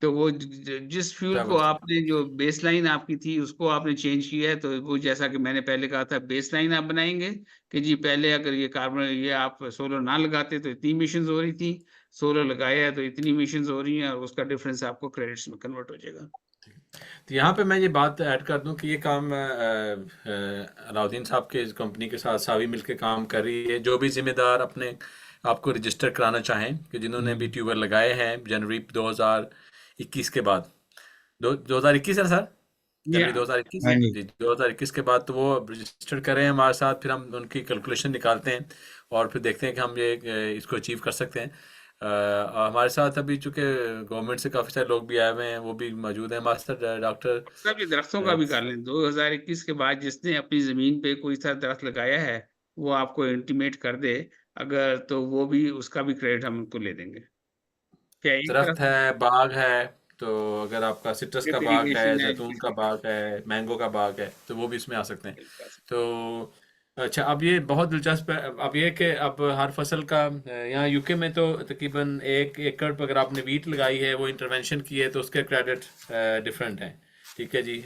तो वो जिस फ्यूल क्या को बता आपने जो बेसलाइन आपकी थी उसको आपने चेंज किया है, तो वो जैसा कि मैंने पहले कहा था बेसलाइन आप बनाएँगे कि जी पहले अगर ये कार्बन ये आप सोलर ना लगाते तो इतनी इमिशंस हो रही थी, सोलर लगाया है तो इतनी इमिशंस हो रही हैं और उसका डिफरेंस आपको क्रेडिट्स में कन्वर्ट हो जाएगा। तो यहाँ पे मैं ये बात ऐड कर दूं कि ये काम अलाउद्दीन साहब के कंपनी के साथ सावी मिलकर काम कर रही है। जो भी जिम्मेदार अपने आपको रजिस्टर कराना चाहें कि जिन्होंने भी ट्यूबवेल लगाए हैं जनवरी 2021 के बाद 2021 है सर, या जनवरी 2021 हाँ जी। जी 2021 के बाद, तो वो रजिस्टर करें हमारे साथ, फिर हम उनकी कैलकुलेशन निकालते हैं और फिर देखते हैं कि हम ये इसको अचीव कर सकते हैं। हमारे साथ अभी चूंकि गवर्नमेंट से काफ़ी सारे लोग भी आए हुए हैं, वो भी मौजूद हैं हमारे साथ। डॉक्टर सब ये दरख्तों का भी कर लें। 2021 के बाद जिसने अपनी ज़मीन पे कोई सा दरख्त लगाया है, वो आपको इंटीमेट कर दे अगर तो वो भी उसका भी क्रेडिट हम उनको ले देंगे। क्या एक दरख्त दरख्त है, बाग है, तो अगर आपका सिट्रस का ड्रिप बाग है, इरिगेशन है जैतून का जिसकी बाग है, मैंगो का बाग है, तो वो भी इसमें आ सकते हैं। बिल्कुल। तो अच्छा, अब ये बहुत दिलचस्प है। अब ये कि अब हर फसल का यहाँ यूके में तो तकरीबन 1 एकड़ पर अगर आपने वीट लगाई है, वो इंटरवेंशन की है, तो उसके क्रेडिट डिफरेंट हैं। ठीक है जी,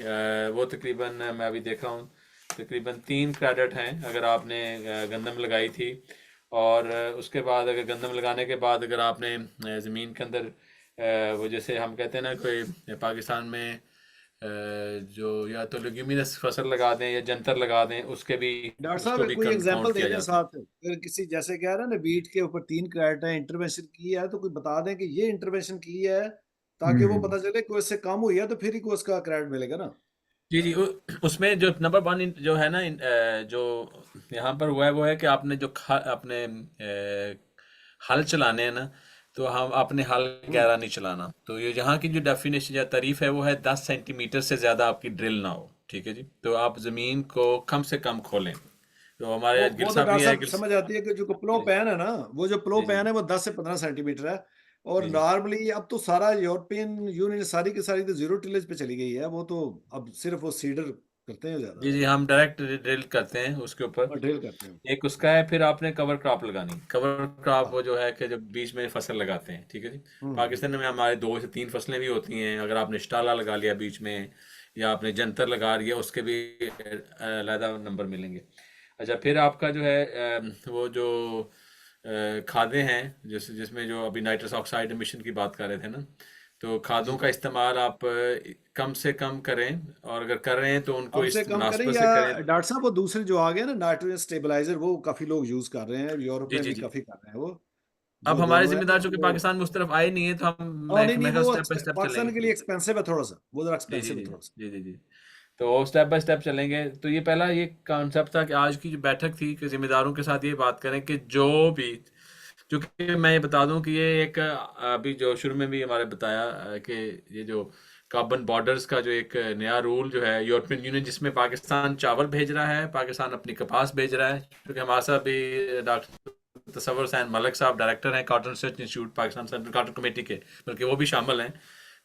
वो तकरीबन मैं अभी देख रहा हूँ, तकरीबन 3 क्रेडिट हैं अगर आपने गंदम लगाई थी। और उसके बाद अगर गंदम लगाने के बाद अगर आपने ज़मीन के अंदर वो जैसे हम कहते हैं ना, कोई पाकिस्तान में जो या तो लेग्यूमिनस फसल लगा दें या जंतर लगा दें, उसके भी डॉक्टर उसको साहब भी कोई एग्जांपल काउंट दे किया दें जाता है। साथ, अगर किसी जैसे कह रहे हैं ना बीट के ऊपर 3 क्रेडिट है, इंटरवेंशन की है, तो कोई बता दें कि ये इंटरवेंशन की है, ताकि वो पता चले कि उससे कम हुई है तो फिर ही को उसका क्रेडिट मिलेगा ना। जी जी, उसमें जो नंबर 1 जो है ना, जो यहाँ पर हुआ है वो है कि आपने जो अपने हल चलाने हैं ना, तो हम अपने हल गहरा नहीं चलाना। तो ये यहाँ की जो डेफिनेशन या तारीफ है वो है 10 सेंटीमीटर से ज़्यादा आपकी ड्रिल ना हो। ठीक है जी, तो आप ज़मीन को कम से कम खोलें। तो हमारे आज गिल वो तो साहब डॉक्टर भी है, साहब समझ आती है कि जो प्लो जी पैन है ना, वो जो प्लो जी जी पैन है वो 10 से 15 सेंटीमीटर है। और जी जी नॉर्मली अब तो सारा यूरोपियन यूनियन सारी की सारी तो जीरो टिलेज पे चली गई है, वो तो अब सिर्फ वो सीडर करते हैं ज्यादा, जी जी, हम डायरेक्ट ड्रिल करते हैं उसके ऊपर। और ड्रिल करते हैं। एक उसका है, फिर आपने कवर क्रॉप लगानी। कवर क्रॉप वो जो है कि जब बीच में फसल लगाते हैं, ठीक है जी। हम्म। पाकिस्तान में हमारे 2 से 3 फसलें भी होती हैं। अगर आपने शटाला लगा लिया बीच में या आपने जंतर लगा लिया, उसके भी अलहदा नंबर मिलेंगे। अच्छा, फिर आपका जो है वो जो खादें हैं, जिसमें जो अभी नाइट्रस ऑक्साइड एमिशन की बात कर रहे थे ना, तो जी खादों का इस्तेमाल आप कम से कम करें, और अगर कर रहे हैं तो उनको कम से इस कम करें, मुनासबत या से करें। डॉक्टर साहब वो दूसरे जो आ गए ना नाइट्रोजन स्टेबलाइजर, वो काफी लोग यूज कर रहे हैं, यूरोप जी में जी भी जी, काफी कर रहे हैं वो, अब वो हमारे दोनों है जिम्मेदार चूंकि वो। पाकिस्तान में उस तरफ आए नहीं है, तो हम हाँ नहीं नहीं, मैं वो स्टेप बाय स्टेप पाकिस्तान के लिए चलेंगे। एक्सपेंसिव है थोड़ा सा, वो जरा जी जी एक्सपेंसिव है जी थोड़ा सा। जी जी जी, तो स्टेप बाय स्टेप चलेंगे। तो ये पहला ये कॉन्सेप्ट था कि आज की जो बैठक थी कि जिम्मेदारों के साथ ये बात करें कि जो भी, क्योंकि मैं ये बता दूं कि ये एक अभी जो शुरू में भी हमारे बताया कि ये जो कार्बन बॉर्डर्स का जो एक नया रूल जो है यूरोपियन यूनियन, जिसमें पाकिस्तान चावल भेज रहा है, पाकिस्तान अपनी कपास भेज रहा है, क्योंकि हमारे साथ भी डॉक्टर तसव्वुर हुसैन मलिक साहब डायरेक्टर हैं cotton research institute Pakistan central cotton committee के, बल्कि वो भी शामिल हैं।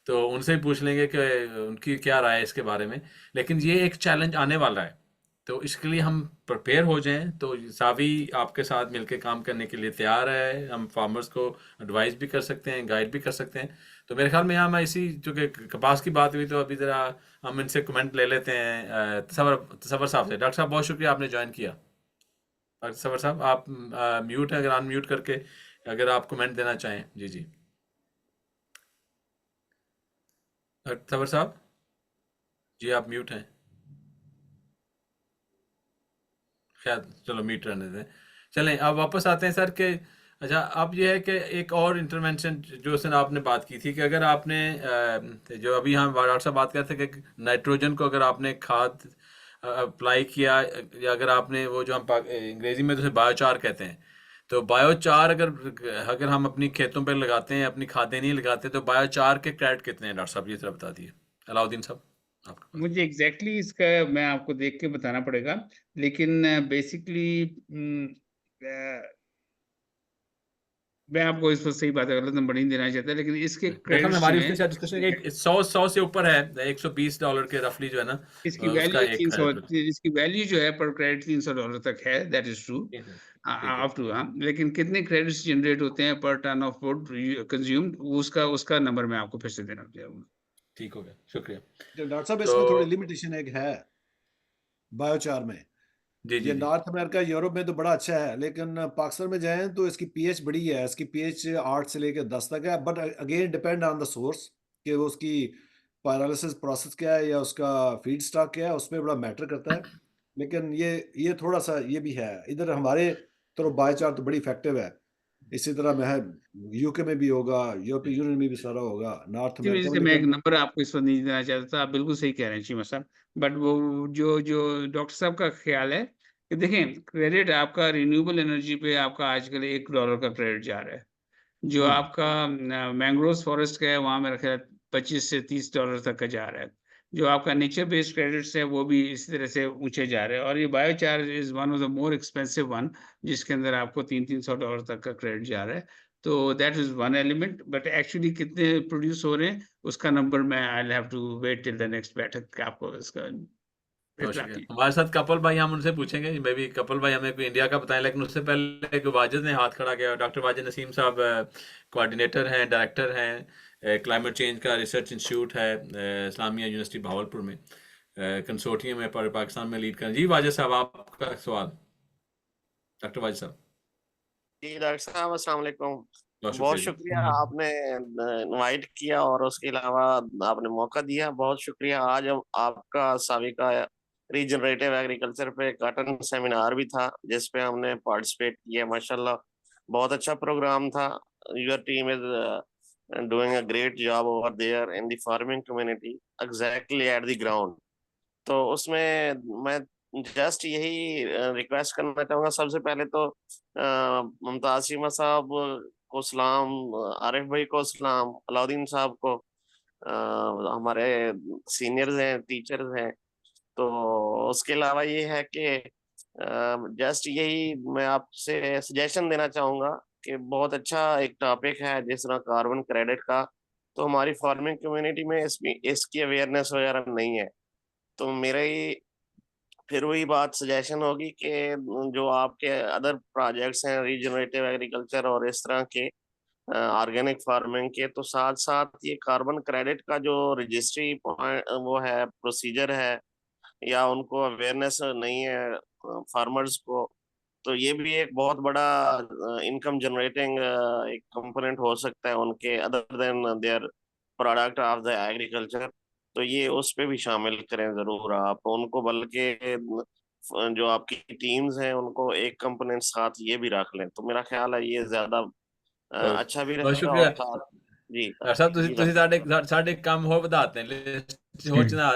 तो उनसे भी पूछ लेंगे कि उनकी क्या राय है इसके बारे में। लेकिन ये एक चैलेंज आने वाला है तो इसके लिए हम प्रिपेयर हो जाएं। तो सावी आपके साथ मिलके काम करने के लिए तैयार है। हम फार्मर्स को एडवाइस भी कर सकते हैं, गाइड भी कर सकते हैं। तो मेरे ख्याल में यहाँ मैं इसी, चूँकि कपास की बात हुई, तो अभी ज़रा हम इनसे कमेंट ले लेते हैं तसव्वुर साहब से। डॉक्टर साहब बहुत शुक्रिया आपने ज्वाइन किया। डॉक्टर तसव्वुर साहब आप म्यूट हैं, अगर अनम्यूट करके अगर आप कमेंट देना चाहें। जी जी डॉक्टर तसव्वुर साहब, जी आप म्यूट हैं। खैर चलो म्यूट रहने दें। चलें अब वापस आते हैं सर के। अच्छा, अब ये है कि एक और इंटरवेंशन जो सर आपने बात की थी कि अगर आपने जो अभी हम डॉक्टर साहब बात करते थे कि नाइट्रोजन को अगर आपने खाद अप्लाई किया, या अगर आपने वो जो हम अंग्रेजी में तो उसे बायोचार कहते हैं, तो बायोचार अगर अगर हम अपनी खेतों पर लगाते हैं, अपनी खादें नहीं लगाते, तो बायोचार के क्रेडिट कितने हैं डॉक्टर साहब, ये जरा बता दिए। अलाउद्दीन साहब आपके पास। मुझे एग्जैक्टली इसका मैं आपको देख के बताना पड़ेगा, लेकिन बेसिकली मैं आपको इस पर सही बात है, गलत नंबर नहीं देना चाहता, लेकिन इसके मेरे ख्याल में क्रेडिट्स जो हमारी उसके हैं, साथ डिस्कशन एक 100 से ऊपर है, $120 के रफली जो है ना, इसकी उसका वैल्यू एक 300, इसकी वैल्यू जो है पर क्रेडिट $300 तक है, दैट इज ट्रू ठीक है, ठीक है। Up to. हाँ, लेकिन कितने क्रेडिट्स जनरेट होते हैं पर टन ऑफ वुड कंज्यूम्ड, उसका उसका नंबर मैं आपको फिर से देना चाहूंगा। ठीक हो गया, शुक्रिया। तो डॉक्टर साहब तो इसमें थोड़ी लिमिटेशन एक है बायोचार में। जी जी ये जी नॉर्थ अमेरिका यूरोप में तो बड़ा अच्छा है, लेकिन पाकिस्तान में जाएं तो इसकी पीएच बड़ी है, इसकी पीएच 8 से लेकर 10 तक है। But again depend on the source कि वो उसकी पायरोलिसिस प्रोसेस क्या है या उसका फीड स्टॉक क्या है, उसमें बड़ा मैटर करता है। लेकिन ये थोड़ा सा ये भी है इधर हमारे तरफ बायोचार तो बड़ी इफेक्टिव है। इसी तरह मैं यूके में भी होगा, यूरोपियन यूनियन में भी सारा होगा, नॉर्थ इसी वजह अमेरिका में। से मैं एक लेकिन नंबर आपको इस वक्त नहीं देना चाहता था, आप बिल्कुल सही कह रहे हैं चीमा साहब। बट वो जो जो डॉक्टर साहब का ख्याल है कि देखें, क्रेडिट आपका रिन्यूएबल एनर्जी पे आपका आजकल $1 का क्रेडिट जा रहा है। जो हम्म आपका मैंग्रोव फॉरेस्ट का है, वहाँ मेरा ख्याल 25 से $30 तक का जा रहा है। जो आपका नेचर बेस्ड क्रेडिट्स है, वो भी इसी तरह से ऊंचे जा रहे हैं, और ये biochar is one of the more expensive one, जिसके अंदर आपको $300 तक का क्रेडिट जा रहा है। तो that is one element, but actually कितने प्रोड्यूस हो रहे हैं उसका नंबर मैं I have to wait till the next बैठक आपको इसका बहुत इतला शुक्रिया। की। हमारे साथ कपल भाई, हम उनसे पूछेंगे। मे भी कपल भाई हमें कोई इंडिया का बताएं, लेकिन उससे पहले एक वाजिद ने हाथ खड़ा किया। डॉक्टर वाजिद नसीम साहब कोऑर्डिनेटर हैं, डायरेक्टर हैं क्लाइमेट चेंज का रिसर्च इंस्टीट्यूट है इस्लामिया यूनिवर्सिटी भावलपुर में, कंसोर्टियम में पाकिस्तान में लीड करें। जी वाजिद साहब, आपका सवाल। डॉक्टर वाजिद साहब, जी डॉक्टर साहब अस्सलाम वालेकुम। बहुत बहुत शुक्रिया जी। शुक्रिया आपने इनवाइट किया और उसके अलावा आपने मौका दिया, बहुत शुक्रिया। आज आपका सावी का रीजनरेटिव एग्रीकल्चर पे कॉटन सेमिनार भी था जिस पे हमने पार्टिसिपेट किया। माशाल्लाह बहुत अच्छा प्रोग्राम था। Your team is doing a great job over there in the farming community exactly at the ground. तो उसमें मैं जस्ट यही रिक्वेस्ट करना चाहूंगा। सबसे पहले तो मुमताज चीमा साहब को सलाम, आरिफ भाई को सलाम, अलाउद्दीन साहब को, हमारे सीनियर्स हैं, टीचर्स हैं। तो उसके अलावा ये है कि जस्ट यही मैं आपसे सजेशन देना चाहूंगा कि बहुत अच्छा एक टॉपिक है जिस तरह कार्बन क्रेडिट का। तो हमारी फार्मिंग कम्युनिटी में इसकी अवेयरनेस वगैरह नहीं है। तो मेरी फिर वही बात सजेशन होगी कि जो आपके अदर प्रोजेक्ट्स हैं रीजनरेटिव एग्रीकल्चर और इस तरह के ऑर्गेनिक फार्मिंग के, तो साथ साथ ये कार्बन क्रेडिट का जो रजिस्ट्री वो है प्रोसीजर है, या उनको अवेयरनेस नहीं है फार्मर्स को, तो ये भी एक बहुत बड़ा इनकम जनरेटिंग एक कंपोनेंट हो सकता है उनके, other than their product of the agriculture. तो ये उस पे भी शामिल करें जरूर आप उनको, बल्कि जो आपकी टीम्स हैं उनको एक कंपोनेंट साथ ये भी रख लें, तो मेरा ख्याल है ये ज्यादा बहुत अच्छा भी बहुत रहेगा। शुक्रिया और साथ जी डॉक्टर साहब, ਤੁਸੀਂ जी ਤੁਸੀਂ डॉक्टर ਸਾਡੇ ਕੰਮ ਹੋਰ ਵਧਾਤੇ ਨੇ, लिस्ट हो चुना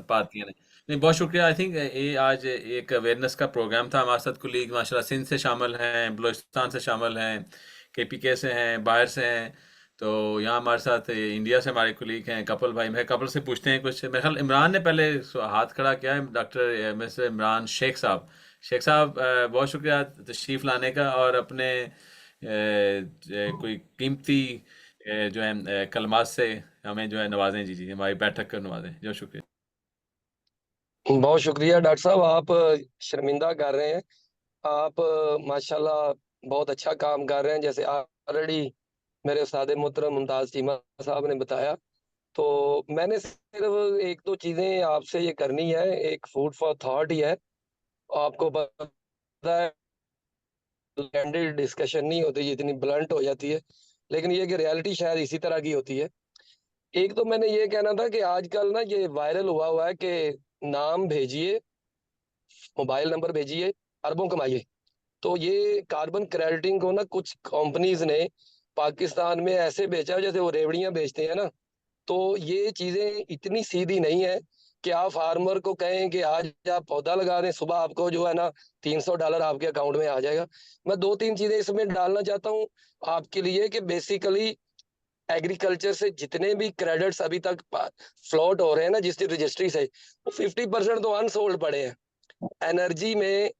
पाती है। नहीं, बहुत शुक्रिया। आई थिंक ये आज एक अवेयरनेस का प्रोग्राम था। हमारे साथ कुलीग माशाल्लाह सिंध से शामिल हैं, बलूचिस्तान से शामिल हैं, केपीके से हैं, बाहर से हैं। तो यहाँ हमारे साथ इंडिया से हमारे कुलीग हैं कपल भाई। मैं कपल से पूछते हैं कुछ। मेरे ख्याल इमरान ने पहले हाथ खड़ा किया है, डॉक्टर मिस्टर इमरान शेख साहब। शेख साहब बहुत शुक्रिया तशरीफ़ लाने का, और अपने कोई कीमती जो है कलमात से हमें जो है नवाजें। जी जी, हमारी बैठक कर नवाजें। जो शुक्रिया। बहुत शुक्रिया डॉक्टर साहब, आप शर्मिंदा कर रहे हैं। आप माशाल्लाह बहुत अच्छा काम कर रहे हैं, जैसे ऑलरेडी मेरे उस्ताद मोहतरम मुमताज चीमा साहब ने बताया। तो मैंने सिर्फ एक दो चीजें आपसे ये करनी है, एक फूड फॉर थॉट ही है। आपको पता है कैंडिड डिस्कशन नहीं होती, जितनी ब्लंट हो जाती है, लेकिन ये कि रियलिटी शायद इसी तरह की होती है। एक तो मैंने ये कहना था कि आजकल ना ये वायरल हुआ है कि नाम भेजिए, मोबाइल नंबर भेजिए, अरबों कमाइए। तो ये कार्बन क्रेडिटिंग को ना कुछ कंपनीज ने पाकिस्तान में ऐसे बेचा है जैसे वो रेवड़ियां बेचते हैं ना। तो ये चीजें इतनी सीधी नहीं है कि आप फार्मर को कहें कि आज आप पौधा लगा दें, सुबह आपको जो है ना $300 आपके अकाउंट में आ जाएगा। मैं दो तीन चीजें इसमें डालना चाहता हूँ आपके लिए कि बेसिकली एग्रीकल्चर से जितने भी क्रेडिट्स अभी तक फ्लोट हो रहे हैं ना जिस रजिस्ट्री से, वो 50% तो अनसोल्ड पड़े हैं। एनर्जी में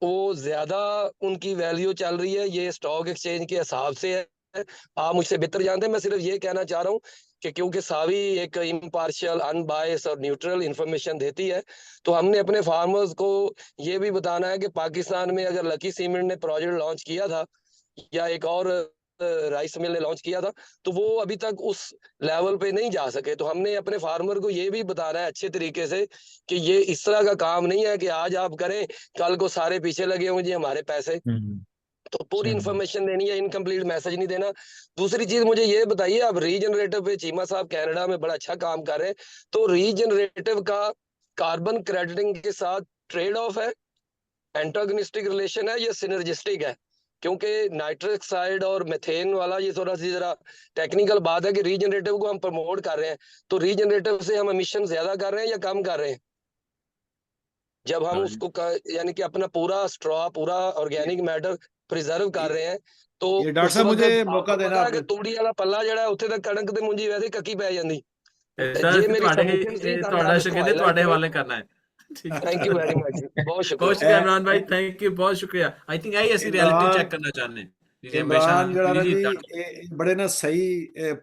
वो ज्यादा उनकी वैल्यू चल रही है, ये स्टॉक एक्सचेंज के हिसाब से है। आप मुझसे बेहतर जानते हैं, मैं सिर्फ ये कहना चाह रहा हूँ कि क्योंकि सावी एक इम्पार्शियल, अनबायस और न्यूट्रल इंफॉर्मेशन देती है, तो हमने अपने फार्मर्स को ये भी बताना है कि पाकिस्तान में अगर लकी सीमेंट ने प्रोजेक्ट लॉन्च किया था या एक और राइस मिल ने लॉन्च किया था, तो वो अभी तक उस लेवल पे नहीं जा सके। तो हमने अपने फार्मर को ये भी बताना है अच्छे तरीके से कि ये इस तरह का काम नहीं है कि आज आप करें, कल को सारे पीछे लगे होंगे जी हमारे पैसे। तो पूरी इंफॉर्मेशन देनी है, इनकम्प्लीट मैसेज नहीं देना। दूसरी चीज मुझे ये बताइए, आप रीजनरेटिव पे चीमा साहब कनाडा में बड़ा अच्छा काम कर रहे हैं, तो रीजनरेटिव का कार्बन क्रेडिटिंग के साथ ट्रेड ऑफ है, एंटागोनिस्टिक रिलेशन है या सिनर्जिस्टिक है? क्योंकि नाइट्रिक ऑक्साइड और मेथेन वाला ये थोड़ा सी जरा टेक्निकल बात है कि रीजनरेटिव को हम प्रमोट कर रहे हैं, तो रीजनरेटिव से हम एमिशन ज्यादा कर रहे हैं या कम कर रहे हैं? जब हम उसको यानी कि अपना पूरा स्ट्रॉ, पूरा ऑर्गेनिक मैटर प्रिजर्व कर रहे हैं, तो ये डॉक्टर उस साहब वक्त मुझे आपको मौका देना पता है कि आपने। तूड़ी वाला पल्ला जड़ा है उत्थे तक कणक ते मुंजी वैसे कक्की पै जांदी। सर ये मेरी ਤੁਹਾਡੇ सबमिशन सी, ਇਹ ताकि ਤੁਹਾਡਾ आप इसको ਸ਼ੁਕਰੀਆ, हाईलाइट ਤੁਹਾਡੇ करें। ਹਵਾਲੇ ਕਰਨਾ ਹੈ। ਠੀਕ ਹੈ थैंक यू वेरी मच, बहुत ਬਹੁਤ शुक्रिया। ਸ਼ੁਕਰੀਆ ਇਮਰਾਨ ਭਾਈ, ਥੈਂਕ ਯੂ, ਬਹੁਤ ਸ਼ੁਕਰੀਆ। ਆਈ ਥਿੰਕ ਆਈ ਅਸੀਂ ਰਿਐਲਿਟੀ ਚੈੱਕ ਕਰਨਾ ਚਾਹੁੰਦੇ ਹਾਂ ਜੀ ਹਮੇਸ਼ਾ ਇਮਰਾਨ ਜਿਹੜਾ ਨਾ ਜੀ ਜੀ ਇਹ ਬੜੇ ਨਾ ਸਹੀ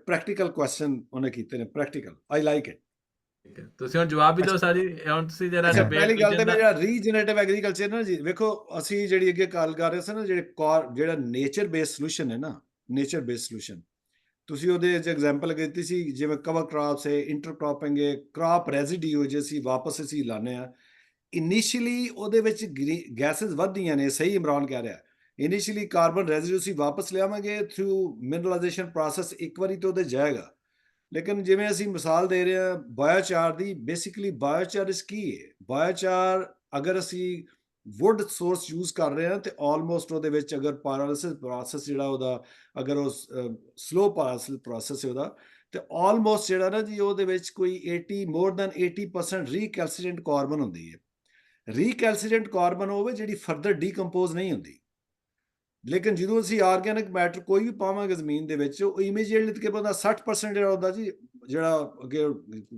ਪ੍ਰੈਕਟੀਕਲ ਕੁਐਸਚਨ ਉਹਨੇ ਕੀਤੇ ਨੇ, ਪ੍ਰੈਕਟੀਕਲ, ਆਈ ਲਾਈਕ ਇਟ। ਤੁਸੀਂ ਹੁਣ ਜਵਾਬ ਵੀ ਦਿਓ ਸਾਰੀ, ਹੁਣ ਤੁਸੀਂ ਜਰਾ ਅੱਛਾ, ਡਿਬੇਟ ਪਹਿਲੀ ਗੱਲ ਤੇ ਦਾ ਜਿਹੜਾ ਰੀਜਨਰੇਟਿਵ ਐਗਰੀਕਲਚਰ ਨਾ ਜੀ, ਵੇਖੋ ਅਸੀਂ ਜਿਹੜੀ ਅੱਗੇ ਗੱਲ ਕਰ ਰਹੇ ਸੀ ਨਾ, ਜਿਹੜਾ ਨੇਚਰ ਬੇਸਡ ਸੋਲੂਸ਼ਨ ਹੈ ਨਾ, ਨੇਚਰ ਬੇਸਡ ਸੋਲੂਸ਼ਨ, ਤੁਸੀਂ ਉਹਦੇ 'ਚ ਐਗਜ਼ਾਮਪਲ ਕੀਤੀ ਸੀ ਜਿਵੇਂ ਕਵਰ ਕ੍ਰਾਪਸ ਹੈ, ਇੰਟਰਕ੍ਰੋਪਿੰਗ ਹੈ, ਕ੍ਰਾਪ ਰੈਜ਼ੀਡਿਊ ਜੇ ਅਸੀਂ ਵਾਪਸ ਅਸੀਂ ਲਾਉਂਦੇ ਹਾਂ, ਇਨੀਸ਼ੀਅਲੀ ਉਹਦੇ ਵਿੱਚ ਗੈਸਿਸ ਵੱਧਦੀਆਂ ਨੇ, ਸਹੀ ਇਮਰਾਨ ਕਹਿ ਰਿਹਾ। ਇਨੀਸ਼ੀਅਲੀ ਕਾਰਬਨ ਰੈਜ਼ੀਡਿਊ ਅਸੀਂ ਵਾਪਸ ਲਿਆਵਾਂਗੇ ਥਰੂ ਮਿਨਰਲਾਈਜੇਸ਼ਨ ਪ੍ਰੋਸੈਸ, ਇੱਕ ਵਾਰੀ ਤਾਂ ਉਹਦੇ ਜਾਏਗਾ। ਲੇਕਿਨ ਜਿਵੇਂ ਅਸੀਂ ਮਿਸਾਲ ਦੇ ਰਹੇ ਹਾਂ ਬਾਇਓਚਾਰ ਦੀ, ਬੇਸਿਕਲੀ ਬਾਇਓਚਾਰ ਇਸ ਕੀ ਹੈ, ਬਾਇਓਚਾਰ ਅਗਰ ਅਸੀਂ ਵੁੱਡ ਸੋਰਸ ਯੂਜ਼ ਕਰ ਰਹੇ ਹਾਂ ਤੇ ਆਲਮੋਸਟ ਉਹਦੇ ਵਿੱਚ ਅਗਰ ਪਾਇਰੋਲਿਸਿਸ ਪ੍ਰੋਸੈਸ ਜਿਹੜਾ ਉਹਦਾ, ਅਗਰ ਉਹ ਸਲੋ ਪਾਇਰੋਲਿਸਿਸ ਪ੍ਰੋਸੈਸ ਹੈ ਉਹਦਾ, ਤੇ ਆਲਮੋਸਟ ਜਿਹੜਾ ਨਾ ਜੀ ਉਹਦੇ ਵਿੱਚ ਕੋਈ 80% ਰੀਕੈਲਸੀਡੈਂਟ ਕਾਰਬਨ ਹੁੰਦੀ ਹੈ। ਰੀਕੈਲਸੀਡੈਂਟ ਕਾਰਬਨ ਹੋਵੇ ਜਿਹੜੀ ਫਰਦਰ ਡੀਕੰਪੋਜ਼ ਨਹੀਂ ਹੁੰਦੀ। ਲੇਕਿਨ ਜਦੋਂ ਅਸੀਂ ਆਰਗੈਨਿਕ ਮੈਟਰ ਕੋਈ ਵੀ ਪਾਵਾਂਗੇ ਜ਼ਮੀਨ ਦੇ ਵਿੱਚ, ਉਹ ਇਮੀਡੀਏਟਲੀ ਤਕਰੀਬਨ 60% ਜਿਹੜਾ ਉਹਦਾ ਜੀ, ਜਿਹੜਾ ਅੱਗੇ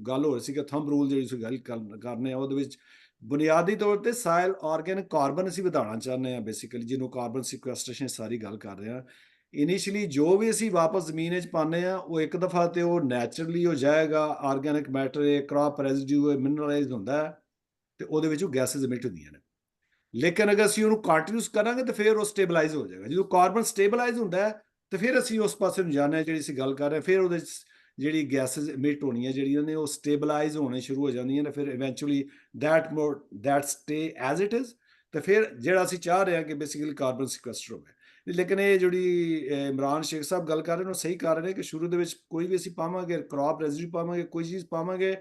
ਗੱਲ ਹੋ ਰਹੀ ਸੀ ਕਿ ਥੰਬ ਰੂਲ ਜਿਹੜੀ ਅਸੀਂ ਗੱਲ ਕਰਨੇ ਆ, ਉਹਦੇ ਵਿੱਚ ਬੁਨਿਆਦੀ ਤੌਰ ਤੇ ਸਾਇਲ ਆਰਗੈਨਿਕ ਕਾਰਬਨ ਅਸੀਂ ਵਧਾਉਣਾ ਚਾਹੁੰਦੇ ਹਾਂ, ਬੇਸਿਕਲੀ ਜਿਹਨੂੰ ਕਾਰਬਨ ਸਿਕੁਐਸਟ੍ਰੇਸ਼ਨ ਸਾਰੀ ਗੱਲ ਕਰ ਰਹੇ ਹਾਂ। ਇਨੀਸ਼ੀਅਲੀ ਜੋ ਵੀ ਅਸੀਂ ਵਾਪਸ ਜ਼ਮੀਨ ਵਿੱਚ ਪਾਉਂਦੇ ਹਾਂ, ਉਹ ਇੱਕ ਦਫਾ ਤੇ ਉਹ ਨੈਚੁਰਲੀ ਹੋ ਜਾਏਗਾ, ਆਰਗੈਨਿਕ ਮੈਟਰ ਹੈ, ਕ੍ਰਾਪ ਰੈਜ਼ੀਡਿਊ ਹੈ, ਮਿਨਰਲਾਈਜ਼ਡ ਹੁੰਦਾ ਹੈ, ਤੇ ਉਹਦੇ ਵਿੱਚ ਉਹ ਗੈਸਿਸ ਇਮਿਟ ਹੁੰਦੀਆਂ ਨੇ। ਲੇਕਿਨ ਅਗਰ ਅਸੀਂ ਉਹਨੂੰ ਕੰਟੀਨਿਊਸ ਕਰਾਂਗੇ ਤਾਂ ਫਿਰ ਉਹ ਸਟੇਬਲਾਈਜ਼ ਹੋ ਜਾਏਗਾ। ਜਦੋਂ ਕਾਰਬਨ ਸਟੇਬਲਾਈਜ਼ ਹੁੰਦਾ ਹੈ ਤੇ ਫਿਰ ਅਸੀਂ ਉਸ ਪਾਸੇ ਨੂੰ ਜਾਂਦੇ ਹਾਂ ਜਿਹੜੀ ਅਸੀਂ ਗੱਲ ਕਰ ਰਹੇ ਹਾਂ, ਫਿਰ ਉਹਦੇ 'ਚ ਜਿਹੜੀ ਗੈਸਿਸ ਇਮਿਟ ਹੋਣੀਆਂ ਜਿਹੜੀਆਂ ਨੇ ਉਹ ਸਟੇਬਲਾਈਜ਼ ਹੋਣੇ ਸ਼ੁਰੂ ਹੋ ਜਾਂਦੀਆਂ ਨੇ, ਫਿਰ eventually that stay as it is, ਤੇ ਫਿਰ ਜਿਹੜਾ ਅਸੀਂ ਚਾਹ ਰਹੇ ਹਾਂ ਕਿ ਬੇਸਿਕਲੀ ਕਾਰਬਨ ਸਿਕੁਐਸਟਰ ਹੋਵੇ। ਲੇਕਿਨ ਇਹ ਜਿਹੜੀ ਇਮਰਾਨ ਸ਼ੇਖ ਸਾਹਿਬ ਗੱਲ ਕਰ ਰਹੇ ਨੇ, ਉਹ ਸਹੀ ਕਰ ਰਹੇ ਨੇ ਕਿ ਸ਼ੁਰੂ ਦੇ ਵਿੱਚ ਕੋਈ ਵੀ ਅਸੀਂ ਪਾਵਾਂਗੇ, ਕ੍ਰੌਪ ਰੈਜ਼ੀਡਿਊ ਪਾਵਾਂਗੇ, ਕੋਈ ਚੀਜ਼ ਪਾਵਾਂਗੇ,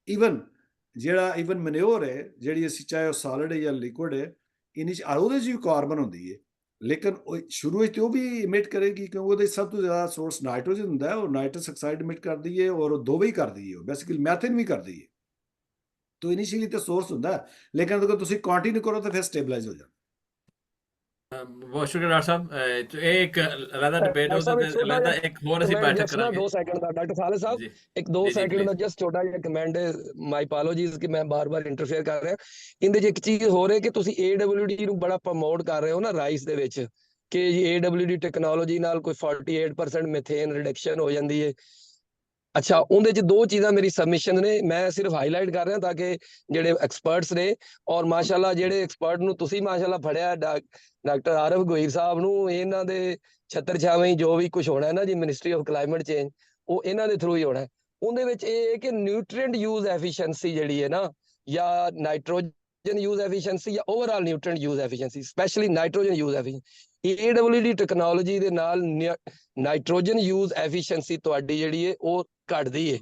ਈਵਨ ਮਨਿਓਰ ਹੈ ਜਿਹੜੀ ਅਸੀਂ, ਚਾਹੇ ਉਹ ਸਾਲਿਡ ਹੈ ਜਾਂ ਲਿਕੁਇਡ ਹੈ, ਉਹਦੇ 'ਚ ਵੀ ਕਾਰਬਨ ਹੁੰਦੀ ਹੈ। ਲੇਕਿਨ ਉਹ ਸ਼ੁਰੂ ਵਿੱਚ ਉਹ ਵੀ ਇਮਿਟ ਕਰੇਗੀ ਕਿਉਂਕਿ ਉਹਦੇ ਸਭ ਤੋਂ ਜ਼ਿਆਦਾ ਸੋਰਸ ਨਾਈਟ੍ਰੋਜਨ ਹੁੰਦਾ ਹੈ, ਉਹ ਨਾਈਟਰਸ ਆਕਸਾਈਡ ਇਮਿਟ ਕਰਦੀ ਹੈ, ਔਰ ਉਹ ਦੋਵੇਂ ਹੀ ਕਰਦੀ ਹੈ, ਬੇਸਿਕਲੀ ਮੈਥਨ ਵੀ ਕਰਦੀ ਹੈ। ਤਾਂ ਇਨੀਸ਼ੀਅਲੀ ਤਾਂ ਸੋਰਸ ਹੁੰਦਾ ਹੈ, ਲੇਕਿਨ ਅਗਰ ਤੁਸੀਂ ਕੰਟੀਨਿਊ ਕਰੋ ਤਾਂ ਫਿਰ ਸਟੇਬਲਾਈਜ਼ ਹੋ ਜਾਂਦਾ। ਬਹੁਤ ਸ਼ੁਕਰੀਆ ਡਾਕਟਰ ਸਾਹਿਬ। ਇਹ ਇੱਕ ਅਲੱਗਾ ਡਿਬੇਟ ਹੋ ਸਕਦਾ, ਅਲੱਗਾ ਇੱਕ ਹੋਰ ਅਸੀਂ ਬੈਠਕ ਕਰਾਂਗੇ। 2 ਸੈਕਿੰਡ ਦਾ ਡਾਕਟਰ ਖਾਲਿਦ ਸਾਹਿਬ, ਇੱਕ 2 ਸੈਕਿੰਡ ਦਾ ਜਸਟ ਛੋਟਾ ਜਿਹਾ ਕਮੈਂਟ ਹੈ, ਮਾਈ ਅਪੋਲੋਜੀਜ਼ ਕਿ ਮੈਂ ਬਾਰ-ਬਾਰ ਇੰਟਰਫੇਅਰ ਕਰ ਰਿਹਾ। ਇਹਦੇ 'ਚ ਇੱਕ ਚੀਜ਼ ਹੋਰ ਹੈ ਕਿ ਤੁਸੀਂ AWD ਨੂੰ ਬੜਾ ਪ੍ਰਮੋਟ ਕਰ ਰਹੇ ਹੋ ਨਾ ਰਾਈਸ ਦੇ ਵਿੱਚ, ਕਿ AWD ਟੈਕਨੋਲੋਜੀ ਨਾਲ ਕੋਈ 48% ਮਿਥੇਨ ਰਿਡਕਸ਼ਨ ਹੋ ਜਾਂਦੀ ਹੈ। ਅੱਛਾ, ਉਹਦੇ ਚ ਦੋ ਚੀਜ਼ਾਂ ਮੇਰੀ ਸਬਮਿਸ਼ਨ ਨੇ, ਮੈਂ ਸਿਰਫ ਹਾਈਲਾਈਟ ਕਰ ਰਿਹਾ ਤਾਂ ਕਿ ਜਿਹੜੇ ਐਕਸਪਰਟਸ ਨੇ, ਔਰ ਮਾਸ਼ਾਅੱਲਾ ਜਿਹੜੇ ਐਕਸਪਰਟ ਨੂੰ ਤੁਸੀਂ ਮਾਸ਼ਾਅੱਲਾ ਫੜਿਆ, ਡਾਕਟਰ ਆਰਿਫ ਗੋਹੀਰ ਸਾਹਿਬ ਨੂੰ, ਇਹਨਾਂ ਦੇ ਛੱਤਰ ਛਾਵੇਂ ਜੋ ਵੀ ਕੁਝ ਹੋਣਾ ਹੈ ਨਾ ਜੀ, ਮਿਨਿਸਟਰੀ ਆਫ ਕਲਾਈਮੇਟ ਚੇਂਜ, ਉਹ ਇਹਨਾਂ ਦੇ ਥਰੂ ਹੀ ਹੋਣਾ ਹੈ। ਉਹਦੇ ਵਿੱਚ ਇਹ ਹੈ ਕਿ ਨਿਊਟ੍ਰੀਐਂਟ ਯੂਜ਼ ਐਫੀਸ਼ੀਐਂਸੀ ਜਿਹੜੀ ਹੈ ਨਾ, ਜਾਂ ਨਾਈਟ੍ਰੋਜਨ ਯੂਜ਼ ਐਫੀਸ਼ੀਐਂਸੀ ਜਾਂ overall nutrient use efficiency, specially nitrogen use efficiency, AWD technology ਦੇ ਨਾਲ ਨਾਈਟ੍ਰੋਜਨ ਯੂਜ਼ ਐਫੀਸ਼ੀਐਂਸੀ ਤੁਹਾਡੀ ਜਿਹੜੀ ਹੈ ਉਹ ਘਟਦੀ ਹੈ,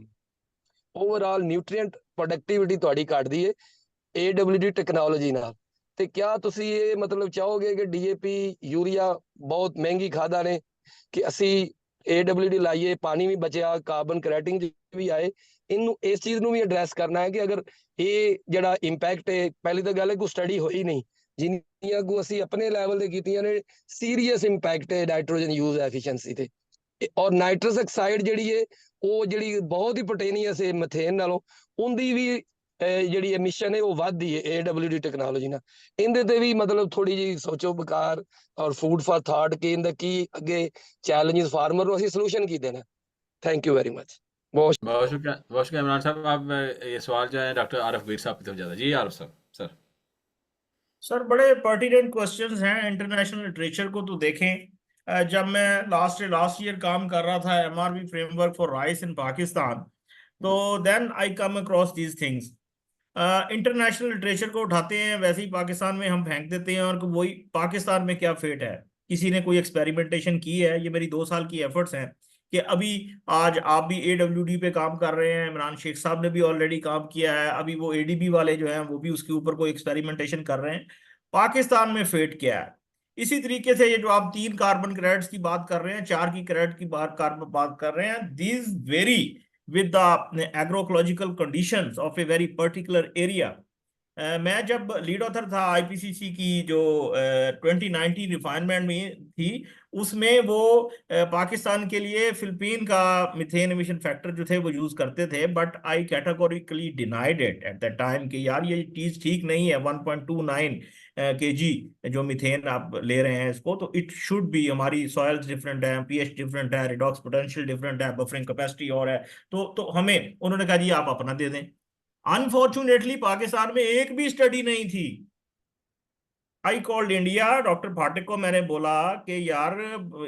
ਓਵਰਆਲ ਨਿਊਟ੍ਰੀਐਂਟ ਪ੍ਰੋਡਕਟਿਵਿਟੀ ਤੁਹਾਡੀ ਘਟਦੀ ਹੈ AWD ਟੈਕਨੋਲੋਜੀ ਨਾਲ। ਤੇ ਕਿਆ ਤੁਸੀਂ ਇਹ ਮਤਲਬ ਚਾਹੋਗੇ ਕਿ DAP ਯੂਰੀਆ ਬਹੁਤ ਮਹਿੰਗੀ ਖਾਦਾਂ ਨੇ, ਕਿ ਅਸੀਂ AWD ਲਾਈਏ, ਪਾਣੀ ਵੀ ਬਚਿਆ, ਕਾਰਬਨ ਕ੍ਰੈਡਿਟਿੰਗ ਵੀ ਆਏ, ਇਹਨੂੰ ਇਸ ਚੀਜ਼ ਨੂੰ ਵੀ ਐਡਰੈਸ ਕਰਨਾ ਹੈ ਕਿ ਅਗਰ ਇਹ ਜਿਹੜਾ ਇੰਪੈਕਟ ਹੈ, ਪਹਿਲੀ ਤਾਂ ਗੱਲ ਹੈ ਕੋਈ ਸਟੱਡੀ ਹੋਈ ਨਹੀਂ, ਜਿੰਨੀਆਂ ਕੋ ਅਸੀਂ ਆਪਣੇ ਲੈਵਲ ਤੇ ਕੀਤੀਆਂ ਨੇ, ਸੀਰੀਅਸ ਇੰਪੈਕਟ ਹੈ ਨਾਈਟ੍ਰੋਜਨ ਯੂਜ਼ ਐਫੀਸ਼ੀਐਂਸੀ ਤੇ। ਔਰ ਨਾਈਟਰਸ ਆਕਸਾਈਡ ਜਿਹੜੀ ਹੈ ਉਹ ਜਿਹੜੀ ਬਹੁਤ ਹੀ ਪੋਟੇਨੀਅਸ ਹੈ ਮੀਥੇਨ ਨਾਲੋਂ, ਉਹਦੀ ਵੀ ਜਿਹੜੀ ਐਮਿਸ਼ਨ ਹੈ ਉਹ ਵੱਧਦੀ ਹੈ AWD ਟੈਕਨੋਲੋਜੀ ਨਾਲ। ਇਹਦੇ ਤੇ ਵੀ ਮਤਲਬ ਥੋੜੀ ਜਿਹੀ ਸੋਚੋ ਬਕਾਰ ਔਰ ਫੂਡ ਫॉर ਥਾਟ ਕਿ ਇਹਦਾ ਕੀ ਅੱਗੇ ਚੈलेंजेस फार्मर ਨੂੰ ਅਸੀਂ ਸੋਲੂशन ਕੀ देना। Thank you very much. बहुत बहुत शुक्रिया इमरान साहब। आप ये सवाल जो है डॉक्टर आरिफ गहीर साहब की तरफ ज़्यादा। जी आरिफ साहब। सर बड़े पर्टिनेंट क्वेश्चंस हैं। इंटरनेशनल लिटरेचर को तो देखें, जब मैं लास्ट ईयर काम कर रहा था MRV framework for rice in Pakistan, तो then I come across these things. International literature को उठाते हैं, वैसे ही पाकिस्तान में हम फेंक देते हैं, और वही पाकिस्तान में क्या फेट है, किसी ने कोई एक्सपेरिमेंटेशन की है? ये मेरी 2 साल की एफर्ट्स हैं कि अभी आज आप भी AWD पे काम कर रहे हैं, इमरान शेख साहब ने भी ऑलरेडी काम किया है, अभी वो ADB वाले जो हैं वो भी उसके ऊपर कोई एक्सपेरिमेंटेशन कर रहे हैं। पाकिस्तान में फेट क्या है? इसी तरीके से ये जो आप 3 कार्बन क्रेडिट्स की बात कर रहे हैं, 4 की क्रेडिट की बात कर रहे हैं, these very with the agroecological conditions of a very particular area। मैं जब लीड ऑथर था IPCC की जो 2019 रिफाइनमेंट में थी, उसमें वो पाकिस्तान के लिए फिलिपीन का मिथेन एमिशन फैक्टर जो थे वो यूज करते थे, but I categorically denied it at the time कि यार ये चीज ठीक नहीं है। 1.29 kg जो मिथेन आप ले रहे हैं इसको, तो इट शुड बी, हमारी सॉइल्स डिफरेंट है, pH डिफरेंट है, रिडॉक्स पोटेंशियल डिफरेंट है, बफरिंग कैपेसिटी और है, तो हमें उन्होंने कहा जी आप अपना दे दें। अनफॉर्चुनेटली पाकिस्तान में एक भी स्टडी नहीं थी। आई कॉल्ड इंडिया, डॉक्टर फाटिक को मैंने बोला कि यार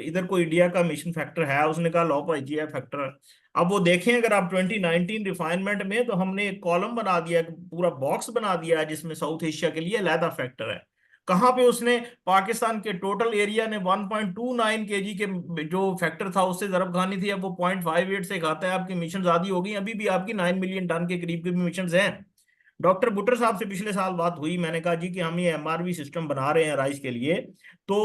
इधर कोई इंडिया का मिशन फैक्टर है? उसने कहा लो भाई जी है फैक्टर। अब वो देखें, अगर आप 2019 रिफाइनमेंट में, तो हमने एक कॉलम बना दिया, पूरा बॉक्स बना दिया जिसमें साउथ एशिया के लिए अलहदा फैक्टर है। कहाँ पे उसने पाकिस्तान के टोटल एरिया ने 1.29 kg के जो फैक्टर था उससे ज़रब खानी थी, अब वो 0.58 से खाता है। आपकी मिशन आधी हो गई, अभी भी आपकी 9 मिलियन टन के करीब के भी मिशन हैं। डॉक्टर बुटर साहब से पिछले साल बात हुई, मैंने कहा जी कि हम ये MRV सिस्टम बना रहे हैं राइस के लिए, तो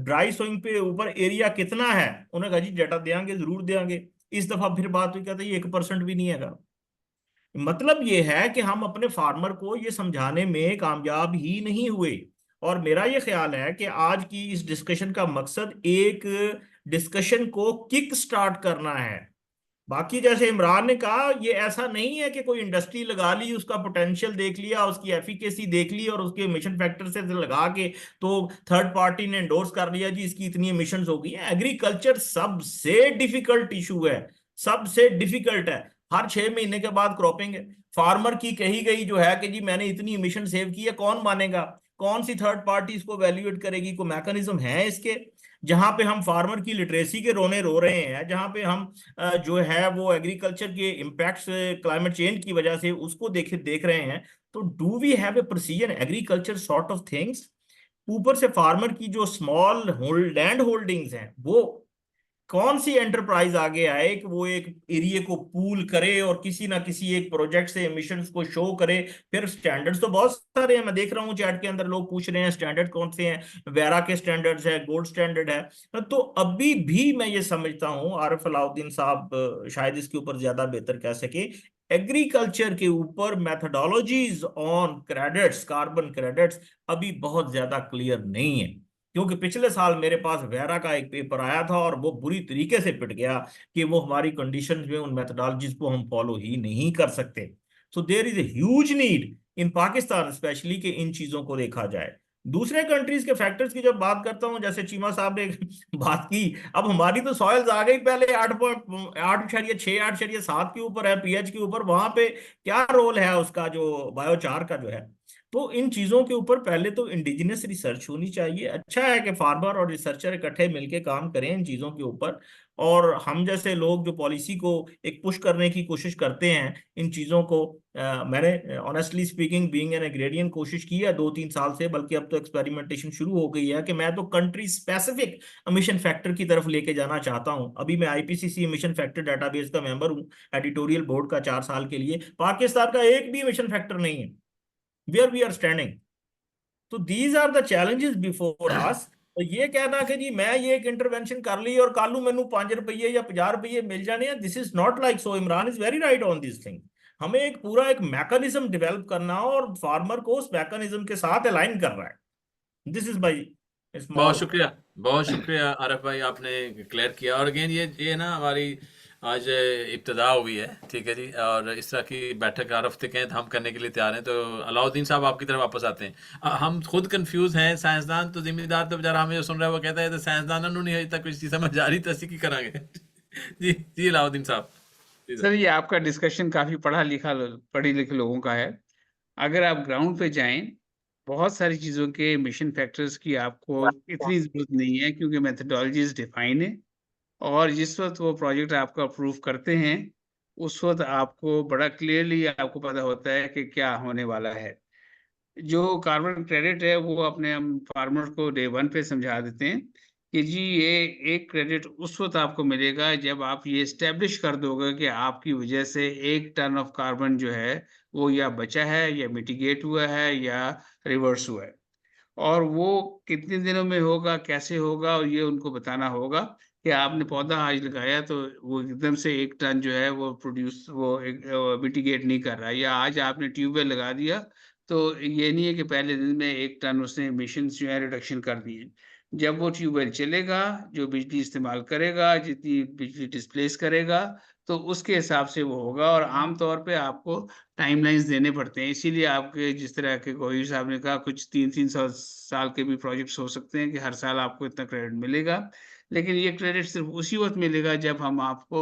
ड्राई सोइंग पे ऊपर एरिया कितना है? उन्होंने कहा जी डाटा देंगे, जरूर देंगे। इस दफा फिर बात हुई, कहते ये 1% भी नहीं है। मतलब ये है कि हम अपने फार्मर को ये समझाने में कामयाब ही नहीं हुए। और मेरा ये ख्याल है कि आज की इस डिस्कशन का मकसद एक डिस्कशन को किक स्टार्ट करना है। बाकी जैसे इमरान ने कहा, ये ऐसा नहीं है कि कोई इंडस्ट्री लगा ली, उसका पोटेंशियल देख लिया, उसकी एफिकेसी देख ली और उसके एमिशन फैक्टर से लगा के तो थर्ड पार्टी ने एंडोर्स कर लिया जी इसकी इतनी एमिशंस हो गई है। एग्रीकल्चर सबसे डिफिकल्ट इशू है, सबसे डिफिकल्ट है। हर 6 महीने के बाद क्रॉपिंग है। फार्मर की कही गई जो है कि जी मैंने इतनी एमिशन सेव की है, कौन मानेगा? कौन सी थर्ड पार्टी इसको वैल्यूएट करेगी? कोई मैकेनिज्म है इसके? जहां पे हम फार्मर की लिटरेसी के रोने रो रहे हैं, जहां पे हम जो है वो एग्रीकल्चर के इम्पैक्ट्स क्लाइमेट चेंज की वजह से उसको देख रहे हैं, तो do we have a precision agriculture sort of things? ऊपर से फार्मर की जो स्मॉल लैंड होल्डिंग्स हैं, वो कौन सी एंटरप्राइज आगे आए कि वो एक एरिया को पूल करे और किसी ना किसी एक प्रोजेक्ट से एमिशंस को शो करे? फिर स्टैंडर्ड्स तो बहुत सारे हैं, मैं देख रहा हूँ चैट के अंदर लोग पूछ रहे हैं स्टैंडर्ड कौन से हैं, वेरा के स्टैंडर्ड्स है, गोल्ड स्टैंडर्ड है। तो अभी भी मैं ये समझता हूँ, आरिफ अलाउद्दीन साहब शायद इसके ऊपर ज्यादा बेहतर कह सके, एग्रीकल्चर के ऊपर methodologies on credits, carbon credits अभी बहुत ज्यादा क्लियर नहीं है। क्योंकि पिछले साल मेरे पास वेरा का एक पेपर आया था और वो बुरी तरीके से पिट गया कि वो हमारी कंडीशंस में उन मेथडोलॉजीज को हम फॉलो ही नहीं कर सकते। So there is a huge need in Pakistan specially कि इन चीजों को देखा जाए। दूसरे कंट्रीज के फैक्टर्स की जब बात करता हूं, जैसे चीमा साहब ने बात की, अब हमारी तो सॉइल्स आ गई पहले 8.6 8.7 के ऊपर है, पीएच के ऊपर, वहां पे क्या रोल है उसका जो बायोचार का जो है। तो इन चीजों के ऊपर पहले तो इंडिजिनस रिसर्च होनी चाहिए। अच्छा है कि फार्मर और रिसर्चर इकट्ठे मिलके काम करें इन चीजों के ऊपर, और हम जैसे लोग जो पॉलिसी को एक पुश करने की कोशिश करते हैं इन चीजों को। मैंने honestly speaking being an agrarian कोशिश की है 2-3 साल से, बल्कि अब तो एक्सपेरिमेंटेशन शुरू हो गई है कि मैं तो कंट्री स्पेसिफिक एमिशन फैक्टर की तरफ लेके जाना चाहता हूं। अभी मैं आईपीसीसी एमिशन फैक्टर डाटाबेस का मेंबर हूं, एडिटोरियल बोर्ड का 4 साल के लिए। पाकिस्तान का एक भी एमिशन फैक्टर नहीं है वेयर वी आर स्टैंडिंग। तो these are the challenges before us. तो ये कहना कि जी मैं ये एक इंटरवेंशन कर ली और कालू मैनू 5 रुपये या 50 रुपये मिल जाने हैं, this is not like so. Imran is very right on this thing. हमें एक पूरा एक मैकेनिज्म डेवलप करना हो और फार्मर को उस मैकेनिज्म के साथ अलाइन कर रहा है। दिस इज बाई बहुत स्मॉल। शुक्रिया, बहुत शुक्रिया आरिफ भाई, आपने क्लियर किया। और अगेन ये ना हमारी आज इब्तदा हुई है, ठीक है जी, और इस तरह की बैठक हर हफ्ते कहें तो हम करने के लिए तैयार हैं। तो अलाउद्दीन साहब आपकी तरफ वापस आते हैं। हम खुद कंफ्यूज हैं, साइंसदान तो जिम्मेदार तो बेचारा हमें जो सुन रहा है वो कहता है तो साइंसदान नहीं अभी तक कुछ चीज़ समझ आ रही, तो असी की करांगे। जी जी अलाउद्दीन साहब, जी सर ये आपका डिस्कशन काफी पढ़े लिखे लोगों का है। अगर आप ग्राउंड पे जाएं, बहुत सारी चीजों के मिशन फैक्टर्स की आपको इतनी जरूरत नहीं है, क्योंकि मेथडोलॉजीज डिफाइन है। और जिस वक्त वो प्रोजेक्ट आपको अप्रूव करते हैं, उस वक्त आपको बड़ा क्लियरली आपको पता होता है कि क्या होने वाला है। जो कार्बन क्रेडिट है वो अपने हम फार्मर को डे 1 पे समझा देते हैं कि जी ये एक क्रेडिट उस वक्त आपको मिलेगा जब आप ये स्टेब्लिश कर दोगे कि आपकी वजह से 1 टन ऑफ कार्बन जो है वो या बचा है या मिटिगेट हुआ है या रिवर्स हुआ है। और वो कितने दिनों में होगा, कैसे होगा, और ये उनको बताना होगा कि आपने पौधा आज लगाया तो वो एकदम से 1 टन जो है वो प्रोड्यूस वो मिटिगेट नहीं कर रहा, या आज आपने ट्यूबवेल लगा दिया तो ये नहीं है कि पहले दिन में 1 टन उसने एमिशंस जो है रिडक्शन कर दिए। जब वो ट्यूबवेल चलेगा, जो बिजली इस्तेमाल करेगा, जितनी बिजली डिस्प्लेस करेगा, तो उसके हिसाब से वो होगा। और आम तौर पे आपको टाइमलाइंस देने पड़ते हैं। इसीलिए आपके जिस तरह के गोहिर साहब ने कहा, कुछ 3-3 साल के भी प्रोजेक्ट्स हो सकते हैं कि हर साल आपको इतना क्रेडिट मिलेगा। लेकिन ये क्रेडिट सिर्फ उसी वक्त मिलेगा जब हम आपको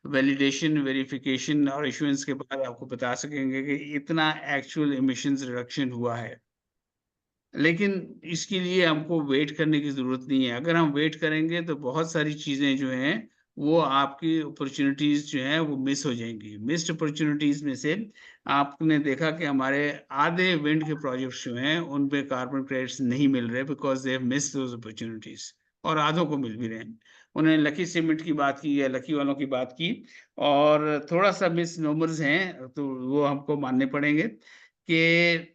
वैलिडेशन, वेरिफिकेशन और इश्योरेंस के बाद आपको बता सकेंगे कि इतना एक्चुअल एमिशंस रिडक्शन हुआ है। लेकिन इसके लिए हमको वेट करने की ज़रूरत नहीं है। अगर हम वेट करेंगे तो बहुत सारी चीज़ें जो हैं वो आपकी अपॉर्च्युनिटीज़ जो हैं वो मिस हो जाएँगी। मिस्ड अपॉर्च्युनिटीज़ में से आपने देखा कि हमारे आधे विंड के प्रोजेक्ट्स जो हैं उन पे कार्बन क्रेडिट्स नहीं मिल रहे, because they have missed those opportunities, और आधों को मिल भी रहे हैं। उन्होंने लकी सीमेंट की बात की है, लकी वालों की बात की, और थोड़ा-सा मिसनोमर्स हैं तो वो हमको मानने पड़ेंगे कि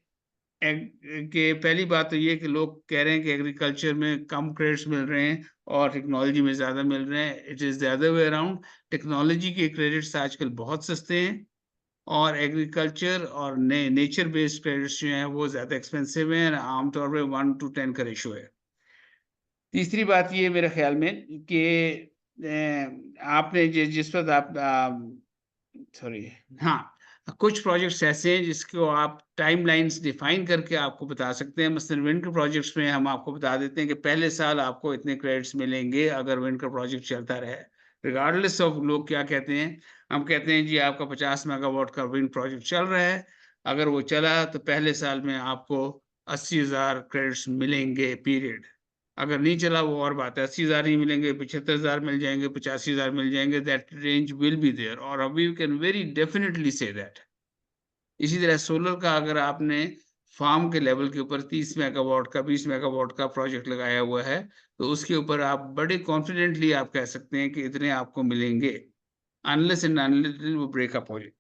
कि पहली बात तो ये कि लोग कह रहे हैं कि एग्रीकल्चर में कम क्रेडिट्स मिल रहे हैं और टेक्नोलॉजी में ज़्यादा मिल रहे हैं। It is the other way around. Technology के क्रेडिट्स आजकल बहुत सस्ते हैं, और एग्रीकल्चर और नेचर बेस्ड क्रेडिट्स जो हैं वो ज़्यादा एक्सपेंसिव हैं। आमतौर पे 1:10 का रेशियो है। तीसरी बात ये मेरे ख्याल में कि आपने जिस वक्त आप सॉरी, हाँ, कुछ प्रोजेक्ट्स ऐसे हैं जिसको आप टाइमलाइंस डिफाइन करके आपको बता सकते हैं। मसलन विंड के प्रोजेक्ट्स में हम आपको बता देते हैं कि पहले साल आपको इतने क्रेडिट्स मिलेंगे अगर विंड का प्रोजेक्ट चलता रहे, रिगार्डलेस ऑफ लोग क्या कहते हैं। हम कहते हैं जी आपका 50 मेगावाट का विंड प्रोजेक्ट चल रहा है, अगर वो चला तो पहले साल में आपको 80,000 क्रेडिट्स मिलेंगे, पीरियड। अगर नहीं चला वो और बात है, 80,000 नहीं मिलेंगे, 75,000 मिल जाएंगे, 85,000 मिल जाएंगे, that range will be there, और we can very definitely say that. इसी तरह सोलर का अगर आपने फार्म के लेवल के ऊपर 30 मेगावाट का, 20 मेगावाट का प्रोजेक्ट लगाया हुआ है, तो उसके ऊपर आप बड़े कॉन्फिडेंटली आप कह सकते हैं कि इतने आपको मिलेंगे, अनलेस एंड अनटिल वो ब्रेकअप हो जाए।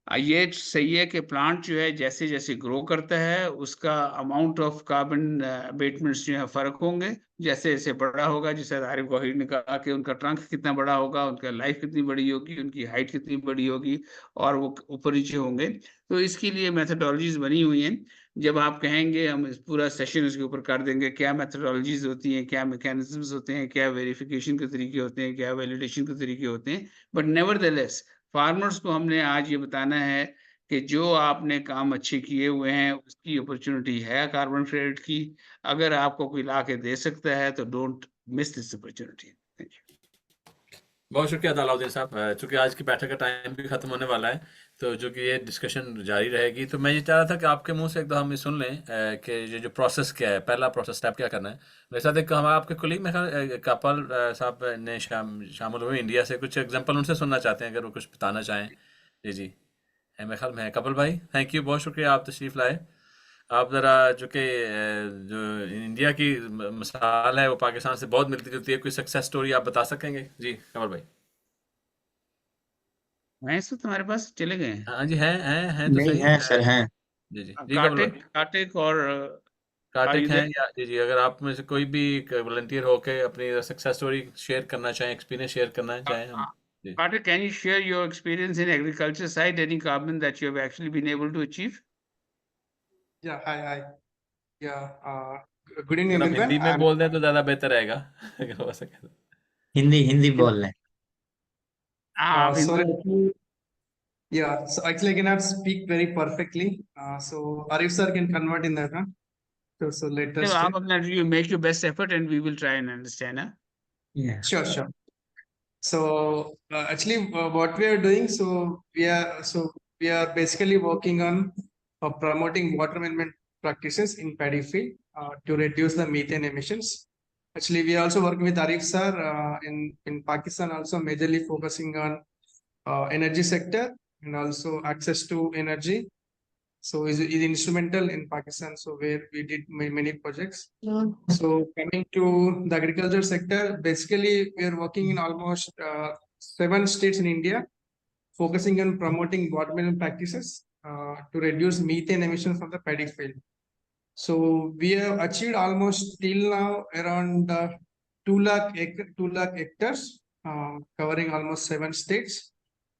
ये सही है कि प्लांट जो है जैसे-जैसे ग्रो करता है, उसका अमाउंट ऑफ कार्बन अबेटमेंट्स जो है फ़र्क होंगे। जैसे-जैसे बड़ा होगा, जैसे आरिफ गौहर ने कहा कि उनका ट्रंक कितना बड़ा होगा, उनका लाइफ कितनी बड़ी होगी, उनकी हाइट कितनी बड़ी होगी, और वो ऊपर-नीचे होंगे। तो इसके लिए मेथोडोलॉजीज़ बनी हुई हैं। जब आप कहेंगे हम इस पूरा सेशन इसके ऊपर कर देंगे, क्या मेथोडोलॉजीज़ होती हैं, क्या मैकेनिज़्म्स होते हैं, क्या वेरिफिकेशन के तरीके होते हैं, क्या वैलिडेशन के तरीके होते हैं। बट नेवरदलेस फार्मर्स को हमने आज ये बताना है कि जो आपने काम अच्छे किए हुए हैं उसकी अपॉर्चुनिटी है कार्बन क्रेडिट की। अगर आपको कोई ला के दे सकता है तो don't miss this opportunity. Thank you. बहुत शुक्रिया अलाउद्दीन साहब। चूंकि आज की बैठक का टाइम भी खत्म होने वाला है, तो जो कि ये डिस्कशन जारी रहेगी, तो मैं ये चाह रहा था कि आपके मुंह से एक दो हम ये सुन लें कि ये जो प्रोसेस क्या है, पहला प्रोसेस स्टेप क्या करना है। मेरे साथ एक हमारे आपके कोलीग में कपल साहब ने शामिल हुए इंडिया से, कुछ एग्जांपल उनसे सुनना चाहते हैं, अगर वो कुछ बताना चाहें। जी जी, है मेरे ख्याल में है कपल भाई। थैंक यू, बहुत शुक्रिया आप तशरीफ़ लाए। आप ज़रा जो कि जो इंडिया की मिसाल है वो पाकिस्तान से बहुत मिलती जुलती है, कोई सक्सेस स्टोरी आप बता सकेंगे? जी कमल भाई। मैं तो तुम्हारे पास चले गए हैं। हाँ जी, हैं तो नहीं सही। है सर, हैं। जी जी जी कमल भाई। कार्तिक और आर कार्तिक यू हैं देयर? या जी जी, अगर आप में से कोई भी वॉलंटियर होके अपनी सक्सेस स्टोरी शेयर करना चाहें, एक्सपीरियंस शेयर करना चाहें, हम जी। Carter, can you share your experience in agriculture side, any carbon that you have actually been able to achieve? Yeah, hi. Yeah, good evening, अगर आप everyone. हिंदी में बोल दें तो ज़्यादा बेहतर रहेगा अगर हो सके तो। हिंदी हिंदी Yeah, बोल रहे हैं। आप sorry, Hindi so actually I cannot speak very perfectly. So Arif sir can convert in that, huh? So let us आप do. अपना you make your best effort and we will try and understand. Huh? Yeah. Sure. So actually, what we are doing, we are basically working on promoting water management practices in paddy field to reduce the methane emissions. Actually, we are also working with Arif sir in Pakistan, also majorly focusing on energy sector and also access to energy. So is instrumental in Pakistan. So where we did many projects. So coming to the agriculture sector, basically we are working in almost 7 states in India, focusing on promoting water management practices to reduce methane emissions from the paddy field. So we have achieved almost till now around 2 lakh hectares, covering almost 7 states.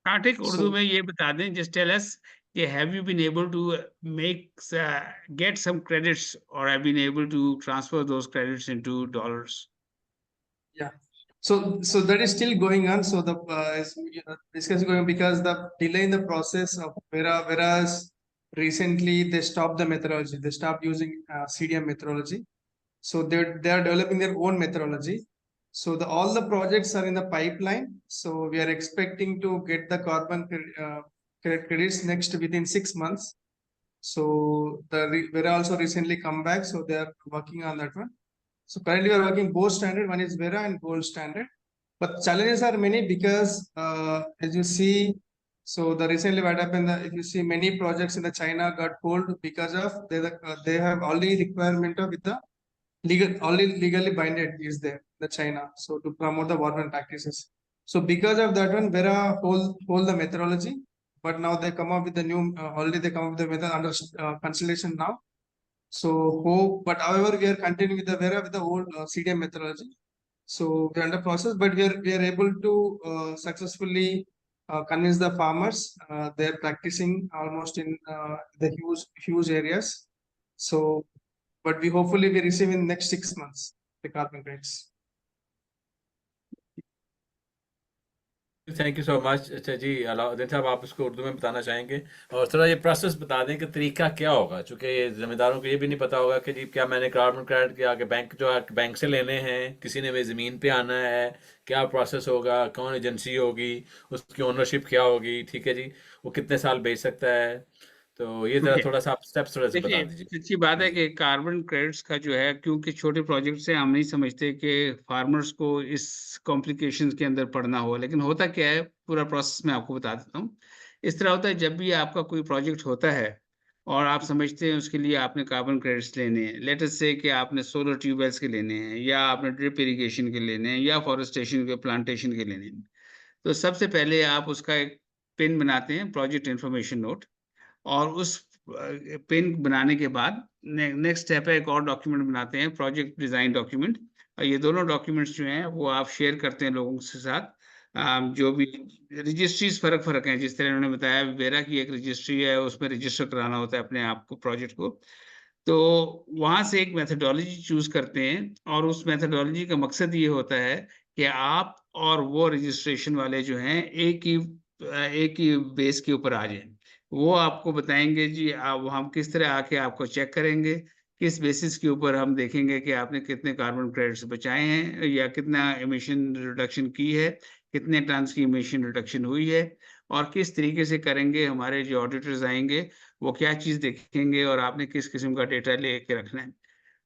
Kartik Urdu So में ये बता दें, just tell us कि have you been able to make get some credits or have been able to transfer those credits into dollars? yeah, so that is still going on. So the discussion going on because the delay in the process of whereas recently they stopped the methodology. They stopped using CDM methodology. So they are developing their own methodology. So all the projects are in the pipeline. So we are expecting to get the carbon credits next within 6 months. So Vera also recently come back. So they are working on that one. So currently we are working both standard. One is Vera and gold standard. But challenges are many because as you see, so the recently what happened, if you see many projects in the China got hold because of they have already requirement of with the legally binded is there the China. So to promote the water practices. So because of that one, Vera hold the methodology, but now they come up with the new already they come up with the method under constellation now. So but however we are continuing with the Vera with the old CDM methodology. So we're under process, but we are able to successfully convince the farmers. They're practicing almost in the huge areas. So, but we hopefully we receive in next 6 months the carbon credits. Thank you so much. अच्छा जी, अलाउद्दीन साहब आप उसको उर्दू में बताना चाहेंगे और थोड़ा ये प्रोसेस बता दें कि तरीका क्या होगा, चूँकि ये ज़िम्मेदारों को ये भी नहीं पता होगा कि जी क्या मैंने कार्बन क्रेडिट के आगे बैंक जो है बैंक से लेने हैं, किसी ने वे ज़मीन पे आना है, क्या प्रोसेस होगा, कौन एजेंसी होगी, उसकी ओनरशिप क्या होगी, ठीक है जी, वो कितने साल बेच सकता है, तो ये ज़रा Okay. थोड़ा सा आप स्टेप्स थोड़ा सा बता देखिए, दीजिए। अच्छी बात है कि कार्बन क्रेडिट्स का जो है, क्योंकि छोटे प्रोजेक्ट से हम नहीं समझते कि फार्मर्स को इस कॉम्प्लिकेशंस के अंदर पड़ना हो, लेकिन होता क्या है, पूरा प्रोसेस मैं आपको बता देता हूँ। इस तरह होता है, जब भी आपका कोई प्रोजेक्ट होता है और आप समझते हैं उसके लिए आपने कार्बन क्रेडिट्स लेने हैं, लेट अस से कि आपने सोलर ट्यूबवेल्स के लेने हैं या आपने ड्रिप इरिगेशन के लेने हैं या फॉरेस्टेशन के प्लांटेशन के लेने हैं। तो सबसे पहले आप उसका एक पिन बनाते हैं, प्रोजेक्ट इन्फॉर्मेशन नोट, और उस पिन बनाने के बाद नेक्स्ट स्टेप है, एक और डॉक्यूमेंट बनाते हैं, प्रोजेक्ट डिजाइन डॉक्यूमेंट। और ये दोनों डॉक्यूमेंट्स जो हैं वो आप शेयर करते हैं लोगों के साथ। जो भी रजिस्ट्रीज फर्क हैं, जिस तरह उन्होंने बताया, वेरा की एक रजिस्ट्री है, उसमें रजिस्टर कराना होता है अपने आप को, प्रोजेक्ट को। तो वहां से एक मेथोडोलॉजी चूज करते हैं और उस मेथोडोलॉजी का मकसद ये होता है कि आप और वो रजिस्ट्रेशन वाले जो हैं एक ही बेस के ऊपर आ जाएं। वो आपको बताएंगे जी हम किस तरह आके आपको चेक करेंगे, किस बेसिस के ऊपर हम देखेंगे कि आपने कितने कार्बन क्रेडिट्स बचाए हैं या कितना एमिशन रिडक्शन की है, कितने टन की एमिशन रिडक्शन हुई है, और किस तरीके से करेंगे। हमारे जो ऑडिटर्स आएंगे वो क्या चीज़ देखेंगे और आपने किस किस्म का डेटा लेके रखना है।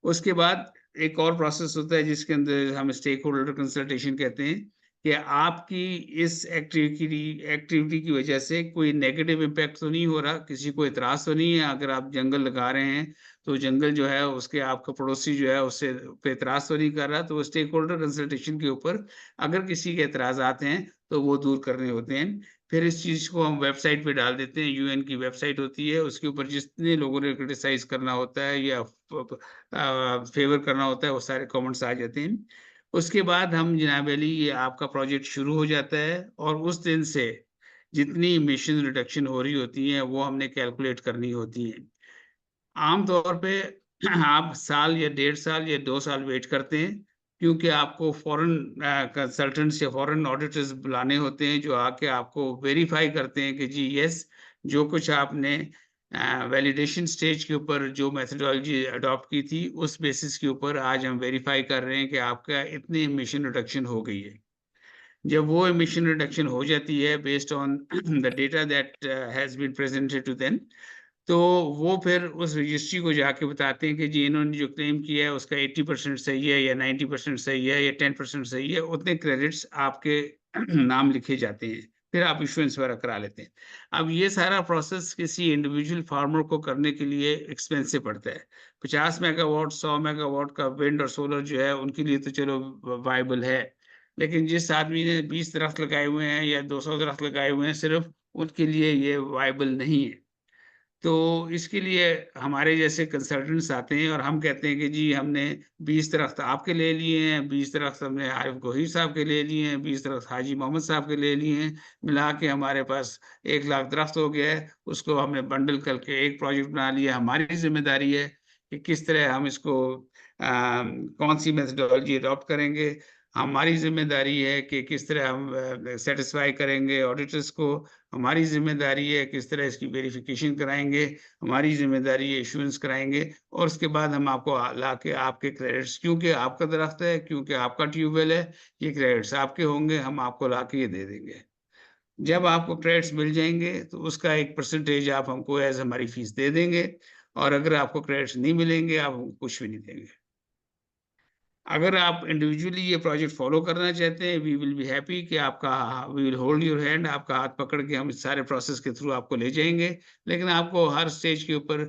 उसके बाद एक और प्रोसेस होता है जिसके अंदर हम स्टेक होल्डर कंसल्टेशन कहते हैं, कि आपकी इस एक्टिविटी की वजह से कोई नेगेटिव इम्पैक्ट तो नहीं हो रहा, किसी को इतराज़ तो नहीं है। अगर आप जंगल लगा रहे हैं तो जंगल जो है उसके आपका पड़ोसी जो है उससे पे इतराज़ तो नहीं कर रहा। तो स्टेक होल्डर कंसल्टेशन के ऊपर अगर किसी के इतराज़ात हैं तो वो दूर करने होते हैं। फिर इस चीज़ को हम वेबसाइट पे डाल देते हैं, यूएन की वेबसाइट होती है, उसके ऊपर जितने लोगों ने क्रिटिसाइज़ करना होता है या फेवर करना होता है वो सारे कमेंट्स आ जाते हैं। उसके बाद हम जनाब अली ये आपका प्रोजेक्ट शुरू हो जाता है और उस दिन से जितनी इमिशन रिडक्शन हो रही होती है वो हमने कैलकुलेट करनी होती है। आम तौर पे आप साल या 1.5 साल या 2 साल वेट करते हैं, क्योंकि आपको फॉरेन कंसल्टेंट्स या फॉरेन ऑडिटर्स बुलाने होते हैं जो आके आपको वेरीफाई करते हैं कि जी यस, जो कुछ आपने वैलिडेशन स्टेज के ऊपर जो मेथोडोलॉजी अडॉप्ट की थी उस बेसिस के ऊपर आज हम वेरीफाई कर रहे हैं कि आपका इतनी एमिशन रिडक्शन हो गई है। जब वो एमिशन रिडक्शन हो जाती है based on the data that has been presented to them, तो वो फिर उस रजिस्ट्री को जाके बताते हैं कि जी इन्होंने जो क्लेम किया है उसका 80% सही है या 90% सही है या 10% सही है। उतने क्रेडिट्स आपके नाम लिखे जाते हैं, फिर आप इश्योरेंस वगैरह करा लेते हैं। अब ये सारा प्रोसेस किसी इंडिविजुअल फार्मर को करने के लिए एक्सपेंसिव पड़ता है। 50 मेगावाट 100 मेगावाट का विंड और सोलर जो है उनके लिए तो चलो वाइबल है, लेकिन जिस आदमी ने 20 दरख्त लगाए हुए हैं या 200 दरख्त लगाए हुए हैं सिर्फ, उनके लिए ये वाइबल नहीं है। तो इसके लिए हमारे जैसे कंसल्टेंट्स आते हैं और हम कहते हैं कि जी हमने 20 दरख्त आपके ले लिए हैं, 20 दरख्त हमने आरिफ गोहीर साहब के ले लिए हैं, 20 दरख्त हाजी मोहम्मद साहब के ले लिए हैं, मिला के हमारे पास 1 लाख दरख्त हो गया है। उसको हमने बंडल करके एक प्रोजेक्ट बना लिया। हमारी जिम्मेदारी है कि किस तरह हम इसको कौन सी मेथडोलॉजी अडॉप्ट करेंगे। हमारी जिम्मेदारी है कि किस तरह हम सेटिस्फाई करेंगे ऑडिटर्स को। हमारी जिम्मेदारी है किस तरह इसकी वेरिफिकेशन कराएंगे। हमारी जिम्मेदारी है इश्योरेंस कराएंगे, और उसके बाद हम आपको लाके आपके क्रेडिट्स, क्योंकि आपका दरख्त है, क्योंकि आपका ट्यूबवेल है, ये क्रेडिट्स आपके होंगे, हम आपको लाके ये दे देंगे। जब आपको क्रेडिट्स मिल जाएंगे तो उसका एक परसेंटेज आप हमको एज हमारी फीस दे देंगे, और अगर आपको क्रेडिट्स नहीं मिलेंगे आप हमको कुछ भी नहीं देंगे। अगर आप इंडिविजुअली ये प्रोजेक्ट फॉलो करना चाहते हैं, वी विल बी हैप्पी कि आपका we will hold your hand, आपका हाथ पकड़ के हम इस सारे प्रोसेस के थ्रू आपको ले जाएंगे। लेकिन आपको हर स्टेज के ऊपर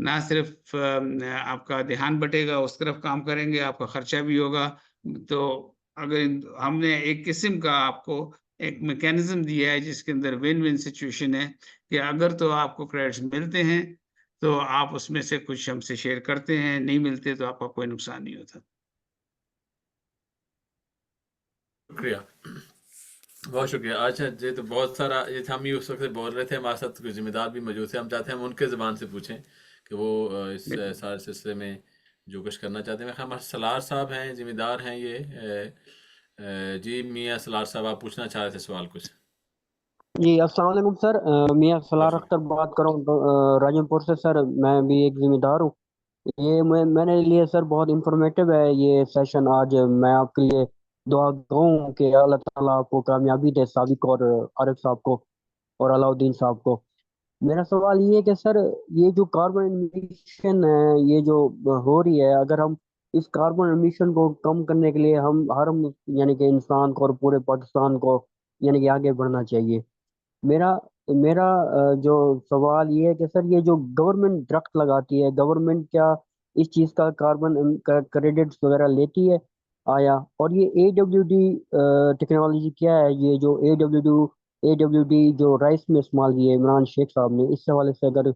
ना सिर्फ आपका ध्यान बटेगा, उस तरफ काम करेंगे, आपका खर्चा भी होगा। तो अगर हमने एक किस्म का आपको एक मैकेनिज्म दिया है जिसके अंदर विन विन सिचुएशन है, कि अगर तो आपको क्रेडिट्स मिलते हैं तो आप उसमें से कुछ हमसे शेयर करते हैं, नहीं मिलते तो आपका कोई नुकसान नहीं होता। शुक्रिया, बहुत शुक्रिया। अच्छा, ये तो बहुत सारा, ये हम ही उस वक्त बोल रहे थे, हमारे साथ कुछ जिम्मेदार भी मौजूद थे। हम चाहते हैं हम उनके ज़बान से पूछें कि वो इस सारे सिलसिले में जो कुछ करना चाहते हैं। हमारे सलार साहब हैं, जिम्मेदार हैं ये। जी मियाँ सलार साहब, आप पूछना चाह रहे थे सवाल कुछ? जी अस्सलाम वालेकुम सर, मियाँ सलार बहुत अख्तर बात कर रहा हूँ राजनपुर से सर। मैं भी एक जिम्मेदार हूँ। ये मैंने लिए सर, बहुत इंफॉर्मेटिव है ये सेशन। आज मैं आपके लिए दुआ कहूँ कि अल्लाह ताला आपको कामयाबी दे, साबिक और आरिफ साहब को और अलाउद्दीन साहब को। मेरा सवाल ये है कि सर, ये जो कार्बन एमिशन है, ये जो हो रही है, अगर हम इस कार्बन एमिशन को कम करने के लिए हर यानी कि इंसान को और पूरे पाकिस्तान को यानी कि आगे बढ़ना चाहिए। मेरा मेरा जो सवाल ये है कि सर, ये जो गवर्नमेंट दरख्त लगाती है, गवर्नमेंट क्या इस चीज़ का कार्बन क्रेडिट्स वगैरह लेती है आया? और ये AWD टेक्नोलॉजी क्या है, ये जो AWD जो राइस में इस्तेमाल की है इमरान शेख साहब ने, इस हवाले से अगर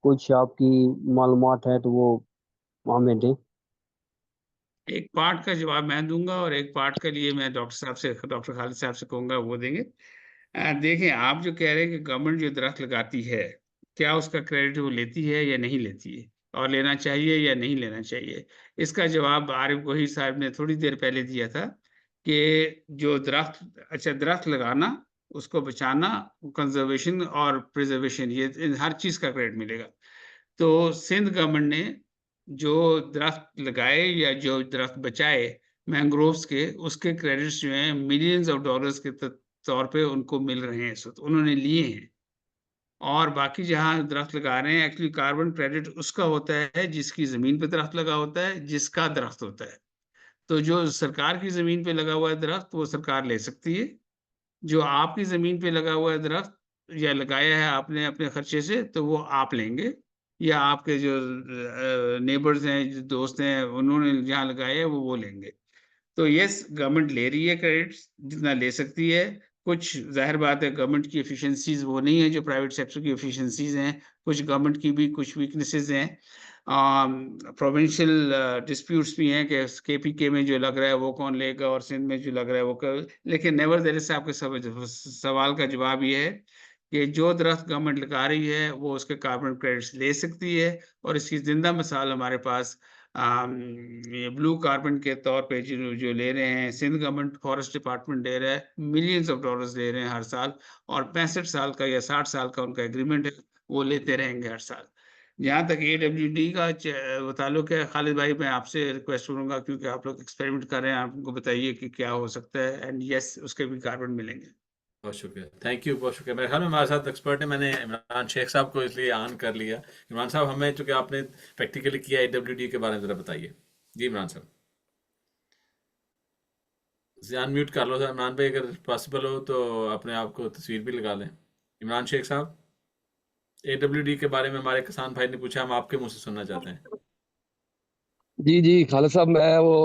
कुछ आपकी मालूमात है तो वो हमें दें। एक पार्ट का जवाब मैं दूंगा और एक पार्ट के लिए मैं डॉक्टर खालिद साहब से कहूंगा वो देंगे। देखें, आप जो कह रहे हैं कि गवर्नमेंट जो दरख्त लगाती है, क्या उसका क्रेडिट वो लेती है या नहीं लेती है, और लेना चाहिए या नहीं लेना चाहिए, इसका जवाब आरिफ गोहीर साहब ने थोड़ी देर पहले दिया था कि जो दरख्त, अच्छा दरख्त लगाना उसको बचाना, कंजर्वेशन और प्रिजर्वेशन, ये इन हर चीज़ का क्रेडिट मिलेगा। तो सिंध गवर्नमेंट ने जो दरख्त लगाए या जो दरख्त बचाए मैंग्रोव्स के, उसके क्रेडिट्स जो हैं मिलियंस ऑफ डॉलर्स के तौर पे उनको मिल रहे हैं इस वक्त, उन्होंने लिए हैं। और बाकी जहाँ दरख्त लगा रहे हैं, एक्चुअली कार्बन क्रेडिट उसका होता है जिसकी ज़मीन पे दरख्त लगा होता है, जिसका दरख्त होता है। तो जो सरकार की ज़मीन पे लगा हुआ है दरख्त, वो सरकार ले सकती है। जो आपकी ज़मीन पे लगा हुआ है दरख्त या लगाया है आपने अपने खर्चे से, तो वो आप लेंगे, या आपके जो नेबर्स हैं, जो दोस्त हैं, उन्होंने जहाँ लगाया है वो लेंगे। तो यस, गवर्नमेंट ले रही है क्रेडिट्स, जितना ले सकती है। कुछ ज़ाहिर बात है गवर्नमेंट की एफिशिएंसीज़ वो नहीं है जो प्राइवेट सेक्टर की एफिशिएंसीज़ हैं, कुछ गवर्नमेंट की भी कुछ वीकनेसेस हैं। प्रोविंशियल डिस्प्यूट्स भी हैं कि केपीके में जो लग रहा है वो कौन लेगा और सिंध में जो लग रहा है वो लेकिन नेवरदलेस आपके सवाल का जवाब ये है कि जो दरख्त गवर्नमेंट लगा रही है वो उसके कार्बन क्रेडिट्स ले सकती है। और इसकी जिंदा मिसाल हमारे पास ये ब्लू कार्बन के तौर पे जो ले रहे हैं, सिंध गवर्नमेंट फॉरेस्ट डिपार्टमेंट दे रहा है, मिलियंस ऑफ डॉलर्स दे रहे हैं हर साल, और 65 साल का या 60 साल का उनका एग्रीमेंट है, वो लेते रहेंगे हर साल। जहाँ तक AWD का ताल्लुक है, खालिद भाई, मैं आपसे रिक्वेस्ट करूंगा, क्योंकि आप लोग एक्सपेरिमेंट कर रहे हैं, आप उनको बताइए कि क्या हो सकता है, एंड यस, उसके भी कार्बन मिलेंगे। बहुत शुक्रिया, थैंक यू, बहुत शुक्रिया। मेरे ख्याल में हमारे साथ एक्सपर्ट है, मैंने इमरान शेख साहब को इसलिए ऑन कर लिया। इमरान साहब, हमें चूँकि आपने प्रैक्टिकली किया AWD के बारे में ज़रा बताइए। जी इमरान साहब, अनम्यूट कर लो सर इमरान भाई, अगर पॉसिबल हो तो अपने आप को तस्वीर भी लगा लें। इमरान शेख साहब, AWD के बारे में हमारे किसान भाई ने पूछा, हम आपके मुंह से सुनना चाहते हैं। जी जी खालिद साहब, मैं वो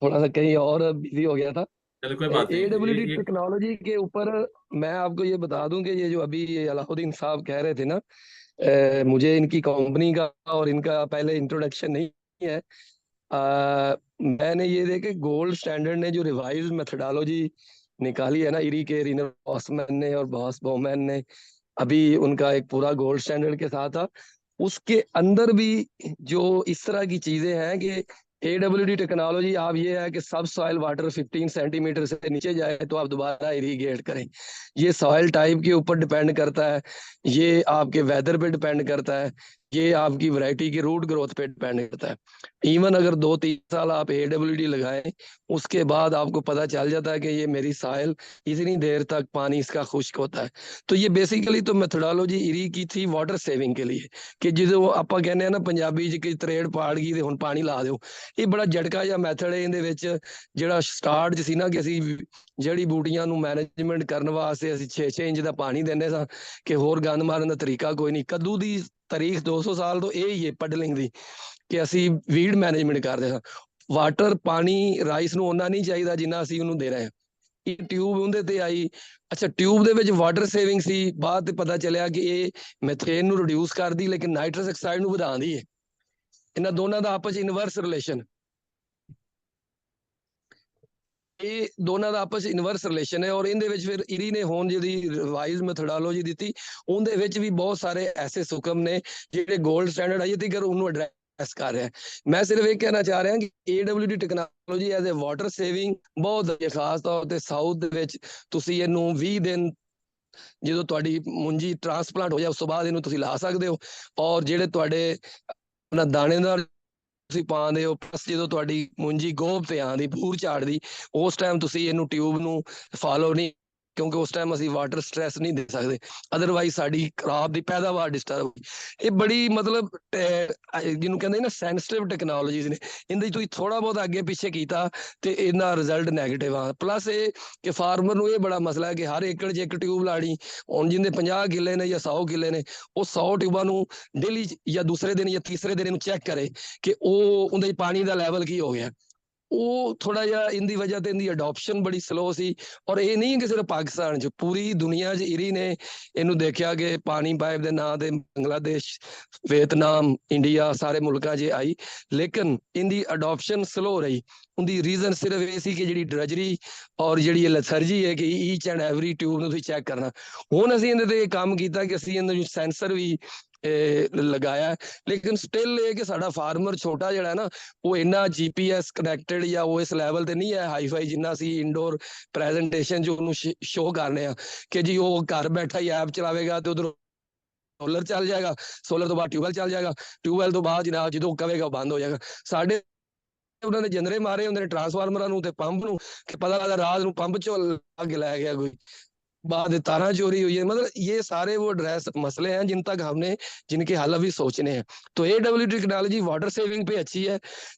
थोड़ा सा कहीं और बिजी हो गया था। चलो कोई बात नहीं, AWD टेक्नोलॉजी के ऊपर मैं आपको ये बता दूं कि ये जो अभी ये अलाउद्दीन साहब कह रहे थे ना, मुझे इनकी कंपनी का और इनका पहले इंट्रोडक्शन नहीं है। मैंने ये देखे गोल्ड स्टैंडर्ड ने जो रिवाइज मेथोडोलॉजी निकाली है ना, इरी के रीनर बॉसमैन ने और बॉस बॉमैन ने, अभी उनका एक पूरा गोल्ड स्टैंडर्ड के साथ था, उसके अंदर भी जो इस तरह की चीजें हैं कि AWD टेक्नोलॉजी आप ये है कि सब सॉइल वाटर 15 सेंटीमीटर से नीचे जाए तो आप दोबारा इरीगेट करें। ये सॉइल टाइप के ऊपर डिपेंड करता है, ये आपके वेदर पे डिपेंड करता है, ये आपकी वैरायटी की रूट ग्रोथ पे डिपेंड करता है। इवन अगर 2-3 साल आप AWD लगाएं, उसके बाद आपको पता चल जाता है कि ये मेरी सॉइल इतनी देर तक पानी इसका खुश्क होता है। तो ये बेसिकली तो मेथोडोलॉजी इरी की थी वाटर सेविंग के लिए, कि जिसे ਆਪਾਂ ਕਹਿੰਦੇ ਆ ਨਾ ਪੰਜਾਬੀ ਚ ਕਿ ਤਰੇੜ ਪਾੜ ਗਈ ਤੇ ਹੁਣ ਪਾਣੀ ਲਾ ਦਿਓ। ਇਹ ਬੜਾ ਝਟਕਾ ਜਿਹਾ ਮੈਥਡ ਹੈ ਇਹਦੇ ਵਿੱਚ, ਜਿਹੜਾ ਸਟਾਰਟ 'ਚ ਸੀ ਨਾ ਕਿ ਅਸੀਂ ਜੜੀ ਬੂਟੀਆਂ ਨੂੰ ਮੈਨੇਜਮੈਂਟ ਕਰਨ ਵਾਸਤੇ ਅਸੀਂ 6-6 ਇੰਚ ਦਾ ਪਾਣੀ ਦਿੰਦੇ ਸਾਂ ਕਿ ਹੋਰ ਗੰਦ ਮਾਰਨ ਦਾ ਤਰੀਕਾ ਕੋਈ ਨਹੀਂ। ਕੱਦੂ ਦੀ ਤਾਰੀਖ 200 ਸਾਲ ਤੋਂ ਇਹ ਹੀ ਹੈ ਪਡਲਿੰਗ ਦੀ, ਕਿ ਅਸੀਂ ਵੀਡ ਮੈਨੇਜਮੈਂਟ ਕਰਦੇ ਸਾਂ। ਵਾਟਰ ਪਾਣੀ ਰਾਈਸ ਨੂੰ ਓਨਾ ਨਹੀਂ ਚਾਹੀਦਾ ਜਿੰਨਾ ਅਸੀਂ ਉਹਨੂੰ ਦੇ ਰਹੇ ਹਾਂ। ਇਹ ਟਿਊਬ ਉਹਦੇ ਤੇ ਆਈ, ਅੱਛਾ ਟਿਊਬ ਦੇ ਵਿੱਚ ਵਾਟਰ ਸੇਵਿੰਗ ਸੀ, ਬਾਅਦ ਤੇ ਪਤਾ ਚੱਲਿਆ ਕਿ ਇਹ ਮੈਥੇਨ ਨੂੰ ਰਿਡਿਊਸ ਕਰਦੀ ਲੇਕਿਨ ਨਾਈਟ੍ਰਸ ਆਕਸਾਈਡ ਨੂੰ ਵਧਾਉਂਦੀ ਹੈ। ਇਹਨਾਂ ਦੋਨਾਂ ਦਾ ਆਪਸ ਇਨਵਰਸ ਰਿਲੇਸ਼ਨ, ਇਹ ਦੋਨਾਂ ਦਾ ਆਪਸ ਇਨਵਰਸ ਰਿਲੇਸ਼ਨ ਹੈ। ਔਰ ਇਹਦੇ ਵਿੱਚ ਫਿਰ ਇਰੀ ਨੇ ਹੁਣ ਜਿਹੜੀ ਰਿਵਾਈਜ਼ ਮੈਥੋਡੋਲੋਜੀ ਦਿੱਤੀ, ਉਹਦੇ ਵਿੱਚ ਵੀ ਬਹੁਤ ਸਾਰੇ ਐਸੇ ਹੁਕਮ ਨੇ ਜਿਹੜੇ 골ਡ ਸਟੈਂਡਰਡ ਅਜੇ ਤੱਕ ਉਹਨੂੰ ਐਡਰੈਸ ਕਰ ਰਿਹਾ। ਮੈਂ ਸਿਰਫ ਇਹ ਕਹਿਣਾ ਚਾਹ ਰਿਹਾ ਕਿ AWD technology as a water saving ਬਹੁਤ ਖਾਸ ਤੌਰ ਤੇ ਸਾਊਥ ਦੇ ਵਿੱਚ ਤੁਸੀਂ ਇਹਨੂੰ 20 ਦਿਨ ਜਦੋਂ ਤੁਹਾਡੀ ਮੁੰਜੀ ਟ੍ਰਾਂਸਪਲਾਂਟ ਹੋ ਜਾਏ ਉਸ ਤੋਂ ਬਾਅਦ ਇਹਨੂੰ ਤੁਸੀਂ ਲਾ ਸਕਦੇ ਹੋ। ਔਰ ਜਿਹੜੇ ਤੁਹਾਡੇ ਆਪਣਾ ਦਾਣੇਦਾਰ ਤੁਸੀਂ ਪਾਉਂਦੇ ਹੋ, ਪਲੱਸ ਜਦੋਂ ਤੁਹਾਡੀ ਮੁੰਜੀ ਗੋਭ ਤੇ ਆਉਂਦੀ ਭੂਰ ਝਾੜਦੀ, ਉਸ ਟਾਈਮ ਤੁਸੀਂ ਇਹਨੂੰ ਟਿਊਬ ਨੂੰ ਫਾਲੋ ਨਹੀਂ, ਕਿਉਂਕਿ ਉਸ ਟਾਈਮ ਅਸੀਂ ਵਾਟਰ ਸਟ੍ਰੈਸ ਨਹੀਂ ਦੇ ਸਕਦੇ, ਅਦਰਵਾਈਜ਼ ਸਾਡੀ ਕ੍ਰਾਪ ਦੀ ਪੈਦਾਵਾਰ ਡਿਸਟਰਬ। ਇਹ ਬੜੀ ਮਤਲਬ ਜਿਹਨੂੰ ਕਹਿੰਦੇ ਨਾ ਸੈਂਸਿਟਿਵ ਟੈਕਨੋਲੋਜੀਜ਼ ਨੇ, ਇਹਦੇ ਤੁਸੀਂ ਥੋੜਾ ਬਹੁਤ ਅੱਗੇ ਪਿੱਛੇ ਕੀਤਾ ਤੇ ਇਹਦਾ ਰਿਜ਼ਲਟ ਨੈਗੇਟਿਵ ਆ। ਪਲੱਸ ਇਹ ਕਿ ਫਾਰਮਰ ਨੂੰ ਇਹ ਬੜਾ ਮਸਲਾ ਹੈ ਕਿ ਹਰ ਏਕੜ 'ਚ ਇੱਕ ਟਿਊਬ ਲਾਣੀ, ਹੁਣ ਜਿੰਦੇ 50 ਕਿੱਲੇ ਨੇ ਜਾਂ 100 ਕਿੱਲੇ ਨੇ, ਉਹ 100 ਟਿਊਬਾਂ ਨੂੰ ਡੇਲੀ ਜਾਂ ਦੂਸਰੇ ਦਿਨ ਜਾਂ ਤੀਸਰੇ ਦਿਨ ਇਹਨੂੰ ਚੈੱਕ ਕਰੇ ਕਿ ਉਹ ਉਹਦੇ 'ਚ ਪਾਣੀ ਦਾ ਲੈਵਲ ਕੀ ਹੋ ਗਿਆ। ਉਹ ਥੋੜਾ ਜਿਹਾ ਇਹਦੀ ਵਜ੍ਹਾ ਤੇ ਇਹਦੀ ਅਡਾਪਸ਼ਨ ਬੜੀ ਸਲੋ ਸੀ। ਔਰ ਇਹ ਨਹੀਂ ਕਿ ਸਿਰਫ ਪਾਕਿਸਤਾਨ 'ਚ, ਪੂਰੀ ਦੁਨੀਆ 'ਚ ਇਰੀ ਨੇ ਇਹਨੂੰ ਦੇਖਿਆ ਕਿ ਪਾਣੀ ਪਾਈਪ ਦੇ ਨਾਂ ਤੇ ਬੰਗਲਾਦੇਸ਼, ਵਿਅਤਨਾਮ, ਇੰਡੀਆ ਸਾਰੇ ਮੁਲਕਾਂ 'ਚ ਆਈ, ਲੇਕਿਨ ਇਹਦੀ ਅਡਾਪਸ਼ਨ ਸਲੋ ਰਹੀ। ਉਹਦੀ ਰੀਜ਼ਨ ਸਿਰਫ ਇਹ ਸੀ ਕਿ ਜਿਹੜੀ ਡਰਜਰੀ ਔਰ ਜਿਹੜੀ ਲੈਥਰਜੀ ਹੈ ਕਿ ਈਚ ਐਂਡ ਐਵਰੀ ਟਿਊਬ ਨੂੰ ਤੁਸੀਂ ਚੈੱਕ ਕਰਨਾ। ਹੁਣ ਅਸੀਂ ਇਹਦੇ ਤੇ ਕੰਮ ਕੀਤਾ ਕਿ ਅਸੀਂ ਇਹਨਾਂ ਨੂੰ ਸੈਂਸਰ ਵੀ ਲਗਾਇਆ ਹੈ, ਲੇਕਿਨ ਸਟਿਲ ਇਹ ਕਿ ਸਾਡਾ ਫਾਰਮਰ ਛੋਟਾ ਜਿਹੜਾ ਹੈ ਨਾ ਉਹ ਇੰਨਾ GPS ਕਨੈਕਟਡ ਜਾਂ ਉਹ ਇਸ ਲੈਵਲ ਤੇ ਨਹੀਂ ਹੈ ਹਾਈਫਾਈ ਜਿੰਨਾ ਅਸੀਂ ਇੰਡੋਰ ਪ੍ਰੈਜੈਂਟੇਸ਼ਨ ਜੋ ਉਹਨੂੰ ਸ਼ੋਅ ਕਰਨੇ ਆ ਕਿ ਜੀ ਉਹ ਘਰ ਬੈਠਾ ਹੀ ਐਪ ਚਲਾਵੇਗਾ ਤੇ ਉਧਰ ਸੋਲਰ ਚੱਲ ਜਾਏਗਾ, ਸੋਲਰ ਤੋਂ ਬਾਅਦ ਟਿਊਬਵੈਲ ਚੱਲ ਜਾਏਗਾ, ਟਿਊਬਵੈਲ ਤੋਂ ਬਾਅਦ ਜਨਾਬ ਜਦੋਂ ਕਹੇਗਾ ਬੰਦ ਹੋ ਜਾਏਗਾ। ਸਾਡੇ ਉਹਨਾਂ ਨੇ ਜਨਰੇ ਮਾਰੇ ਹੁੰਦੇ ਨੇ ਟਰਾਂਸਫਾਰਮਰਾਂ ਨੂੰ ਤੇ ਪੰਪ ਨੂੰ ਕਿ ਪਤਾ लगता रात ਨੂੰ पंप चो आगे लै गया कोई, बाद तारा चोरी हुई है। मतलब ये सारे वो एड्रेस मसले हैं जिन तक हमने जिनके हल अभी सोचने हैं। तो AWT टेक्नोलॉजी वाटर सेविंग पे अच्छी है,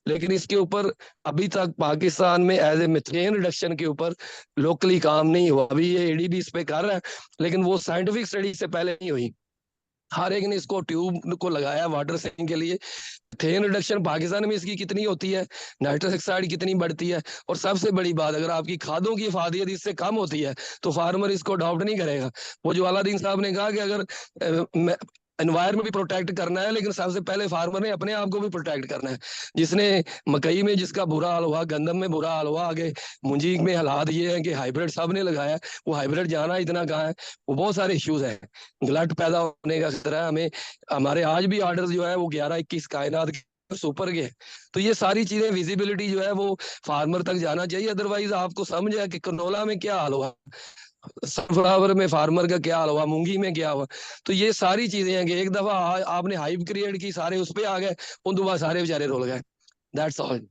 लेकिन इसके ऊपर अभी तक पाकिस्तान में एज ए मिथेन रिडक्शन के ऊपर लोकली काम नहीं हुआ। अभी ये ADB इस पे कर रहा है, लेकिन वो साइंटिफिक स्टडी से पहले नहीं हुई। हर एक ने इसको ट्यूब को लगाया वाटर सेविंग के लिए। मिथेन रिडक्शन पाकिस्तान में इसकी कितनी होती है, नाइट्रस ऑक्साइड कितनी बढ़ती है, और सबसे बड़ी बात अगर आपकी खादों की इफादियत इससे कम होती है तो फार्मर इसको अडॉप्ट नहीं करेगा। वो जो अलादीन साहब ने कहा कि अगर एनवायरमेंट भी प्रोटेक्ट करना है, लेकिन सबसे पहले फार्मर ने अपने आप को भी प्रोटेक्ट करना है। जिसने मकई में जिसका बुरा हाल हुआ, गंदम में बुरा हाल हुआ, आगे मुंजी में हालात ये हैं कि हाइब्रिड सब ने लगाया, वो हाइब्रिड जाना इतना कहाँ है, वो बहुत सारे इश्यूज हैं। गलत पैदा होने का खतरा है हमें। हमारे आज भी ऑर्डर जो है वो 11-21 कायनात के सुपर के। तो ये सारी चीजें विजिबिलिटी जो है वो फार्मर तक जाना चाहिए। अदरवाइज आपको समझ है कि कनोला में क्या हाल हुआ, सनफ्लावर में फार्मर का क्या हाल हुआ, मूंगी में क्या हुआ। तो ये सारी चीजें हैं कि एक दफा आपने हाइप क्रिएट की, सारे उस पे आ गए, उन दोबारा सारे बेचारे रुल गए। That's all.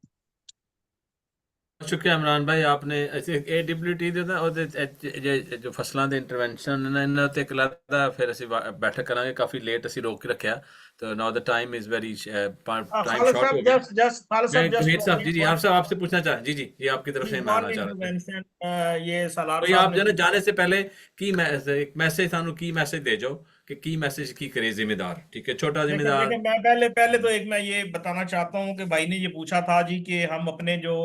शुक्रिया इमरान भाई, आपने AWT ਦਾ ਉਹਦੇ ਜੋ ਫਸਲਾਂ ਦੇ ਇੰਟਰਵੈਂਸ਼ਨ ਨੇ ਇਹਨਾਂ ਤੇ ਇਕਲਾਦਾ ਫਿਰ ਅਸੀਂ ਬੈਠਕ ਕਰਾਂਗੇ। ਕਾਫੀ ਲੇਟ ਅਸੀਂ ਰੋਕ ਕੇ ਰੱਖਿਆ, तो now the time is very time short हो गया। जमीर साहब जी आप साहब आपसे पूछना चाहें। जी आपकी तरफ से मैं आना चाह रहा था। ये सलार आप जाने से पहले की एक मैसेज थानू की मैसेज दे जाओ कि की मैसेज की करे जिम्मेदार, ठीक है, छोटा जिम्मेदार। मैं पहले तो एक मैं ये बताना चाहता हूँ कि भाई ने ये पूछा था जी कि हम अपने जो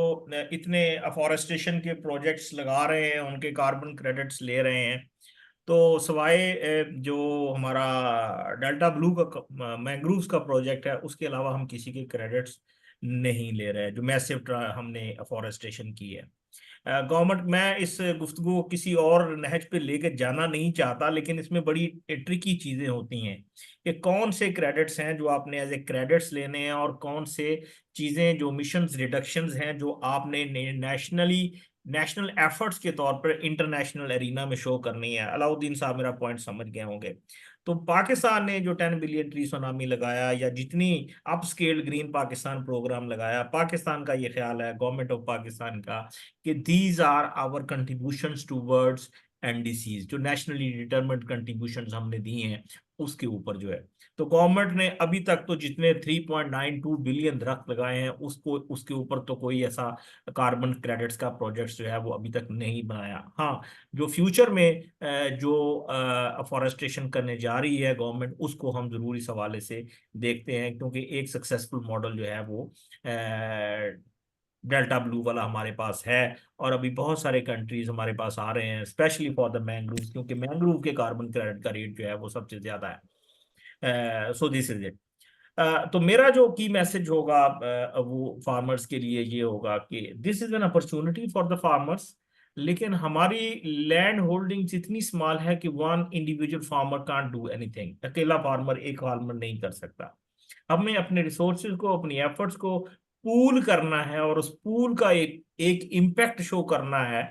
इतने अफॉरेस्टेशन के प्रोजेक्ट्स लगा रहे हैं उनके कार्बन क्रेडिट्स ले रहे हैं, तो सवाए जो हमारा डेल्टा ब्लू का मैंग्रोव्स का प्रोजेक्ट है उसके अलावा हम किसी के क्रेडिट्स नहीं ले रहे हैं जो मैसिव हमने अफॉरेस्टेशन की है। गवर्नमेंट, मैं इस गुफ्तगू को किसी और नहज पे लेके जाना नहीं चाहता, लेकिन इसमें बड़ी ट्रिकी चीज़ें होती हैं कि कौन से क्रेडिट्स हैं जो आपने एज ए क्रेडिट्स लेने हैं और कौन से चीज़ें जो मिशंस रिडक्शंस हैं जो आपने नेशनल एफर्ट्स के तौर पर इंटरनेशनल एरिना में शो करनी है। अलाउद्दीन साहब मेरा पॉइंट समझ गए होंगे। तो पाकिस्तान ने जो 10 बिलियन ट्री सुनामी लगाया या जितनी अपस्केल ग्रीन पाकिस्तान प्रोग्राम लगाया, पाकिस्तान का ये ख्याल है, गवर्नमेंट ऑफ पाकिस्तान का, कि these are our contributions towards NDCs, जो नेशनली डिटरमिन्ड कंट्रीब्यूशंस हमने दी हैं उसके ऊपर जो है। तो गवर्नमेंट ने अभी तक तो जितने 3.92 बिलियन दरख्त लगाए हैं उसके ऊपर तो कोई ऐसा कार्बन क्रेडिट्स का प्रोजेक्ट जो है वो अभी तक नहीं बनाया। हाँ, जो फ्यूचर में जो अफॉरेस्टेशन करने जा रही है गवर्नमेंट, उसको हम जरूर इस हवाले से देखते हैं, क्योंकि एक सक्सेसफुल मॉडल जो है वो डेल्टा ब्लू वाला हमारे पास है, और अभी बहुत सारे कंट्रीज हमारे पास आ रहे हैं स्पेशली फॉर द मैंग्रोव, क्योंकि मैंग्रोव के कार्बन क्रेडिट का रेट जो है वो सबसे ज्यादा है। So this is it. तो मेरा जो की मैसेज होगा वो फार्मर्स के लिए ये होगा कि this is an opportunity for the farmers, लेकिन हमारी लैंड होल्डिंग्स इतनी स्मॉल है कि one individual farmer can't do anything. अकेला फार्मर एक फार्मर नहीं कर सकता। हमें अपने रिसोर्सेज को, अपनी एफर्ट्स को पूल करना है और उस पूल का एक इम्पैक्ट शो करना है,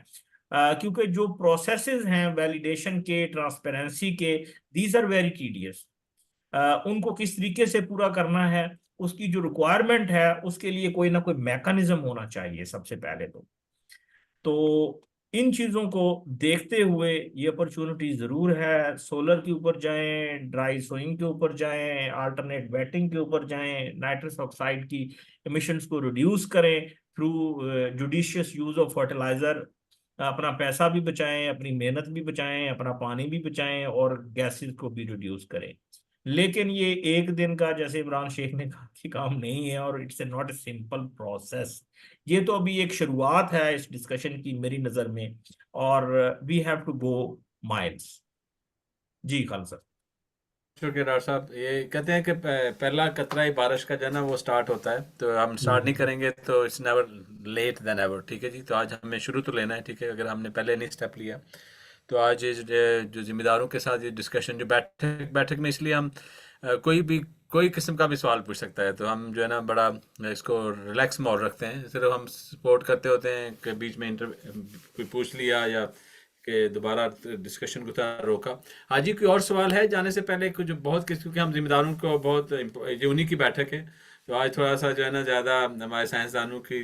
क्योंकि जो प्रोसेसेस हैं वैलिडेशन के, ट्रांसपेरेंसी के, दीज आर वेरी टीडियस। उनको किस तरीके से पूरा करना है, उसकी जो रिक्वायरमेंट है उसके लिए कोई ना कोई मैकेनिज्म होना चाहिए सबसे पहले तो इन चीज़ों को देखते हुए ये अपॉर्चुनिटी ज़रूर है। सोलर के ऊपर जाएं, ड्राई सोइंग के ऊपर जाएं, अल्टरनेट वेटिंग के ऊपर जाएं, नाइट्रस ऑक्साइड की एमिशंस को रिड्यूस करें through judicious use of fertilizer. अपना पैसा भी बचाएं, अपनी मेहनत भी बचाएं, अपना पानी भी बचाएं और गैसेस को भी रिड्यूस करें। लेकिन ये एक दिन का, जैसे इमरान शेख ने कहा, कि काम नहीं है और it's not a simple process. ये तो अभी एक शुरुआत है इस डिस्कशन की मेरी नज़र में, और we have to go miles. जी खालिद सर। शुक्रिया डॉक्टर साहब। ये कहते हैं कि पहला कतरा ही बारिश का जो है ना वो स्टार्ट होता है, तो हम स्टार्ट नहीं करेंगे तो it's never late than ever. ठीक है जी, तो आज हमें शुरू तो लेना है। ठीक है, अगर हमने पहले नहीं स्टेप लिया तो आज ये जो जिम्मेदारों के साथ ये डिस्कशन जो बैठक में, इसलिए हम कोई किस्म का भी सवाल पूछ सकता है, तो हम जो है ना बड़ा इसको रिलैक्स मोड रखते हैं। सिर्फ हम सपोर्ट करते होते हैं कि बीच में कोई पूछ लिया या कि दोबारा डिस्कशन को थोड़ा रोका। हाँ जी, कोई और सवाल है जाने से पहले? कुछ बहुत क्योंकि हम जिम्मेदारों को बहुत ये उन्हीं की बैठक है, तो आज थोड़ा सा जो है ना ज़्यादा हमारे साइंसदानों की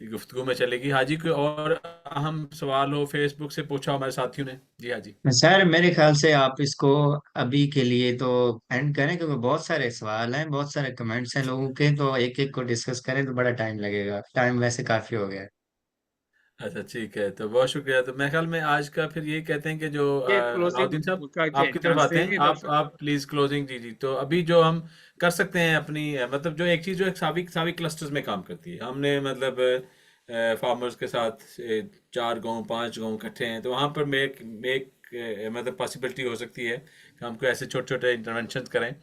गुफ्तगू में चलेगी। हाँ जी, कोई और अहम सवाल हो फेसबुक से पूछा हमारे साथियों ने? जी हाँ जी। सर मेरे ख्याल से आप इसको अभी के लिए तो एंड करें, क्योंकि बहुत सारे सवाल हैं, बहुत सारे कमेंट्स हैं लोगों के, तो एक एक को डिस्कस करें तो बड़ा टाइम लगेगा। टाइम वैसे काफी हो गया है। अच्छा ठीक है, तो बहुत शुक्रिया। तो मेरे ख्याल में आज का फिर ये कहते हैं कि जो ये अलाउद्दीन क्लोजिंग साहब का आपकी तरफ चांस आते हैं, देंगे डॉक्टर साहब? आप प्लीज क्लोजिंग। जी जी, तो अभी जो हम कर सकते हैं अपनी मतलब जो एक चीज़ जो एक सावी क्लस्टर्स में काम करती है, हमने मतलब फार्मर्स के साथ 4 गांव 5 गांव इकट्ठे हैं, तो वहाँ पर मेक मतलब पॉसिबिलिटी हो सकती है कि हमको ऐसे छोटे छोटे इंटरवेंशन करें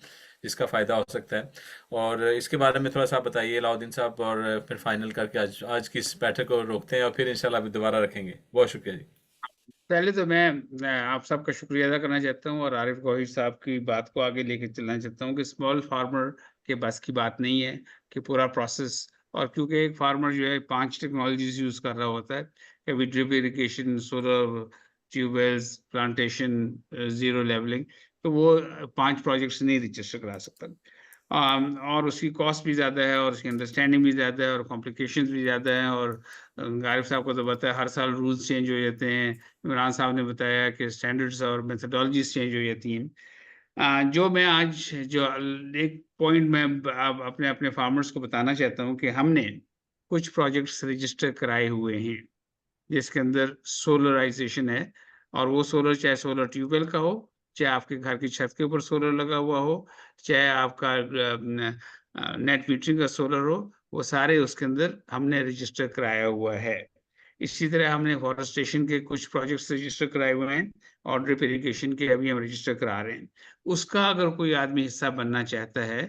जिसका फ़ायदा हो सकता है। और इसके बारे में थोड़ा सा बताइए अलाउद्दीन साहब, और फिर फाइनल करके आज की इस बैठक को रोकते हैं और फिर इंशाल्लाह अभी दोबारा रखेंगे। बहुत शुक्रिया जी। पहले तो मैं आप सबका शुक्रिया अदा करना चाहता हूँ और आरिफ गौहर साहब की बात को आगे लेके चलना चाहता हूँ कि स्मॉल फार्मर के बस की बात नहीं है कि पूरा प्रोसेस, और क्योंकि एक फार्मर जो है 5 टेक्नोलॉजीज यूज कर रहा होता है, कभी drip irrigation, solar, tubewells, plantation, zero levelling, तो वो 5 प्रोजेक्ट्स नहीं रजिस्टर करा सकता। और उसकी कॉस्ट भी ज़्यादा है और उसकी अंडरस्टैंडिंग भी ज़्यादा है और कॉम्प्लिकेशंस भी ज़्यादा हैं, और आरिफ साहब को तो पता है हर साल रूल्स चेंज हो जाते हैं। इमरान साहब ने बताया कि स्टैंडर्ड्स और मेथडोलॉजीज चेंज हो जाती हैं। जो मैं आज जो एक पॉइंट मैं अपने अपने फार्मर्स को बताना चाहता हूँ कि हमने कुछ प्रोजेक्ट्स रजिस्टर कराए हुए हैं जिसके अंदर सोलराइजेशन है, और वो सोलर चाहे सोलर ट्यूबवेल का हो, चाहे आपके घर की छत के ऊपर सोलर लगा हुआ हो, चाहे आपका नेट मीटरिंग का सोलर हो, वो सारे उसके अंदर हमने रजिस्टर कराया हुआ है। इसी तरह हमने फॉरेस्टेशन के कुछ प्रोजेक्ट्स रजिस्टर कराए हुए हैं और ड्रिप इरिगेशन के अभी हम रजिस्टर करा रहे हैं। उसका अगर कोई आदमी हिस्सा बनना चाहता है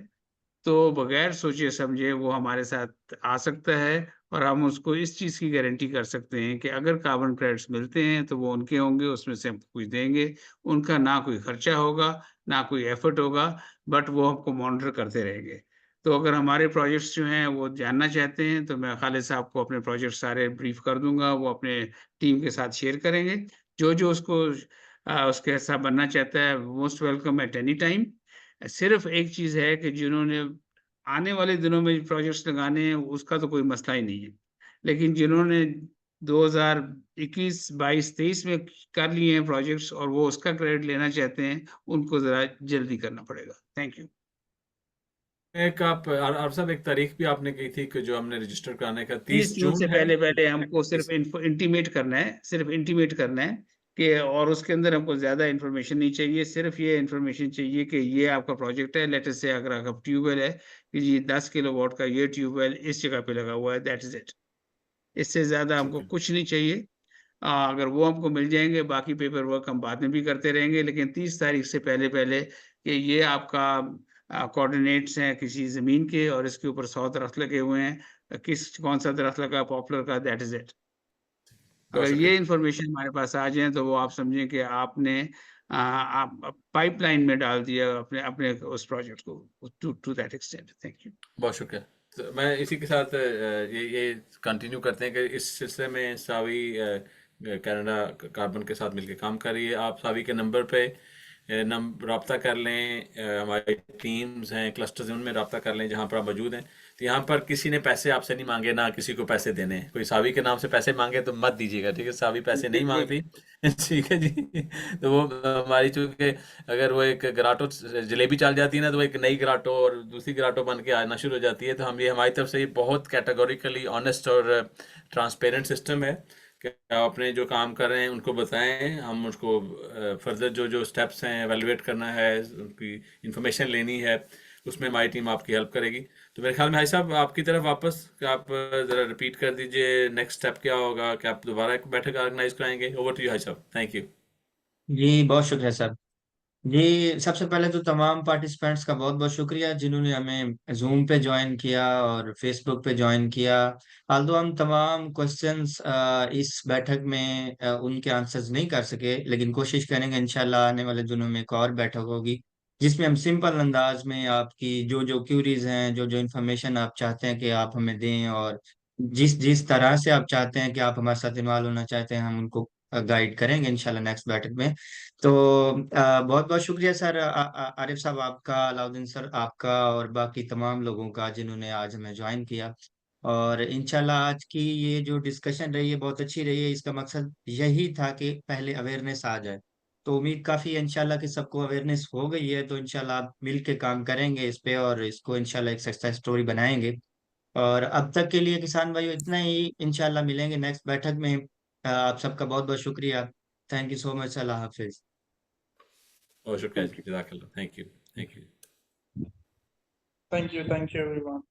तो बगैर सोचे समझे वो हमारे साथ आ सकता है, और हम उसको इस चीज़ की गारंटी कर सकते हैं कि अगर कार्बन क्रेडिट्स मिलते हैं तो वो उनके होंगे, उसमें से हम कुछ देंगे। उनका ना कोई खर्चा होगा, ना कोई एफर्ट होगा, बट वो हमको मॉनिटर करते रहेंगे। तो अगर हमारे प्रोजेक्ट्स जो हैं वो जानना चाहते हैं तो मैं खालिद साहब को अपने प्रोजेक्ट सारे ब्रीफ कर दूँगा, वो अपने टीम के साथ शेयर करेंगे। जो उसको उसके हिस्सा बनना चाहता है, most welcome at any time. सिर्फ एक चीज़ है कि जिन्होंने आने वाले दिनों में प्रोजेक्ट्स लगाने हैं उसका तो कोई मसला ही नहीं है, लेकिन जिन्होंने 2021, 22, 23 में कर लिए हैं प्रोजेक्ट्स और वो उसका क्रेडिट लेना चाहते हैं, उनको जरा जल्दी करना पड़ेगा। Thank you. एक आप सब एक तारीख भी आपने कही थी कि जो हमने रजिस्टर कराने का 30 30 जून से जून है। पहले हमको सिर्फ इंटीमेट करना है, सिर्फ इंटीमेट करना है कि, और उसके अंदर हमको ज्यादा इन्फॉर्मेशन नहीं चाहिए, सिर्फ ये इन्फॉर्मेशन चाहिए कि ये आपका प्रोजेक्ट है। लेट अस से अगर आपका ट्यूबवेल है कि जी 10 किलोवाट का ये ट्यूबवेल इस जगह पे लगा हुआ है, दैट इज इट। इससे ज्यादा हमको शुक्रिया। कुछ नहीं चाहिए। अगर वो हमको मिल जाएंगे, बाकी पेपर वर्क हम बाद में भी करते रहेंगे, लेकिन 30 तारीख से पहले कि ये आपका कोऑर्डिनेट्स हैं किसी जमीन के और इसके ऊपर 100 दरख्त लगे हुए हैं, कौन सा दरख्त लगा पॉपुलर का, दैट इज इट। बहुत अगर ये शुक्रिया। इंफॉर्मेशन हमारे पास आ जाए तो वो आप समझें कि आपने आप पाइपलाइन में डाल दिया अपने अपने उस प्रोजेक्ट को to that extent. Thank you. बहुत शुक्रिया। तो मैं इसी के साथ ये कंटिन्यू करते हैं कि इस सिलसिले में सावी कनाडा कार्बन के साथ मिलकर काम कर रही है। आप सावी के नंबर पे रब्ता कर लें, हमारी टीम्स हैं, क्लस्टर्स हैं, उनमें रब्ता कर लें जहाँ पर आप मौजूद हैं। तो यहाँ पर किसी ने पैसे आपसे नहीं मांगे, ना किसी को पैसे देने हैं। कोई सावी के नाम से पैसे मांगे तो मत दीजिएगा, ठीक है? सावी पैसे नहीं मांगती। ठीक है जी। तो वो हमारी चूँकि अगर वो एक ग्राटो जलेबी चल जाती है ना, तो वो एक नई ग्राटो और दूसरी ग्राटो बन के आना शुरू हो जाती है। तो हम ये हमारी तरफ से ये बहुत कैटेगोरिकली ऑनेस्ट और ट्रांसपेरेंट सिस्टम है कि आप अपने जो काम कर रहे हैं उनको बताएं, हम उसको फर्दर जो स्टेप्स हैं एवेलुएट करना है, उनकी इंफॉर्मेशन लेनी है, उसमें हमारी टीम आपकी हेल्प करेगी। तो मेरे ख्याल में भाई साहब आपकी तरफ वापस कि आप ज़रा रिपीट कर दीजिए नेक्स्ट स्टेप क्या होगा, कि आप दोबारा एक बैठक ऑर्गेनाइज कराएंगे? ओवर टू यू भाई साहब। Thank you. जी बहुत शुक्रिया सर। जी, सबसे पहले तो तमाम पार्टिसिपेंट्स का बहुत बहुत शुक्रिया जिन्होंने हमें जूम पे ज्वाइन किया और फेसबुक पे ज्वाइन किया। आल्दो हम तमाम क्वेश्चंस इस बैठक में उनके आंसर्स नहीं कर सके, लेकिन कोशिश करेंगे इंशाल्लाह आने वाले दिनों में एक और बैठक होगी जिसमें हम सिंपल अंदाज में आपकी जो जो क्यूरीज हैं, जो जो इन्फॉर्मेशन आप चाहते हैं कि आप हमें दें, और जिस जिस तरह से आप चाहते हैं कि आप हमारे साथ इन्वॉल्व होना चाहते हैं, हम उनको गाइड करेंगे इंशाल्लाह नेक्स्ट बैठक में। तो बहुत बहुत शुक्रिया सर, आरिफ साहब आपका, अलाउद्दीन सर आपका, और बाकी तमाम लोगों का जिन्होंने आज हमें ज्वाइन किया। और इंशाल्लाह आज की ये जो डिस्कशन रही है बहुत अच्छी रही है। इसका मकसद यही था कि पहले अवेयरनेस आ जाए, तो उम्मीद काफी है इंशाल्लाह कि सबको अवेयरनेस हो गई है। तो इंशाल्लाह आप मिल के काम करेंगे इस पे और इसको इंशाल्लाह एक सक्सेस स्टोरी बनाएंगे। और अब तक के लिए किसान भाइयों इतना ही, इंशाल्लाह मिलेंगे नेक्स्ट बैठक में। आप सबका बहुत बहुत शुक्रिया। Thank you so much. अल्लाह हाफिज। बहुत शुक्रिया, जज़ाकल्लाह, thank you, thank you. Thank you everyone.